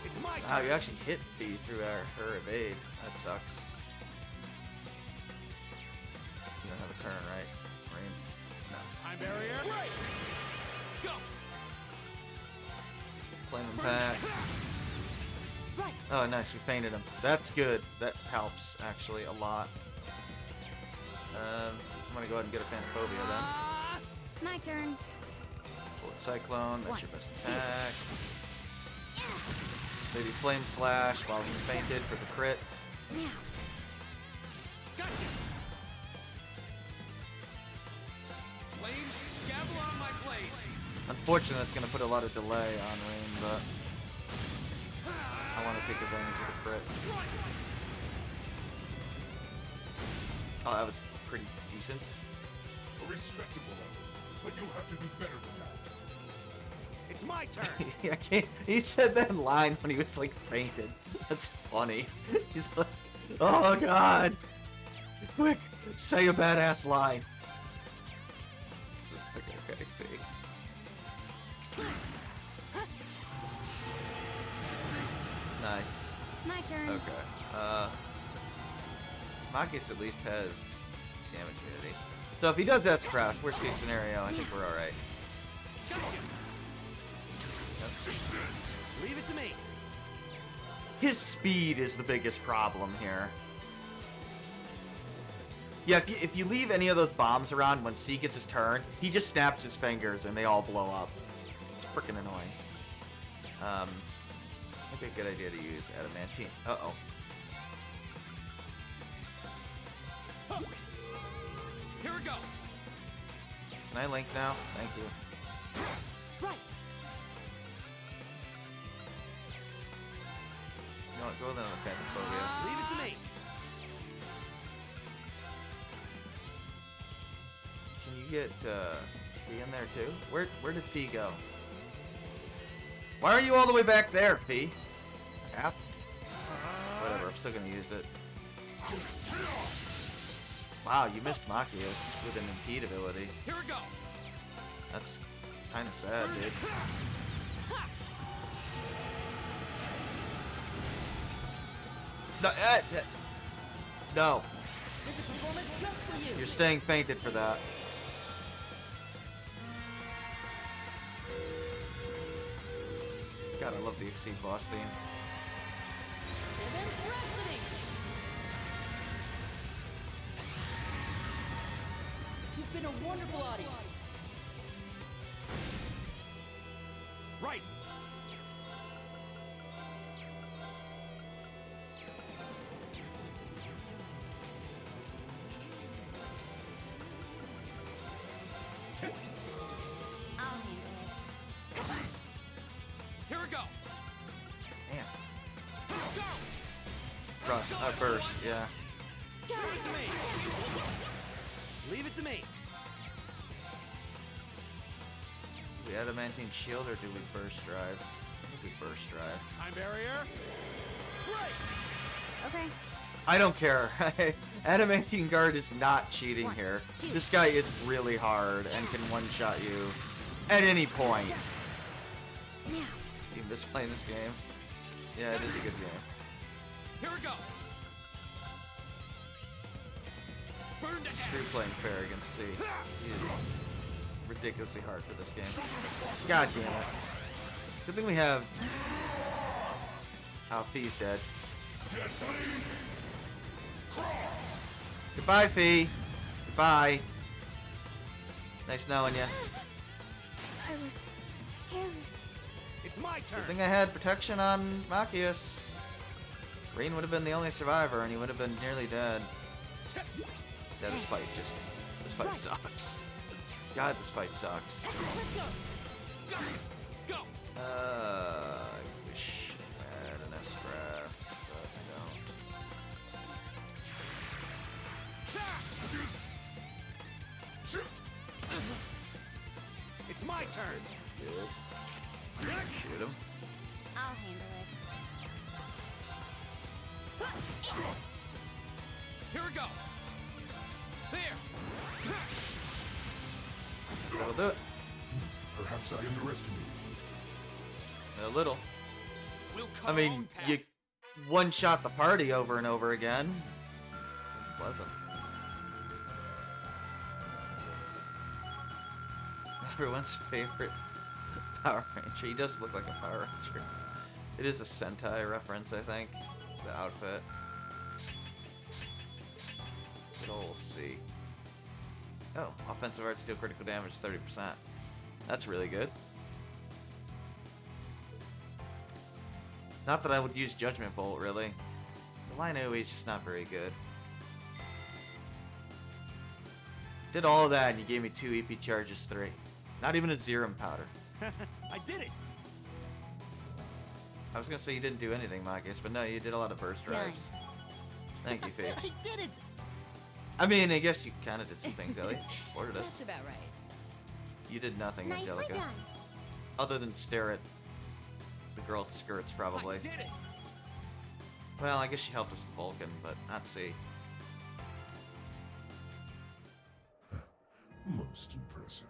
It's my Wow, turn! you actually hit B through her evade. That sucks. You don't have a turn, right? Rain? No. Time barrier! Right! Go! Flame Impact. Right! Oh, nice. We fainted him. That's good. That helps, actually, a lot. I'm gonna go ahead and get a Phanophobia then. My turn. Bullet Cyclone. That's 1, your best 2. attack. Maybe Flame Slash while he's fainted for the crit. Now. Gotcha! Flames, scabble on my blade! Unfortunately, that's gonna put a lot of delay on Rain, but I want to take advantage of the crit. Oh, that was pretty decent. A respectable effort, but you'll have to do better than that. It's my turn! I can't. He said that line when he was like fainted. That's funny. He's like, "Oh God, quick, say a badass line." Just like, okay, see. Nice. My turn. Okay. Machias at least has damage immunity. So if he does S-Craft, worst case scenario, I think we're alright. Gotcha! Leave it to me! His speed is the biggest problem here. Yeah, if you leave any of those bombs around when C gets his turn, he just snaps his fingers and they all blow up. It's freaking annoying. Might be a good idea to use adamantine. Uh-oh. Here we go. Can I link now? Thank you. Right. You know what? Go with another Phantophobia. Leave it to me. Can you get Fee in there too? Where did Fee go? Why are you all the way back there, Fee? Yeah. Whatever, I'm still gonna use it. Wow, you missed Machias with an impede ability. Here we go. That's kind of sad, dude. No, no. There's a performance just for you. You're staying fainted for that. God, I love the Exceed boss theme. You've been a wonderful audience. Right. I'll handle it. Here we go. Damn. Go. Crush, burst, yeah. Leave it to me. Leave it to me. Do we adamantine shield or do we burst drive? I think we burst drive. Time barrier. Right. Okay. I don't care. Adamantine guard is not cheating 1, here. 2. This guy is really hard and can one-shot you at any point. Now. You miss playing this game? Yeah, it is a good game. Here we go. Burn to Screw ash. playing fair against C. He is ridiculously hard for this game. God damn it. Good thing we have... Oh, Fee's dead. That sucks. Goodbye, Fee. Goodbye. Nice knowing you. I was careless. It's my turn. Good thing I had protection on Machias. Green would have been the only survivor, and he would have been nearly dead. Yeah, this fight sucks. God, this fight sucks. Let's go. Go. Go. I wish I had an S-Craft, but I don't. It's my turn. Good. Shoot him. I'll handle it. Here we go. There. That'll do it. Perhaps I underestimated you. A little. We'll I mean, you one-shot the party over and over again. Wasn't pleasant. Everyone's favorite Power Ranger. He does look like a Power Ranger. It is a Sentai reference, I think. The outfit. Good old C. Oh, offensive arts deal critical damage 30%. That's really good. Not that I would use Judgment Bolt, really. The line AoE is just not very good. Did all of that and you gave me 2 EP charges, 3. Not even a Zerum powder. I did it. I was gonna say you didn't do anything, Machias, but no, you did a lot of burst drives. Thank you, Fee. I did it. I mean, I guess you kind of did some things, Ellie. Supported us. That's about right. You did nothing, Nicely Angelica. done. Other than stare at the girl's skirts, probably. I did it. Well, I guess she helped us with Vulcan, but not C. Most impressive.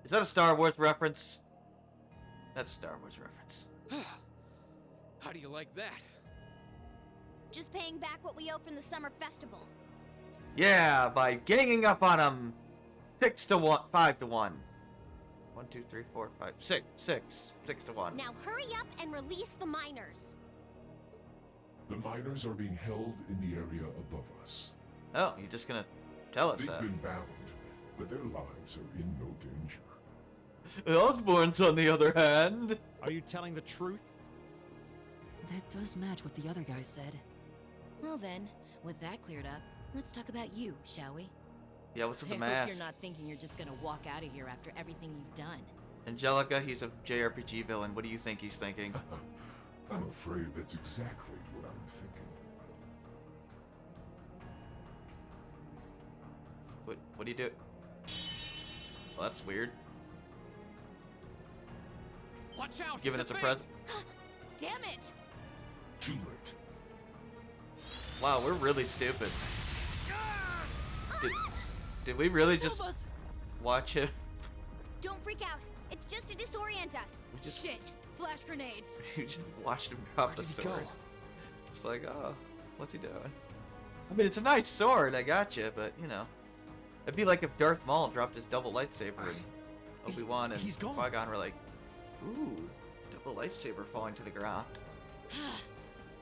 Is that a Star Wars reference? That's a Star Wars reference. How do you like that? Just paying back what we owe from the summer festival. Yeah, by ganging up on him 6 to 1, 5 to 1. 1, 2, 3, 4, 5, 6 to 1. Now hurry up and release the miners. The miners are being held in the area above us. Oh, you're just gonna tell us They've that. been bound, but their lives are in no danger. The Osborns, on the other hand. Are you telling the truth? That does match what the other guy said. Well then, with that cleared up, let's talk about you, shall we? Yeah, what's with the I mask? hope you're not thinking you're just gonna walk out of here after everything you've done. Angelica, he's a JRPG villain. What do you think he's thinking? I'm afraid that's exactly what I'm thinking. What do you do? Well, that's weird. Watch out! Giving us a present. Damn it! Too late. Wow, we're really stupid. Did we really just watch him? Don't freak out. It's just to disorient us. Shit! Flash grenades! You just watched him drop the did he sword. go? It's like, oh, what's he doing? I mean, it's a nice sword, I gotcha, but you know, it'd be like if Darth Maul dropped his double lightsaber and Obi-Wan and Qui-Gon were like, ooh, double lightsaber falling to the ground.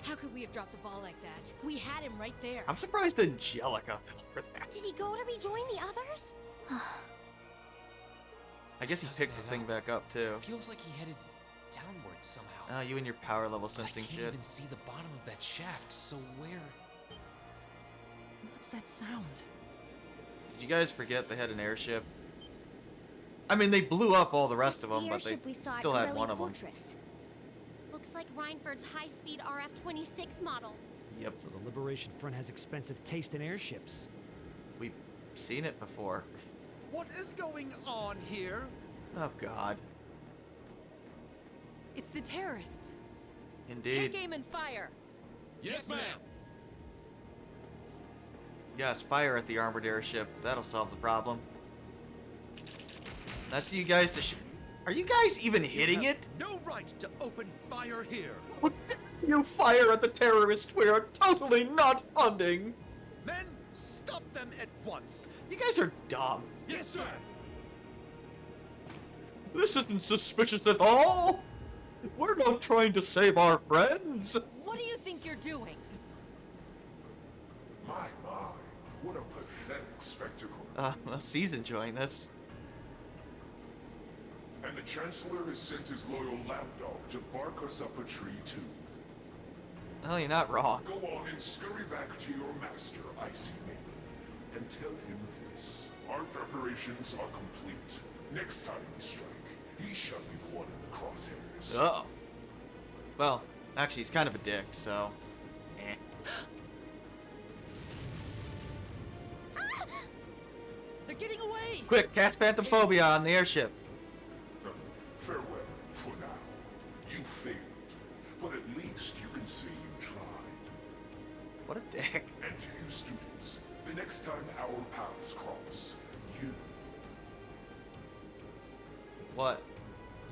How could we have dropped the ball like that? We had him right there. I'm surprised Angelica fell for that. Did he go to rejoin the others? I guess he picked the thing back up too. Feels like he headed downward somehow. You and your power level sensing I can't shit. even see the bottom of that shaft, so where? What's that sound? Did you guys forget they had an airship? I mean, they blew up all the rest of them, but they still had one of them. Looks like Reinford's high-speed RF-26 model. Yep. So the Liberation Front has expensive taste in airships. We've seen it before. What is going on here? Oh, God. It's the terrorists. Indeed. Take aim and fire. Yes, ma'am. Yes, fire at the armored airship. That'll solve the problem. That's you guys to Are you guys even hitting it? No right to open fire here. What you fire at the terrorists we are totally not funding. Men, stop them at once. You guys are dumb. Yes, sir. This isn't suspicious at all. We're not trying to save our friends. What do you think you're doing? My, what a pathetic spectacle. Well, C's enjoying this. And the Chancellor has sent his loyal lapdog to bark us up a tree, too. No, you're not wrong. Go on and scurry back to your master, Icy Maiden, and tell him this. Our preparations are complete. Next time we strike, he shall be the one in the crosshairs. Oh. Well, actually, he's kind of a dick, so... Eh. They're getting away. Quick, cast Phantom Phobia on the airship. Farewell, for now. You failed, but at least you can say you tried. What a dick. And to you students, the next time our paths cross, you... What?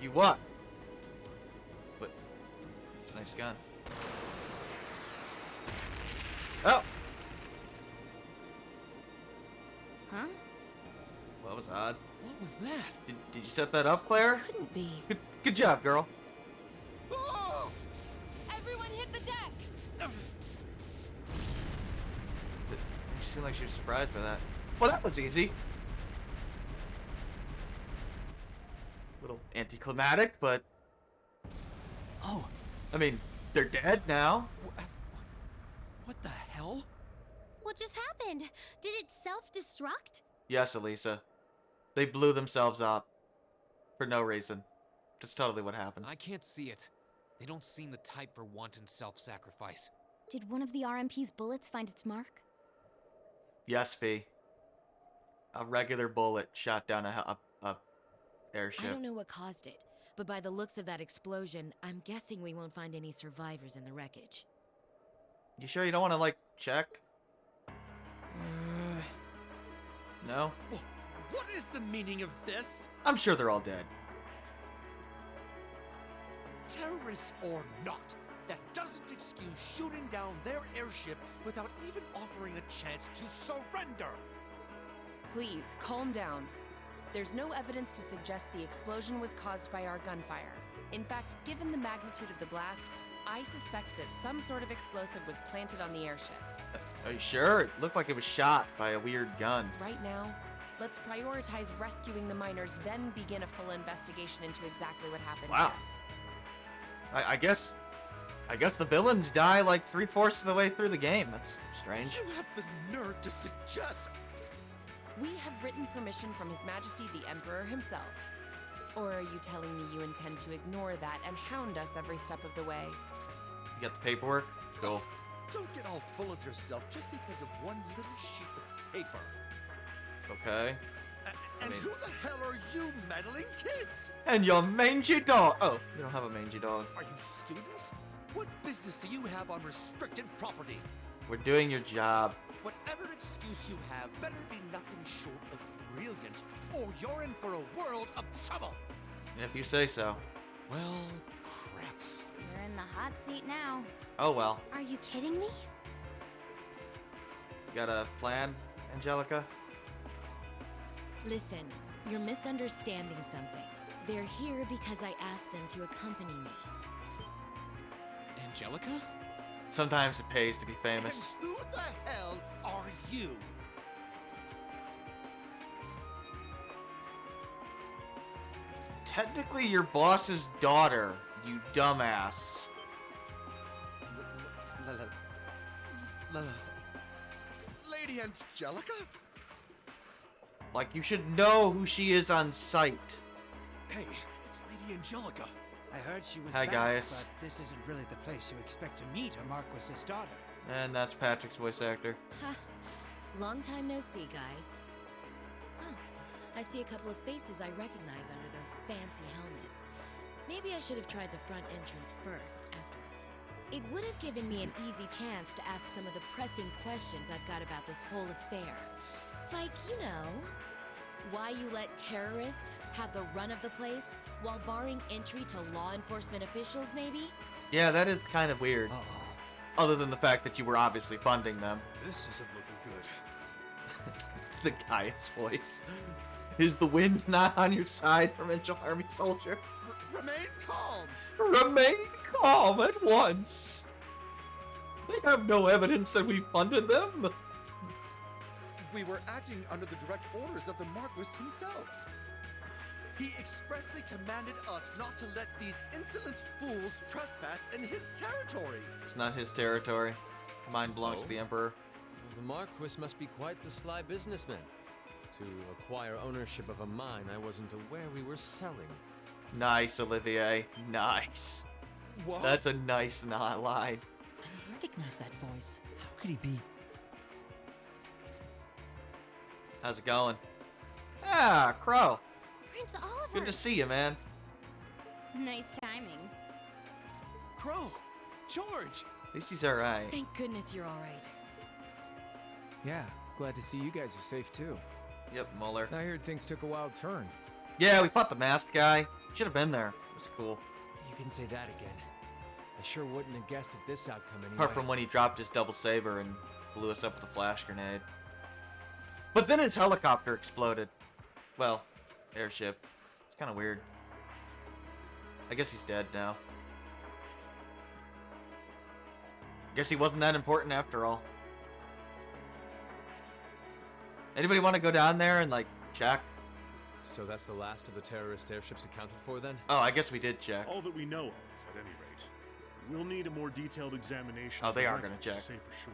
You what? What? It's a nice gun. Oh! Huh? Well, that was odd. What was that? Did you set that up, Claire? Couldn't be. Good job, girl. Oh! Everyone hit the deck! She seemed like she was surprised by that. Well, that was easy. Little anticlimactic, but... Oh. I mean, they're dead now. What the hell? What just happened? Did it self-destruct? Yes, Elisa. They blew themselves up. For no reason. That's totally what happened. I can't see it. They don't seem the type for wanton self-sacrifice. Did one of the RMP's bullets find its mark? Yes, Fee. A regular bullet shot down a airship. I don't know what caused it, but by the looks of that explosion, I'm guessing we won't find any survivors in the wreckage. You sure you don't want to, like, check? No? What is the meaning of this? I'm sure they're all dead. Terrorists or not, that doesn't excuse shooting down their airship without even offering a chance to surrender. Please, calm down. There's no evidence to suggest the explosion was caused by our gunfire. In fact, given the magnitude of the blast, I suspect that some sort of explosive was planted on the airship. Are you sure? It looked like it was shot by a weird gun. Right now, let's prioritize rescuing the miners, then begin a full investigation into exactly what happened. Wow. I guess I guess the villains die like 3/4 of the way through the game. That's strange. You have the nerve to suggest... We have written permission from His Majesty the Emperor himself. Or are you telling me you intend to ignore that and hound us every step of the way? You got the paperwork? Cool. Don't get all full of yourself just because of one little sheet of paper. Okay. And who the hell are you meddling kids? And your mangy dog. Oh, you don't have a mangy dog. Are you students? What business do you have on restricted property? We're doing your job. Whatever excuse you have better be nothing short of brilliant, or you're in for a world of trouble. If you say so. Well, crap. You're in the hot seat now. Oh well. Are you kidding me? You got a plan, Angelica? Listen, you're misunderstanding something. They're here because I asked them to accompany me. Angelica? Sometimes it pays to be famous. And who the hell are you? Technically your boss's daughter, you dumbass. Lady Angelica? Like, you should know who she is on sight. Hey, it's Lady Angelica. I heard she was Hi, back, guys. but this isn't really the place you expect to meet a Marquis's daughter. And that's Patrick's voice actor. Ha! Long time no see, guys. Oh, I see a couple of faces I recognize under those fancy helmets. Maybe I should have tried the front entrance first, after all. It would have given me an easy chance to ask some of the pressing questions I've got about this whole affair. Like, you know, why you let terrorists have the run of the place while barring entry to law enforcement officials, maybe? Yeah, that is kind of weird. Other than the fact that you were obviously funding them. This isn't looking good. The guy's voice. Is the wind not on your side, Provincial Army Soldier? Remain calm! Remain calm at once! They have no evidence that we funded them. We were acting under the direct orders of the Marquis himself. He expressly commanded us not to let these insolent fools trespass in his territory. It's not his territory. Mine belongs to the Emperor. The Marquis must be quite the sly businessman. To acquire ownership of a mine I wasn't aware we were selling. Nice, Olivier. Nice. What? That's a nice not line. I recognize that voice. How could he be? How's it going? Ah, Crow. Prince Oliver. Good to see you, man. Nice timing. Crow! George! At least he's alright. Thank goodness you're alright. Yeah, glad to see you guys are safe too. Yep, Muller. I heard things took a wild turn. Yeah, we fought the masked guy. Should have been there. It was cool. You can say that again. I sure wouldn't have guessed at this outcome anyway. Apart from when he dropped his double saber and blew us up with a flash grenade. But then his helicopter exploded. Well, airship. It's kind of weird. I guess he's dead now. Guess he wasn't that important after all. Anybody want to go down there and, like, check? So that's the last of the terrorist airships accounted for then? Oh, I guess we did check. All that we know of, at any rate. We'll need a more detailed examination. Oh, they of are the gonna records check. to say for sure.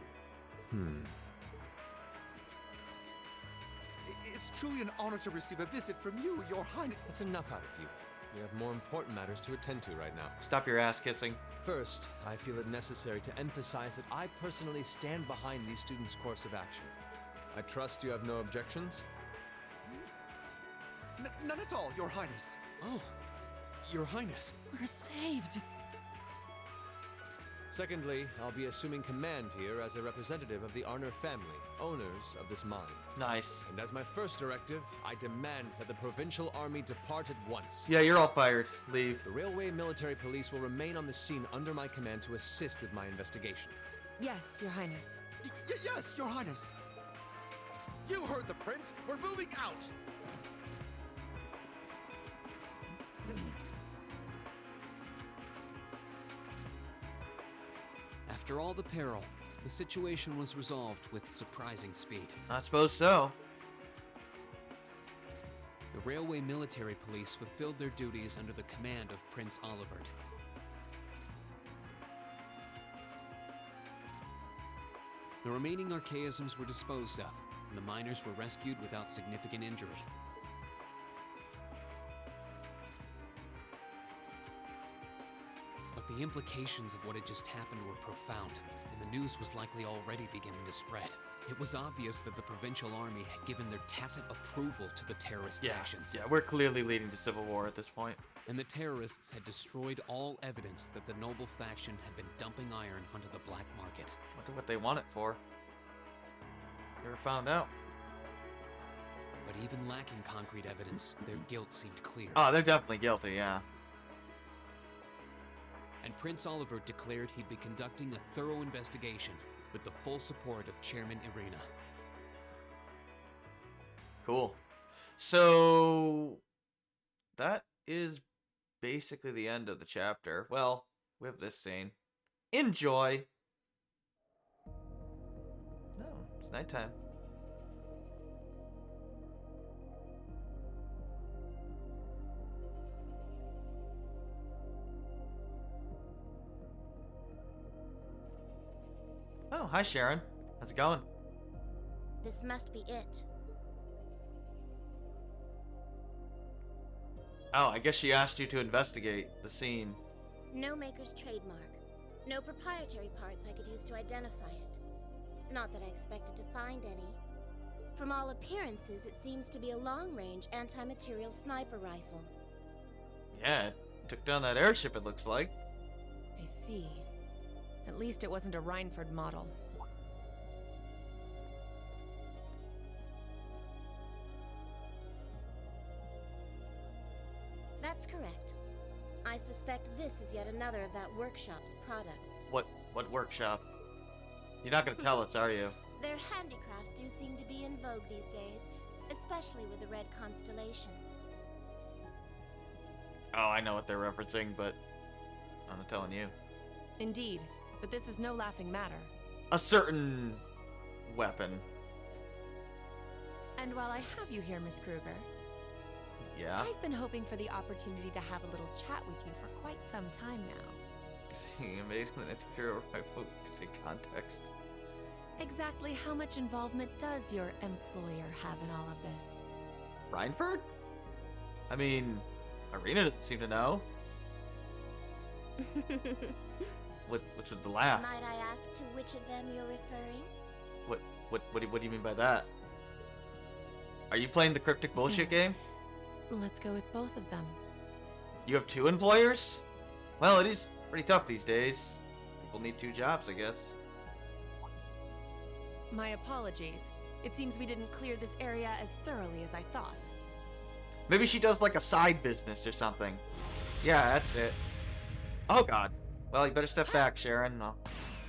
It's truly an honor to receive a visit from you, Your Highness. That's enough out of you. We have more important matters to attend to right now. Stop your ass kissing. First, I feel it necessary to emphasize that I personally stand behind these students' course of action. I trust you have no objections? None at all, Your Highness. Oh, Your Highness. We're saved. Secondly, I'll be assuming command here as a representative of the Arner family, owners of this mine. Nice. And as my first directive, I demand that the provincial army depart at once. Yeah, you're all fired. Leave. The railway military police will remain on the scene under my command to assist with my investigation. Yes, Your Highness. Yes, Your Highness. You heard the prince. We're moving out. After all the peril, the situation was resolved with surprising speed. I suppose so. The railway military police fulfilled their duties under the command of Prince Olivert. The remaining archaisms were disposed of, and the miners were rescued without significant injury. But the implications of what had just happened were profound, and the news was likely already beginning to spread. It was obvious that the provincial army had given their tacit approval to the terrorist actions. Yeah, we're clearly leading to civil war at this point. And the terrorists had destroyed all evidence that the noble faction had been dumping iron onto the black market. Wonder what they want it for. Never found out. But even lacking concrete evidence, their guilt seemed clear. Oh, they're definitely guilty, yeah. And Prince Oliver declared he'd be conducting a thorough investigation with the full support of Chairman Irina. Cool. So that is basically the end of the chapter. Well, we have this scene. Enjoy. No, it's nighttime. Oh, hi Sharon. How's it going? This must be it. Oh, I guess she asked you to investigate the scene. No maker's trademark. No proprietary parts I could use to identify it. Not that I expected to find any. From all appearances, it seems to be a long-range anti-material sniper rifle. Yeah, it took down that airship, it looks like. I see. At least it wasn't a Reinford model. That's correct. I suspect this is yet another of that workshop's products. What workshop? You're not gonna tell us, are you? Their handicrafts do seem to be in vogue these days, especially with the Red Constellation. Oh, I know what they're referencing, but I'm not telling you. Indeed, but this is no laughing matter. A certain weapon. And while I have you here, Miss Kruger, Yeah? I've been hoping for the opportunity to have a little chat with you for quite some time now. You made an exterior rifle in context. Exactly how much involvement does your employer have in all of this? Reinford? I mean, Irina doesn't seem to know. What's with the laugh? Might I ask to which of them you're referring? What do you mean by that? Are you playing the cryptic bullshit game? Let's go with both of them. You have two employers? Well, it is pretty tough these days. People need two jobs, I guess. My apologies. It seems we didn't clear this area as thoroughly as I thought. Maybe she does like a side business or something. Yeah, that's it. Oh god. Well, you better step back, Sharon.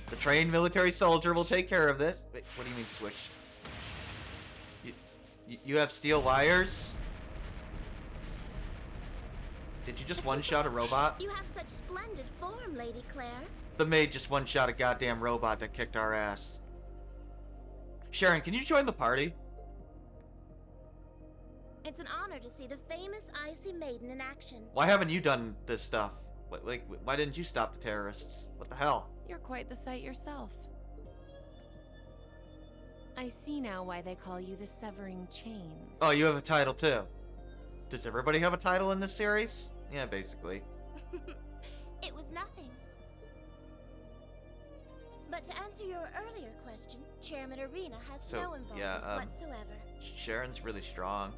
The trained military soldier will take care of this. Wait, what do you mean swish? You have steel wires? Did you just one-shot a robot? You have such splendid form, Lady Claire. The maid just one-shot a goddamn robot that kicked our ass. Sharon, can you join the party? It's an honor to see the famous Icy Maiden in action. Why haven't you done this stuff? Why didn't you stop the terrorists? What the hell? You're quite the sight yourself. I see now why they call you the Severing Chains. Oh, you have a title too. Does everybody have a title in this series? Yeah, basically. It was nothing. But to answer your earlier question, Chairman Irina has no involvement whatsoever. Sharon's really strong.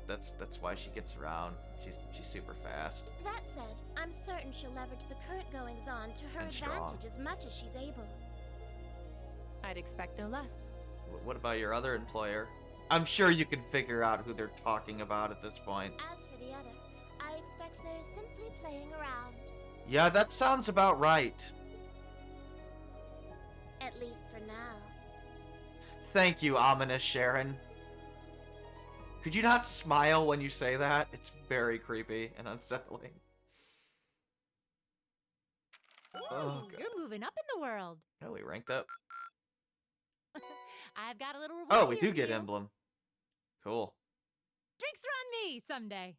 That's why she gets around. She's super fast. That said, I'm certain she'll leverage the current goings-on to her advantage as much as she's able. I'd expect no less. What about your other employer? I'm sure you can figure out who they're talking about at this point. As for the other, I expect they're simply playing around. Yeah, that sounds about right. At least for now. Thank you, ominous Sharon. Could you not smile when you say that? It's very creepy and unsettling. Ooh, you're moving up in the world. Oh, we ranked up. I've got a little reward. Oh, we here do for get you. emblem. Cool. Drinks are on me someday.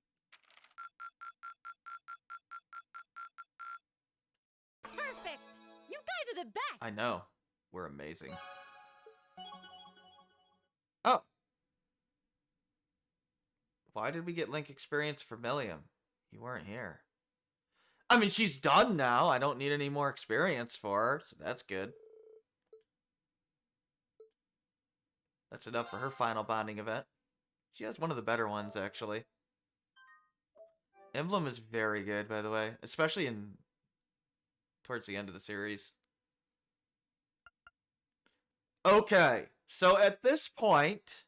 Perfect. You guys are the best. I know. were amazing. Oh. Why did we get Link experience for Millium? You weren't here. I mean, she's done now. I don't need any more experience for her, so that's good. That's enough for her final bonding event. She has one of the better ones, actually. Emblem is very good, by the way, especially towards the end of the series. Okay, so at this point,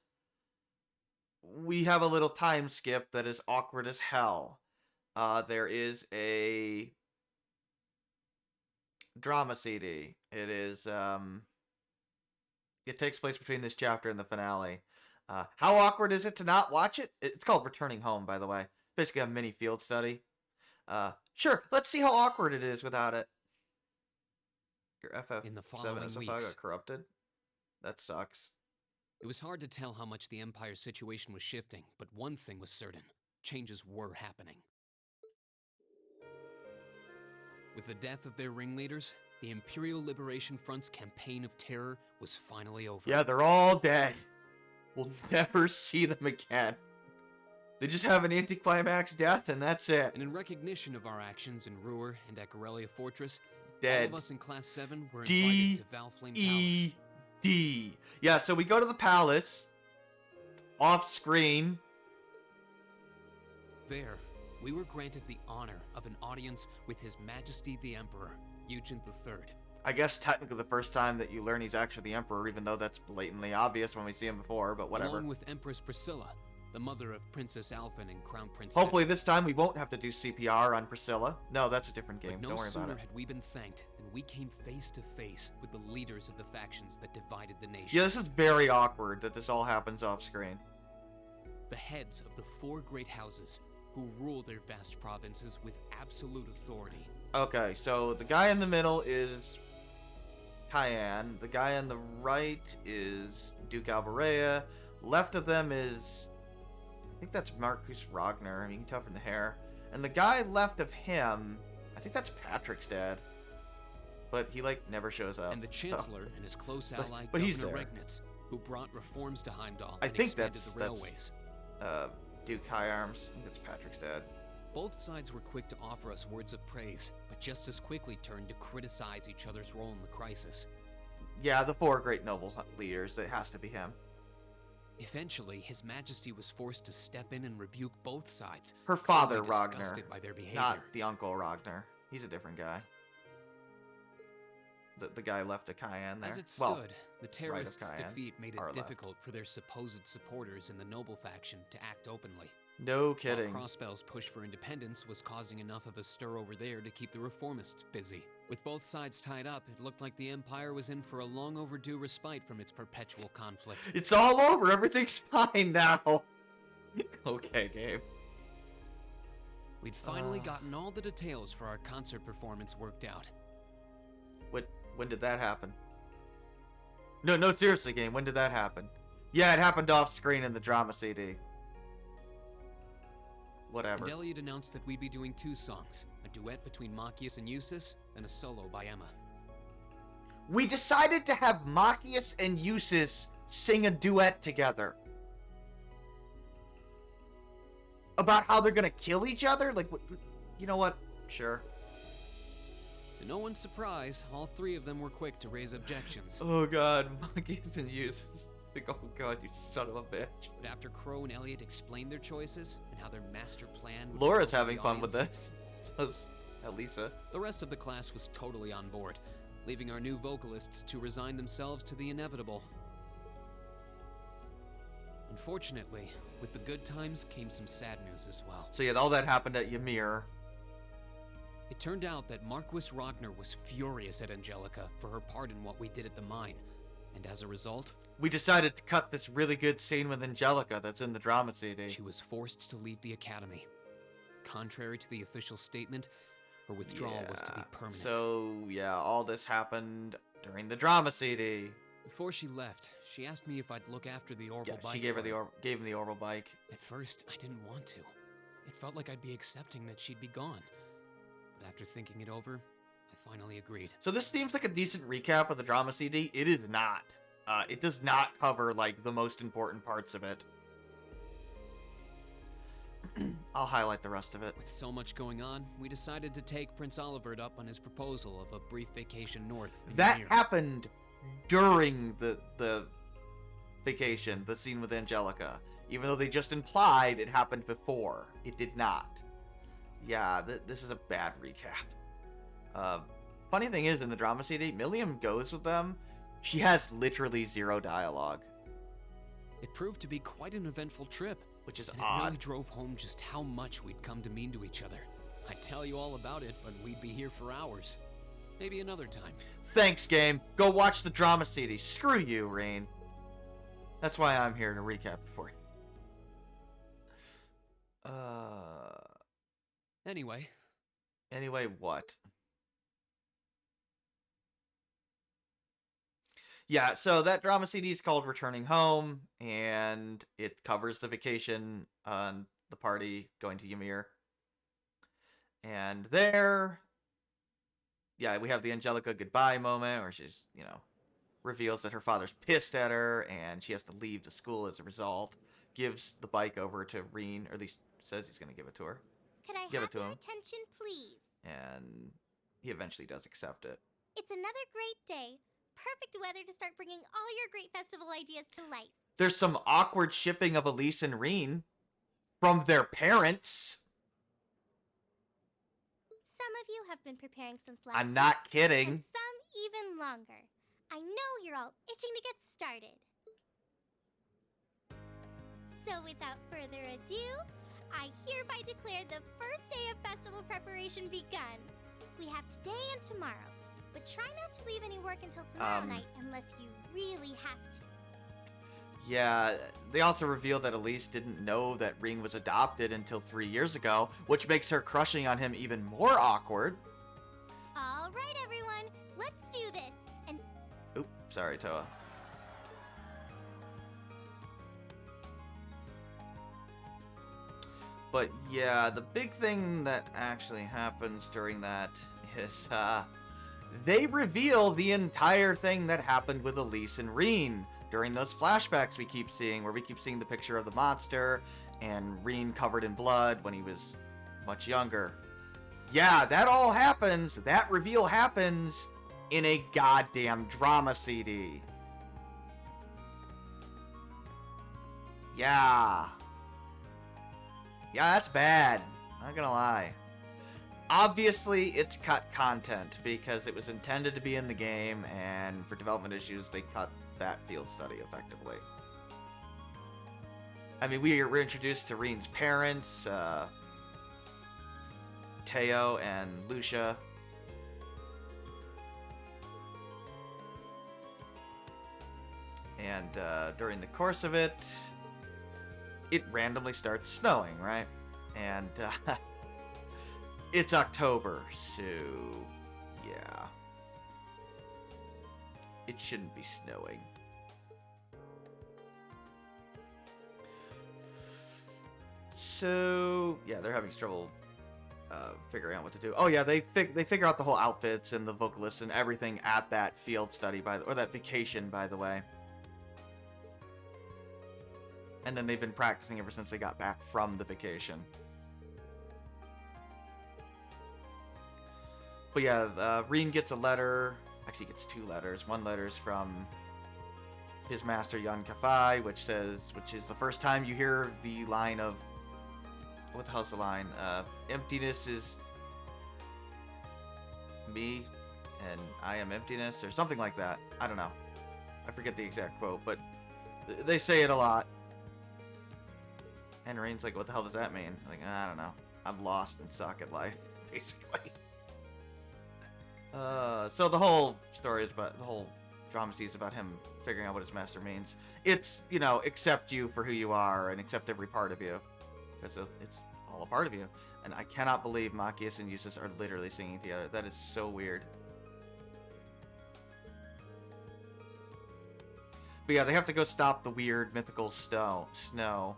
we have a little time skip that is awkward as hell. There is a drama CD. It is, it takes place between this chapter and the finale. How awkward is it to not watch it? It's called Returning Home, by the way. Basically a mini field study. Sure, let's see how awkward it is without it. Your In the FF7 following SFI weeks, got corrupted? That sucks. it was hard to tell how much the Empire's situation was shifting, but one thing was certain. Changes were happening. With the death of their ringleaders, the Imperial Liberation Front's campaign of terror was finally over. Yeah, they're all dead. We'll never see them again. They just have an anticlimax death, and that's it. And in recognition of our actions in Ruhr and at Corellia Fortress, Dead. all of us in Class 7 were invited to Valflame Palace. D. Yeah, so we go to the palace. Off screen. There, we were granted the honor of an audience with His Majesty the Emperor, Eugene III. I guess technically the first time that you learn he's actually the Emperor, even though that's blatantly obvious when we see him before, but whatever. Along with Empress Priscilla, the mother of Princess Alphen and Crown Prince Hopefully this time we won't have to do CPR on Priscilla. No, that's a different game. But Don't worry no about sooner it. had we been thanked than we came face to face with the leaders of the factions that divided the nation. Yeah, this is very awkward that this all happens off screen. The heads of the four great houses who rule their vast provinces with absolute authority. Okay, so the guy in the middle is Cayenne. The guy on the right is Duke Alvarea. Left of them is, I think that's Marcus Ragnar. I mean, you can tell from the hair. And the guy left of him, I think that's Patrick's dad. But he, like, never shows up. And the Chancellor and his close ally, but he's Governor there. Regnitz, who brought reforms to Heimdall I and think expanded that's the railways. Duke High Arms. I think that's Patrick's dad. Both sides were quick to offer us words of praise, but just as quickly turned to criticize each other's role in the crisis. Yeah, the four great noble leaders. That has to be him. Eventually, His Majesty was forced to step in and rebuke both sides. Her father, clearly Ragnar. disgusted by their behavior. Not the uncle Ragnar. He's a different guy. The guy left of Cayenne there. As it Well, stood, the right of terrorists' Cayenne, defeat made our it left. difficult for their supposed supporters in the noble faction to act openly. No kidding. While Crossbell's push for independence was causing enough of a stir over there to keep the reformists busy. With both sides tied up, it looked like the Empire was in for a long overdue respite from its perpetual conflict. It's all over. Everything's fine now. Okay, Gabe. We'd finally gotten all the details for our concert performance worked out. When did that happen? No, seriously, game. When did that happen? Yeah, it happened off screen in the drama CD. Whatever. And Elliot announced that we'd be doing two songs, a duet between Machias and Eustace, and a solo by Emma. We decided to have Machias and Eustace sing a duet together. About how they're gonna kill each other? Like, you know what? Sure. To no one's surprise, all three of them were quick to raise objections. Oh god, Machias and Eustace. Like, oh god, you son of a bitch. But after Crow and Elliot explained their choices and how their master plan would Laura's fulfill having the fun with audience, this. So's Elisa. the rest of the class was totally on board, leaving our new vocalists to resign themselves to the inevitable. Unfortunately, with the good times came some sad news as well. So yeah, all that happened at Ymir. It turned out that Marquis Ragnar was furious at Angelica for her part in what we did at the mine, and as a result, We decided to cut this really good scene with Angelica that's in the drama CD. she was forced to leave the academy. Contrary to the official statement, her withdrawal was to be permanent. So, yeah, all this happened during the drama CD. Before she left, she asked me if I'd look after the Orbital Yeah, bike. she gave her for the gave him the orbital bike. At first, I didn't want to. It felt like I'd be accepting that she'd be gone. But after thinking it over, I finally agreed. So this seems like a decent recap of the drama CD. It is not. It does not cover, like, the most important parts of it. I'll highlight the rest of it. With so much going on, we decided to take Prince Olivert up on his proposal of a brief vacation north. That happened during the vacation, the scene with Angelica. Even though they just implied it happened before. It did not. Yeah, this is a bad recap. Funny thing is, in the drama CD, Milliam goes with them. She has literally 0 dialogue. It proved to be quite an eventful trip. Which is and odd. It really drove home just how much we'd come to mean to each other. I'd tell you all about it, but we'd be here for hours. Maybe another time. Thanks, game. Go watch the drama CD. Screw you, Rain. That's why I'm here to recap it for you. Anyway. Anyway, what? Yeah, so that drama CD is called Returning Home, and it covers the vacation on the party going to Ymir. And there, yeah, we have the Angelica goodbye moment where she's, you know, reveals that her father's pissed at her and she has to leave the school as a result. Gives the bike over to Reen, or at least says he's going to give it to her. Could I give have it to your him. attention, please? And he eventually does accept it. It's another great day. Perfect weather to start bringing all your great festival ideas to life. There's some awkward shipping of Elise and Reen from their parents. Some of you have been preparing since last I'm not week, kidding. and some even longer. I know you're all itching to get started. So without further ado, I hereby declare the first day of festival preparation begun. We have today and tomorrow, but try not to leave any work until tomorrow night unless you really have to. Yeah, they also revealed that Elise didn't know that Reen was adopted until 3 years ago, which makes her crushing on him even more awkward. All right, everyone, let's do this. And Oop, sorry, Toa. But yeah, the big thing that actually happens during that is, they reveal the entire thing that happened with Elise and Reen during those flashbacks we keep seeing, where we keep seeing the picture of the monster and Reen covered in blood when he was much younger. Yeah, that all happens. That reveal happens in a goddamn drama CD. Yeah. Yeah, that's bad. Not gonna lie. Obviously, it's cut content because it was intended to be in the game, and for development issues, they cut that field study effectively. I mean, we're introduced to Reen's parents, Teo and Lucia. And during the course of it, it randomly starts snowing, right? And it's October, so yeah. It shouldn't be snowing. So yeah, they're having trouble figuring out what to do. Oh yeah, they figure out the whole outfits and the vocalists and everything at that field study or that vacation, by the way. And then they've been practicing ever since they got back from the vacation. But yeah, Reen gets a letter. Actually, he gets 2 letters. One letter's from his master, Yan Kafai, which is the first time you hear the line of... What the hell's the line? Emptiness is me, and I am emptiness, or something like that. I don't know. I forget the exact quote, but they say it a lot. And Reen's like, what the hell does that mean? Like, I don't know. I'm lost and suck at life, basically. So the whole story is about, the whole drama is about him figuring out what his master means. It's, you know, accept you for who you are and accept every part of you. Because it's all a part of you. And I cannot believe Machias and Eustace are literally singing together. That is so weird. But yeah, they have to go stop the weird mythical snow.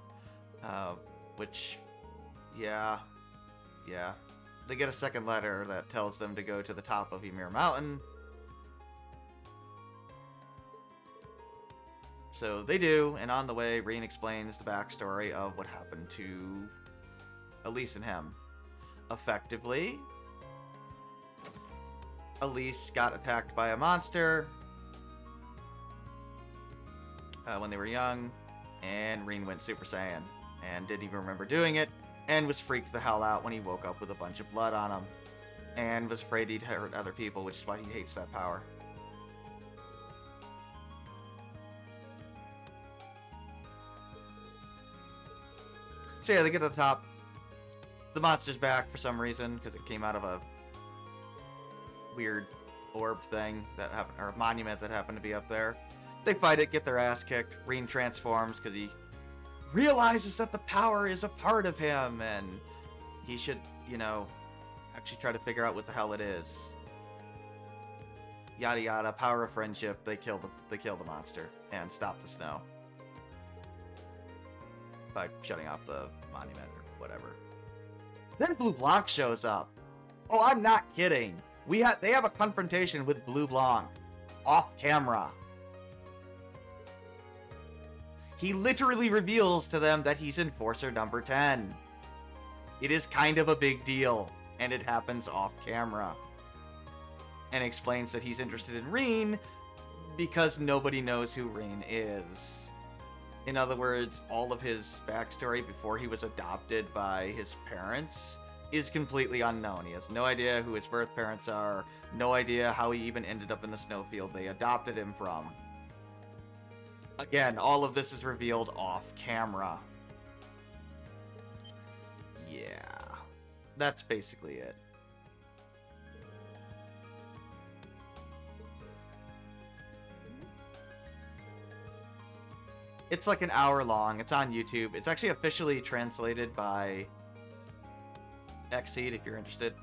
Which, yeah. they get a second letter that tells them to go to the top of Ymir Mountain. So they do, and on the way, Reen explains the backstory of what happened to Elise and him. Effectively, Elise got attacked by a monster when they were young, and Reen went Super Saiyan and didn't even remember doing it, and was freaked the hell out when he woke up with a bunch of blood on him, and was afraid he'd hurt other people, which is why he hates that power. So yeah, they get to the top. The monster's back for some reason, because it came out of a weird orb thing that happened, or monument that happened to be up there. They fight it, get their ass kicked. Reen transforms because he realizes that the power is a part of him, and he should, you know, actually try to figure out what the hell it is. Yada yada, power of friendship. They kill the monster and stop the snow by shutting off the monument or whatever. Then Blue Blanc shows up. Oh, I'm not kidding. They have a confrontation with Blue Blanc off camera. He literally reveals to them that he's Enforcer number 10. It is kind of a big deal, and it happens off camera. And explains that he's interested in Reen because nobody knows who Reen is. In other words, all of his backstory before he was adopted by his parents is completely unknown. He has no idea who his birth parents are, no idea how he even ended up in the snowfield they adopted him from. Again, all of this is revealed off camera. Yeah, that's basically it. It's like an hour long. It's on YouTube. It's actually officially translated by Xseed if you're interested.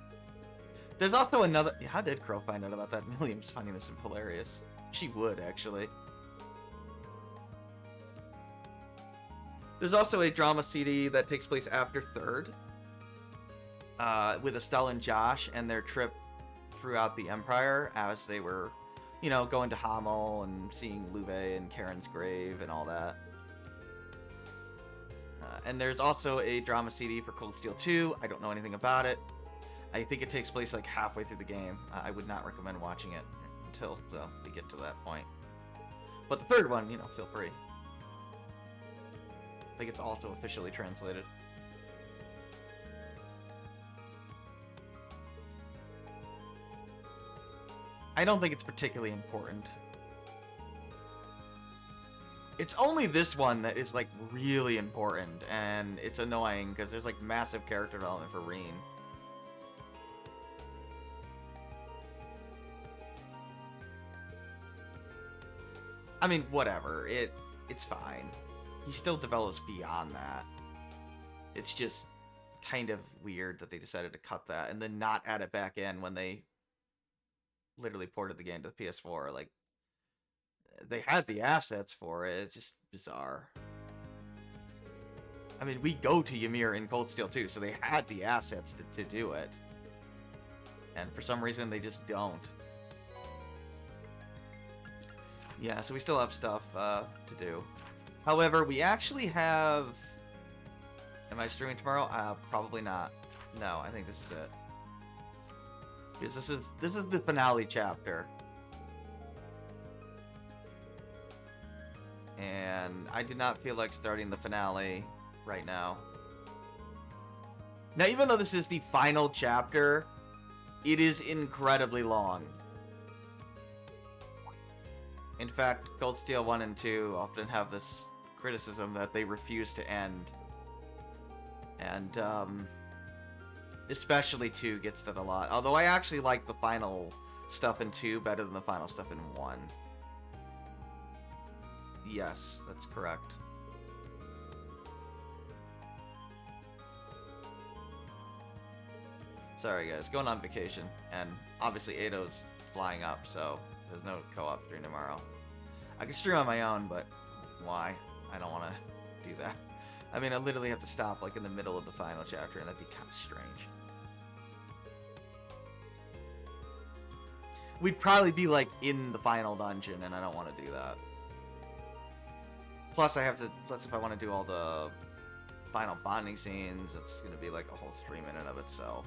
There's also another... How did Crow find out about that? Milliam's finding this hilarious. She would, actually. There's also a drama CD that takes place after Third, with Estelle and Josh and their trip throughout the Empire as they were, you know, going to Hamel and seeing Luve and Karen's grave and all that. And there's also a drama CD for Cold Steel 2. I don't know anything about it. I think it takes place like halfway through the game. I would not recommend watching it until, well, we get to that point. But the third one, you know, feel free. I think it's also officially translated. I don't think it's particularly important. It's only this one that is, like, really important, and it's annoying, because there's, like, massive character development for Reen. I mean, whatever. It's fine. He still develops beyond that. It's just kind of weird that they decided to cut that, and then not add it back in when they literally ported the game to the PS4. Like, they had the assets for it. It's just bizarre. I mean, we go to Ymir in Cold Steel 2, so they had the assets to do it. And for some reason, they just don't. Yeah, so we still have stuff to do. However, we actually have... Am I streaming tomorrow? Probably not. No, I think this is it. Because this is the finale chapter. And I do not feel like starting the finale right now. Now, even though this is the final chapter, it is incredibly long. In fact, Cold Steel 1 and 2 often have this criticism that they refuse to end. And, especially 2 gets that a lot. Although I actually like the final stuff in 2 better than the final stuff in 1. Yes, that's correct. Sorry guys, going on vacation, and obviously Ado's flying up, so there's no co-op stream tomorrow. I can stream on my own, but why? I don't want to do that. I mean, I literally have to stop like in the middle of the final chapter, and that'd be kind of strange. we'd probably be like in the final dungeon, and I don't want to do that. Plus, I have to. Plus, if I want to do all the final bonding scenes, it's gonna be like a whole stream in and of itself.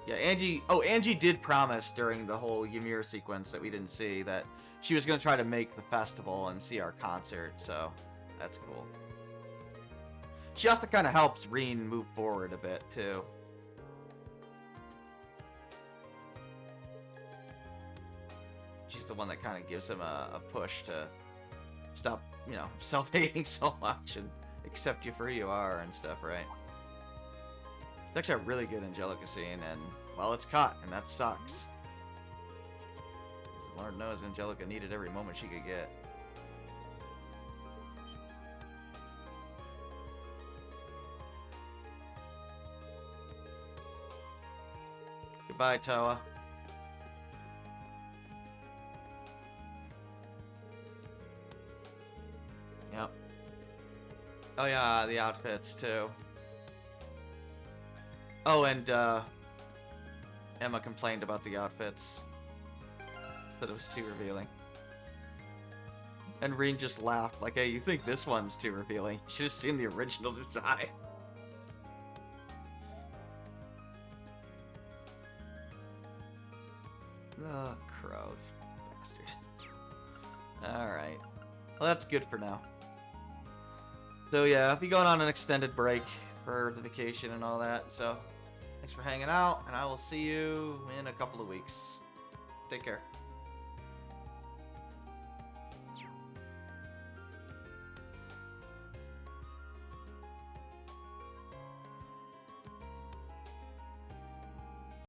Yeah, Angie. Oh, Angie did promise during the whole Ymir sequence that we didn't see that she was gonna try to make the festival and see our concert. So that's cool. She also kind of helps Reen move forward a bit too. She's the one that kind of gives him a push to stop, you know, self-hating so much and accept you for who you are and stuff, right? It's actually a really good Angelica scene, and, well, it's cut, and that sucks. Lord knows Angelica needed every moment she could get. Goodbye, Toa. Yep. Oh yeah, the outfits too. Oh, and Emma complained about the outfits. That it was too revealing. And Reen just laughed, like, hey, you think this one's too revealing? You should have seen the original design. Oh, Crow, bastard. Alright. Well, that's good for now. So yeah, I'll be going on an extended break for the vacation and all that, so thanks for hanging out, and I will see you in a couple of weeks. Take care.